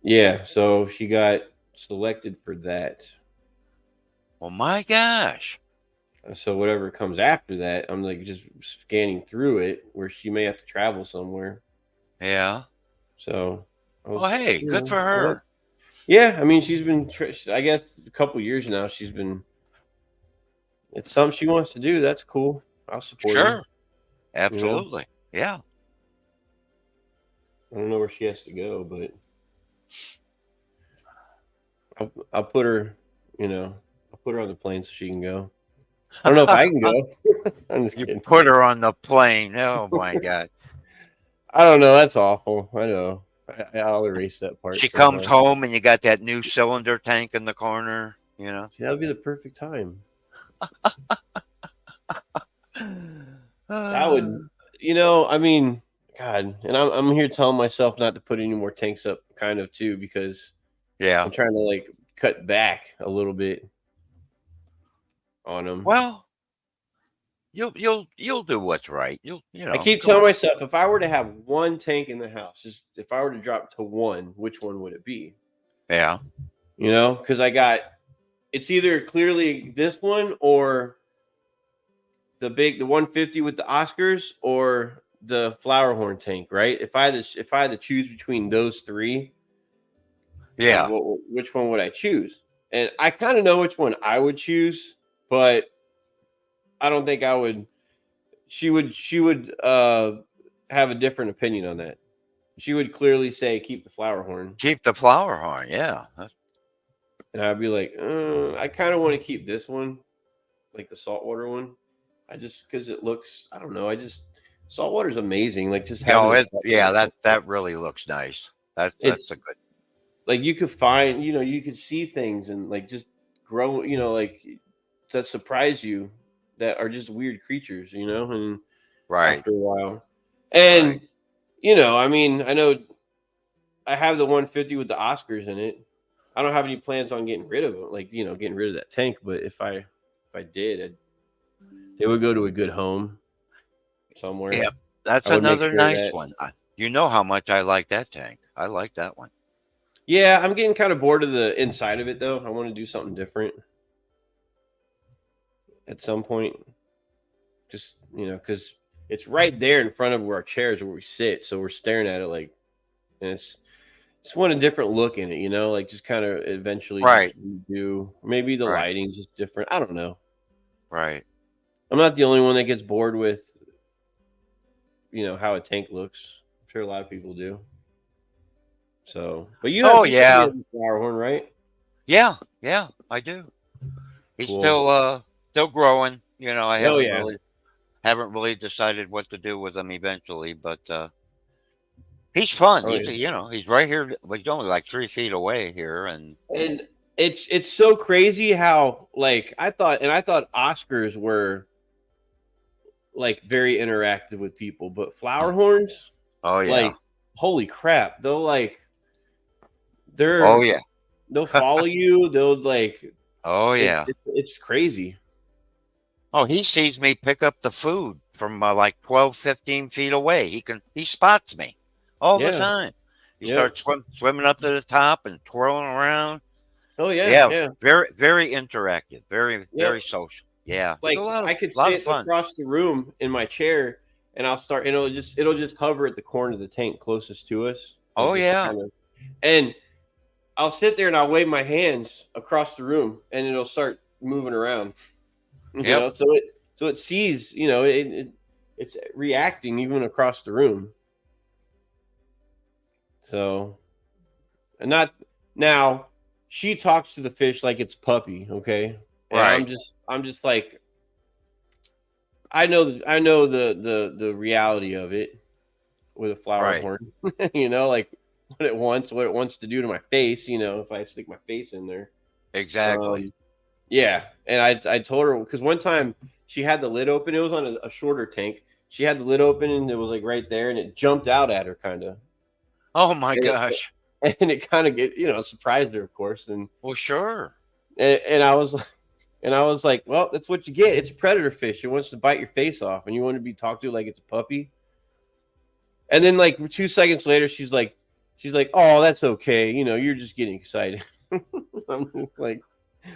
Yeah, so she got selected for that. Oh my gosh. So whatever comes after that, I'm like just scanning through it where she may have to travel somewhere. Yeah. So, hey, good for her. Well, yeah, I mean, she's been, I guess, a couple years now. She's been. It's something she wants to do. That's cool. I'll support her. Sure. Absolutely. Yeah. I don't know where she has to go, but I'll put her. I'll put her on the plane so she can go. I don't know if I can go. I'm just kidding. Put her on the plane. Oh my God. I don't know. That's awful. I know. I'll erase that part. She comes home and you got that new cylinder tank in the corner. See, that would be the perfect time. That would, I mean, God, and I'm here telling myself not to put any more tanks up, kind of too, because I'm trying to like cut back a little bit on them. Well, you'll do what's right. I keep telling myself, if I were to have one tank in the house, just if I were to drop to one, which one would it be? Yeah. Because it's either clearly this one or the 150 with the Oscars or the flower horn tank, right? If I had to choose between those three, which one would I choose? And I kind of know which one I would choose, but I don't think I would. She would have a different opinion on that. She would clearly say, "Keep the flower horn." Keep the flower horn, yeah. And I'd be like, I kind of want to keep this one, like the saltwater one. Because it looks, I don't know. Saltwater is amazing. Like just having that really looks nice. That's a good. Like you could find, you could see things and like just grow, like that surprise you that are just weird creatures, and right after a while. And I mean, I know I have the 150 with the Oscars in it. I don't have any plans on getting rid of it, like getting rid of that tank. But if I did, they would go to a good home somewhere. Yeah, that's another nice one. You know how much I like that tank. I like that one. Yeah, I'm getting kind of bored of the inside of it, though. I want to do something different at some point. Just, because it's right there in front of where our chairs where we sit. So we're staring at it like, and it's want a different look in it, like just kind of eventually do. Maybe the lighting's just different. I don't know. Right. I'm not the only one that gets bored with, how a tank looks. I'm sure a lot of people do. So, but you have the flower horn, right? Yeah, I do. He's still growing. I haven't really decided what to do with him eventually, but he's fun. He's right here. He's only like 3 feet away here, and it's so crazy how like I thought Oscars were like very interactive with people, but flower horns, like holy crap, they'll follow you. They'll like, it's crazy. Oh, he sees me pick up the food from like 12, 15 feet away. He spots me all the time. He starts swimming up to the top and twirling around. Oh yeah. Very, very interactive. Very, very social. Yeah, like I could sit across the room in my chair, and I'll start. And it'll just hover at the corner of the tank closest to us. Oh just yeah. kind of, and I'll sit there and I'll wave my hands across the room, and it'll start moving around. You Yep. know, so it sees. You know, it's reacting even across the room. So, and not now. She talks to the fish like it's a puppy. Okay, and Right. I'm just like, I know the reality of it with a flower Right. horn. You know, like what it wants to do to my face. You know, if I stick my face in there. Exactly. Yeah, and I told her because one time she had the lid open. It was on a shorter tank. She had the lid open and it was like right there, and it jumped out at her kind of, Oh my and gosh. it kind of surprised her, of course, Well, sure. and I was and I was like, well, that's what you get. It's a predator fish. It wants to bite your face off, and you want to be talked to like it's a puppy. And then like 2 seconds later, she's like, oh, that's okay. You know, you're just getting excited. I'm just like,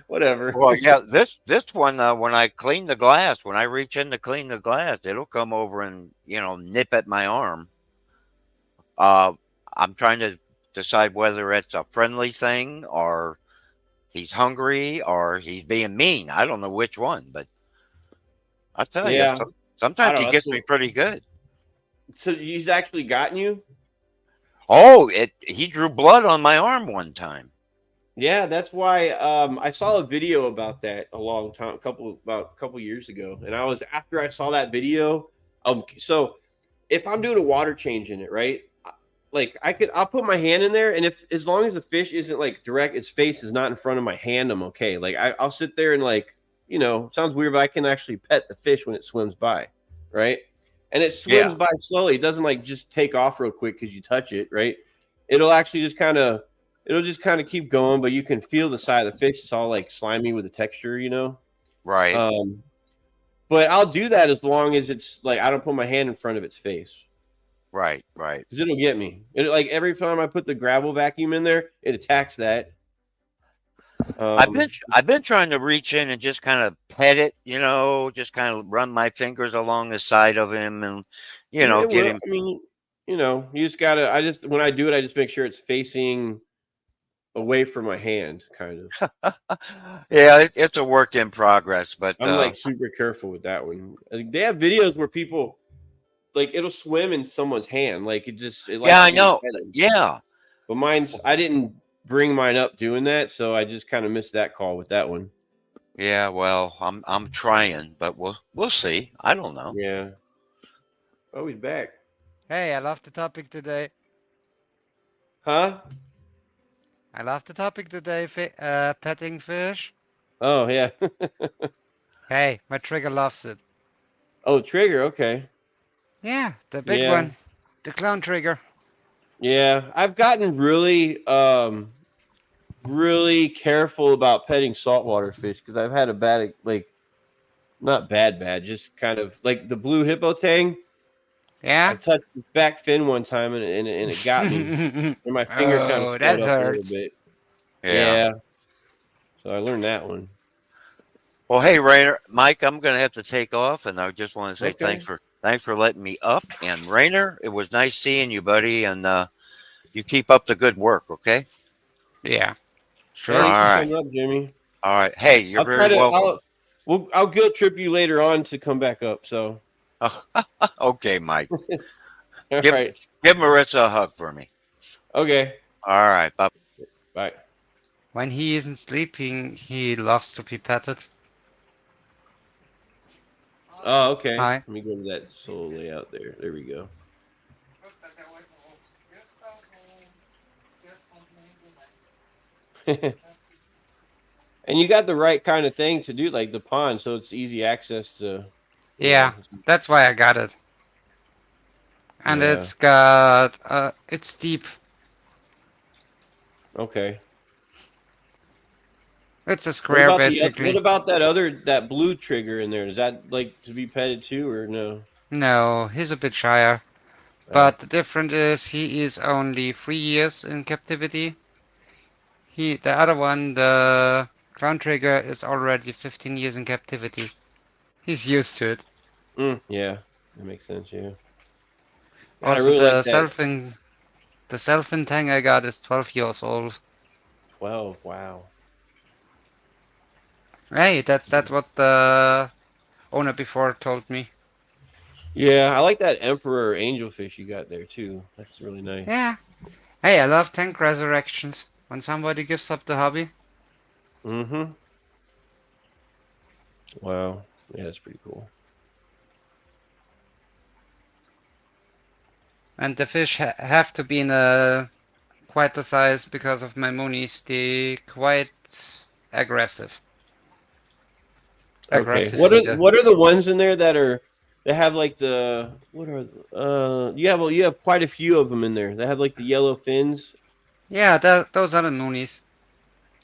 whatever. Well, yeah, this one when I clean the glass, when I reach in to clean the glass, it'll come over and nip at my arm. I'm trying to decide whether it's a friendly thing or he's hungry or he's being mean. I don't know which one, but I tell you, Yeah, I sometimes don't he know. gets me pretty good. So he's actually gotten you? Oh, he drew blood on my arm one time. Yeah, that's why I saw a video about that a couple years ago, and I was after I saw that video. So if I'm doing a water change in it, right? Like I'll put my hand in there, and if as long as the fish isn't like direct, its face is not in front of my hand, I'm okay. Like I'll sit there and like sounds weird, but I can actually pet the fish when it swims by, right? And it swims Yeah. by slowly. It doesn't like just take off real quick because you touch it, right? It'll actually just kind of keep going, but you can feel the side of the fish. It's all like slimy with the texture, Right. But I'll do that as long as it's like I don't put my hand in front of its face Right. because it'll get me. Like every time I put the gravel vacuum in there, it attacks that. I've been trying to reach in and just kind of pet it, just kind of run my fingers along the side of him and it get will. him. I mean, you just gotta. When I do it, I just make sure it's facing away from my hand, kind of. Yeah, it's a work in progress, but I'm like super careful with that one. Like, they have videos where people like it'll swim in someone's hand, like it likes yeah, I to be know. petted. Yeah. But I didn't bring mine up doing that, so I just kind of missed that call with that one. Yeah, well, I'm trying, but we'll see. I don't know. Yeah. Oh, he's back. Hey, I love the topic today. Huh? I love the topic today, petting fish. Oh, yeah. Hey, my trigger loves it. Oh, trigger. Okay. Yeah, the big Yeah. one. The clown trigger. Yeah. I've gotten really careful about petting saltwater fish because I've had a bad, like, not bad, just kind of like the blue hippo tang. I Yeah? touched the back fin one time and it got me. And my finger kind of Oh, swelled that up a little hurts. bit. Yeah. Yeah. So I learned that one. Well, hey, Rainer, Mike, I'm going to have to take off, and I just want to say Okay. thanks for letting me up. And Rainer, it was nice seeing you, buddy, and you keep up the good work, okay? Yeah. Sure. Thanks All for right. coming up, Jimmy. All right. Hey, you're very welcome. I'll guilt trip you later on to come back up. So Okay, Mike. all Give- right. Give Maritza a hug for me. Okay. All right. Bye. Bye. When he isn't sleeping, he loves to be petted. Oh, okay. Hi. Let me go to that solo layout there. There we go. And you got the right kind of thing to do, like the pond, so it's easy access to. Yeah, that's why I got it. And Yeah. it's got, it's deep. Okay. It's a What square, about basically. what about that blue trigger in there? Is that like to be petted too, or no? No, he's a bit shyer. But the difference is he is only 3 years in captivity. The other one, the ground trigger, is already 15 years in captivity. He's used to it. Yeah, that makes sense. Yeah. I Also, really the like that. The Selfin tang I got is 12 years old. 12. Wow. Hey, that's what the owner before told me. Yeah, I like that Emperor angelfish you got there too. That's really nice. Yeah. Hey, I love tank resurrections. When somebody gives up the hobby. Mm-hmm. Wow. Yeah, that's pretty cool. And the fish have to be in a quite the size because of my moonies. They quite aggressive. Okay. Aggressive feeder. What are the ones in there that have like the what are you have quite a few of them in there. They have like the yellow fins. Yeah, those are the moonies.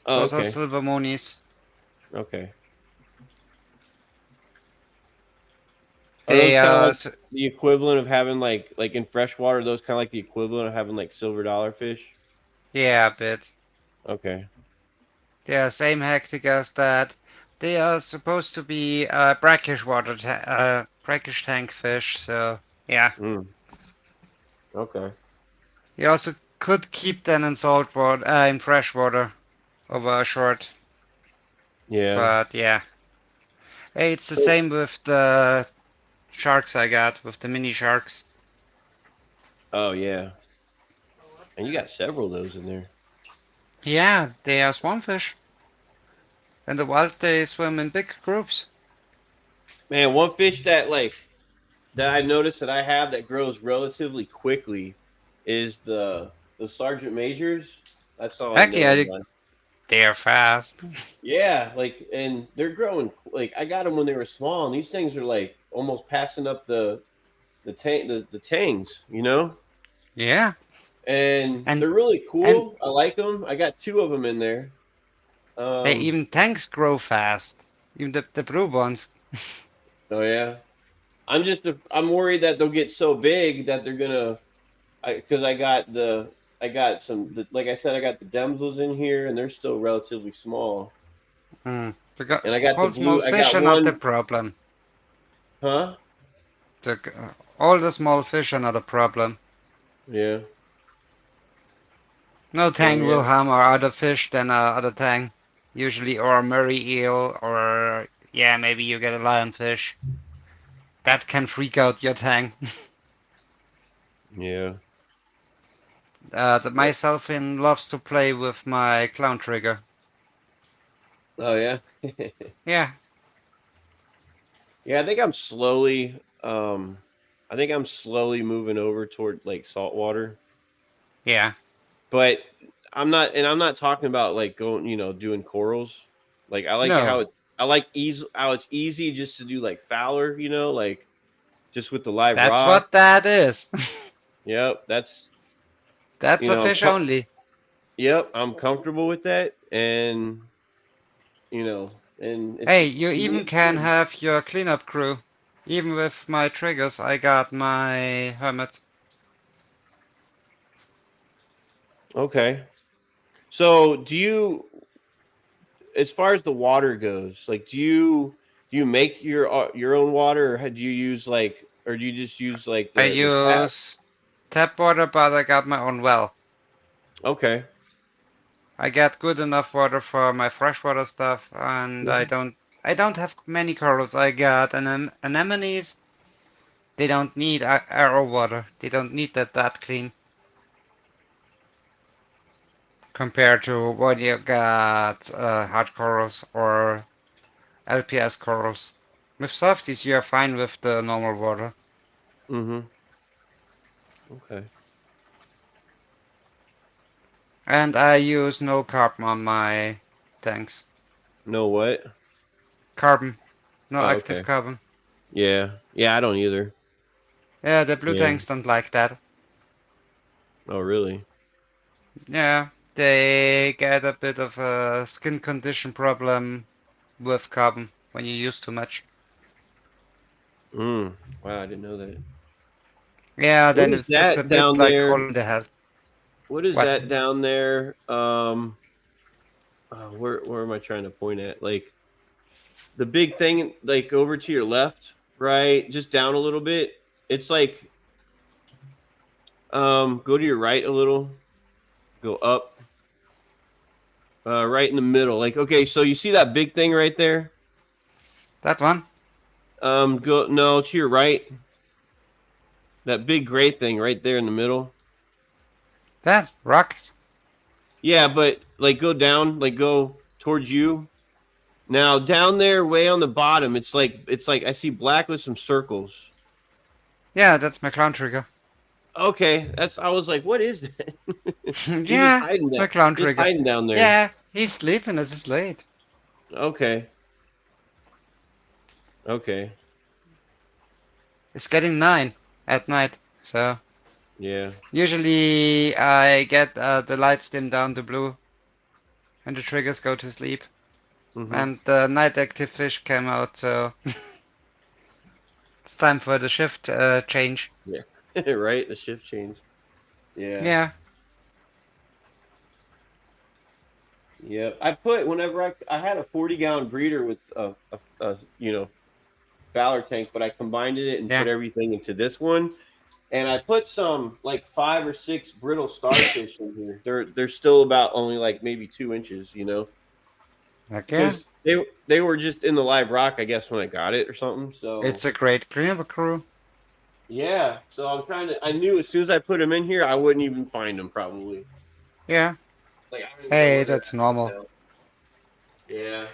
Oh, Those are okay. silver moonies. Okay. Are those They kind of like the equivalent of having like in freshwater? Those kind of like the equivalent of having like silver dollar fish. yeah, a bit. Okay. They are same hectic as that. They are supposed to be brackish brackish tank fish. So yeah, Mm. Okay. you also could keep them in salt water, in fresh water over a short. Yeah. But yeah, hey, it's the So same with the sharks I got with the mini sharks. oh yeah, and you got several of those in there. Yeah, they are swanfish. In the wild, they swim in big groups. Man, one fish that I noticed that I have that grows relatively quickly is the Sergeant Majors. That's all I Heck know. yeah, they are fast. Yeah, like and they're growing like I got them when they were small, and these things are like almost passing up the tangs, you know. Yeah, And and they're really and cool. I like them. I got two of them in there. hey, even tanks grow fast. Even the blue ones. Oh yeah. I'm worried that they'll get so big that they're gonna because I got like I said I got the Demsels in here and they're still relatively small. And I got the All small blue. I fish got are not the one, problem. huh? All the small fish are not a problem. Yeah. No Oh tang yeah. will harm our other fish than our other tang. Usually, or a Murray eel, or yeah, maybe you get a lionfish. That can freak out your tang. Yeah. My Selfin loves to play with my clown trigger. Oh yeah. Yeah, Yeah. I think I'm slowly moving over toward like saltwater, yeah. but I'm not talking about like going doing corals. Like I like No, how it's easy just to do like Fowler, like just with the live that's rock. what that is. Yep, That's a I'm fish only. yep, I'm comfortable with that, and and it's Hey, you even can have your cleanup crew. Even with my triggers, I got my hermit. okay. So, as far as the water goes, like, do you make your own water, or do you use or do you just use like I the tap? use tap water, but I got my own well. Okay. I get good enough water for my freshwater stuff, and Mhm. I don't have many corals. I got anemones. They don't need arrow water. They don't need that clean compared to what you got hard corals or LPS corals. With softies, you're fine with the normal water. Mhm. Okay. And I use no carbon on my tanks. No what? Carbon. No Oh, active okay. carbon. Yeah. Yeah, I don't either. Yeah, the blue Yeah. tanks don't like that. Oh, really? Yeah, they get a bit of a skin condition problem with carbon when you use too much. Mm. Wow, I didn't know that. Yeah, What then is it's a that bit down like there? cold in the head. What is What? that down there? Where am I trying to point at? Like the big thing, like over to your left, right? Just down a little bit. It's like Go to your right a little. Go up. Right in the middle. Like, okay, so you see that big thing right there? That one? Go no to your right. That big gray thing right there in the middle. That rock? Yeah, but like go down, like go towards you. Now down there, way on the bottom, it's like I see black with some circles. Yeah, that's my clown trigger. Okay, that's. I was like, what is that? He's just Yeah, hiding my that. clown Just trigger. hiding down there. Yeah, he's sleeping as it's late. Okay. Okay. It's getting 9 at night, so Yeah. usually I get the lights dim down to blue and the triggers go to sleep. Mm-hmm. And the night active fish came out, so it's time for the shift change. Yeah. Right. The shift change. Yeah. Yeah. Yeah. I put whenever I had a 40-gallon breeder with a Valor tank, but I combined it and Yeah. put everything into this one. And I put some like 5 or 6 brittle starfish in here. They're still about only like maybe 2 inches, Okay. because they were just in the live rock, I guess, when I got it or something. So It's a great crew. yeah. So I'm trying to. I knew as soon as I put them in here, I wouldn't even find them probably. Yeah. Like I don't even know Hey, where they're that's at normal. now. Yeah.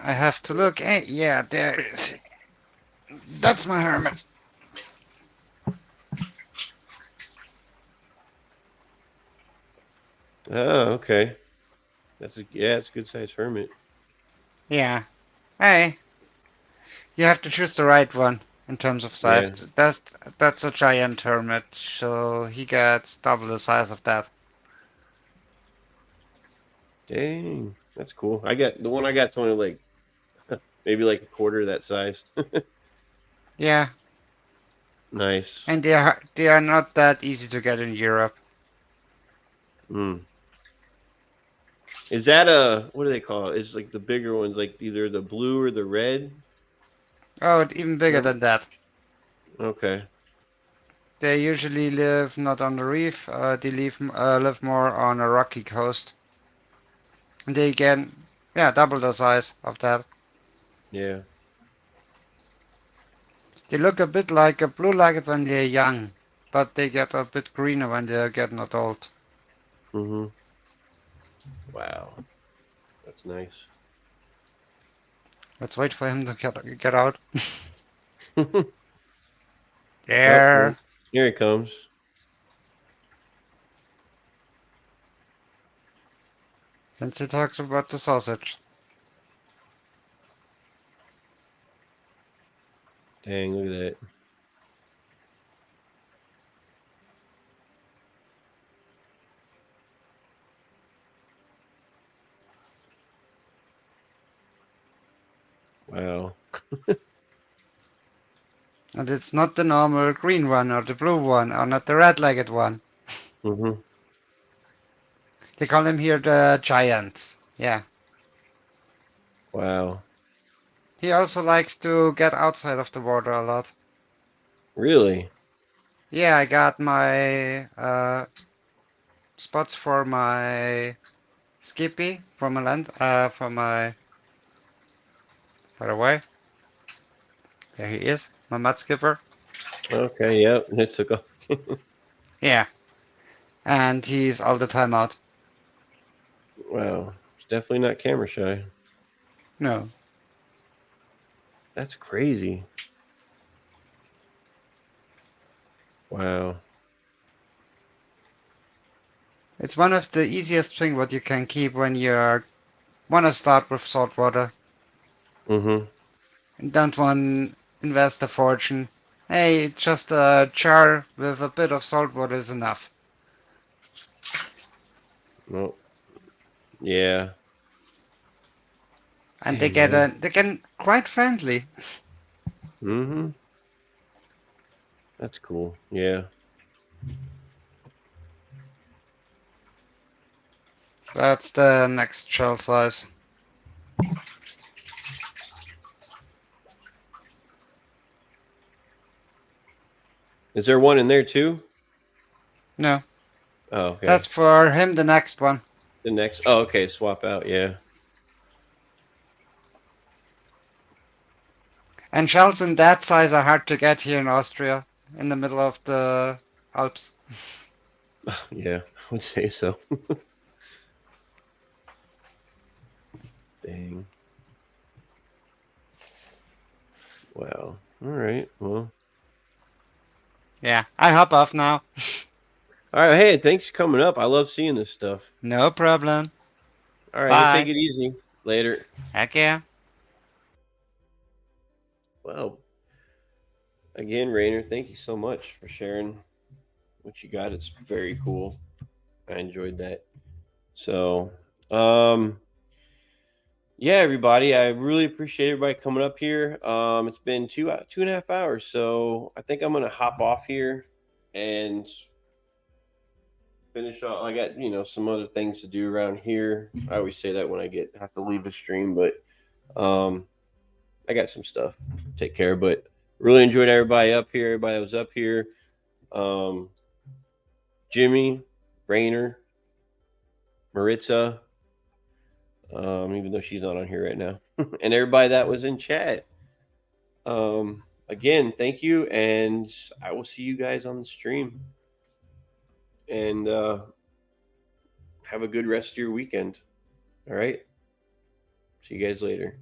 I have to look. Hey, yeah, there it is. That's my hermit. Oh, okay. It's a good sized hermit. Yeah. Hey, you have to choose the right one in terms of size. Yeah. That's a giant hermit, so he gets double the size of that. Dang, that's cool. I got the one I got's only like maybe like a quarter of that size. Yeah, Nice. and they are not that easy to get in Europe. Mm. Is that a what do they call it? It's like the bigger ones, like either the blue or the red. Oh, even bigger than that. Okay. They usually live not on the reef. They live more on a rocky coast. And they get, yeah, double the size of that. Yeah. They look a bit like a blue lightning when they're young, but they get a bit greener when they're getting adult. Mm-hmm. Wow. That's nice. Let's wait for him to get out. Oh, There. here he comes. Since he talks about the sausage. Dang, look at that. Wow. And it's not the normal green one or the blue one or not the red-legged one. Mm-hmm. They call them here the giants. Yeah. Wow. He also likes to get outside of the water a lot. Really? Yeah, I got my spots for my Skippy from my land, for my, by the way, there he is, my mud skipper. Okay. Yep. It took off. Yeah, and he's all the time out. Wow. It's definitely not camera shy. No, That's crazy. Wow. it's one of the easiest thing what you can keep when you want to start with salt water Mm-hmm. and don't want to invest a fortune. Hey, just a jar with a bit of salt water is enough. Well, yeah. And Dang, man. they get quite friendly. Mm-hmm. That's cool. Yeah. That's the next shell size. Is there one in there too? No, Oh, okay. that's for him. The next one. The next. Oh, okay. Swap out. Yeah. And shells in that size are hard to get here in Austria, in the middle of the Alps. Yeah, I would say so. Dang. Wow. All right. Well. Yeah, I hop off now. All right. Hey, thanks for coming up. I love seeing this stuff. No problem. All right. You Bye. take it easy. Later. Heck yeah. Well, again, Rainer, thank you so much for sharing what you got. It's very cool. I enjoyed that. So, yeah, everybody, I really appreciate everybody coming up here. It's been 2.5 hours, so I think I'm gonna hop off here and finish off. I got some other things to do around here. I always say that when I have to leave the stream, but I got some stuff to take care of. But really enjoyed everybody up here. Everybody that was up here. Jimmy, Rainer, Maritza, even though she's not on here right now, and everybody that was in chat. Again, thank you, and I will see you guys on the stream. And have a good rest of your weekend. All right. See you guys later.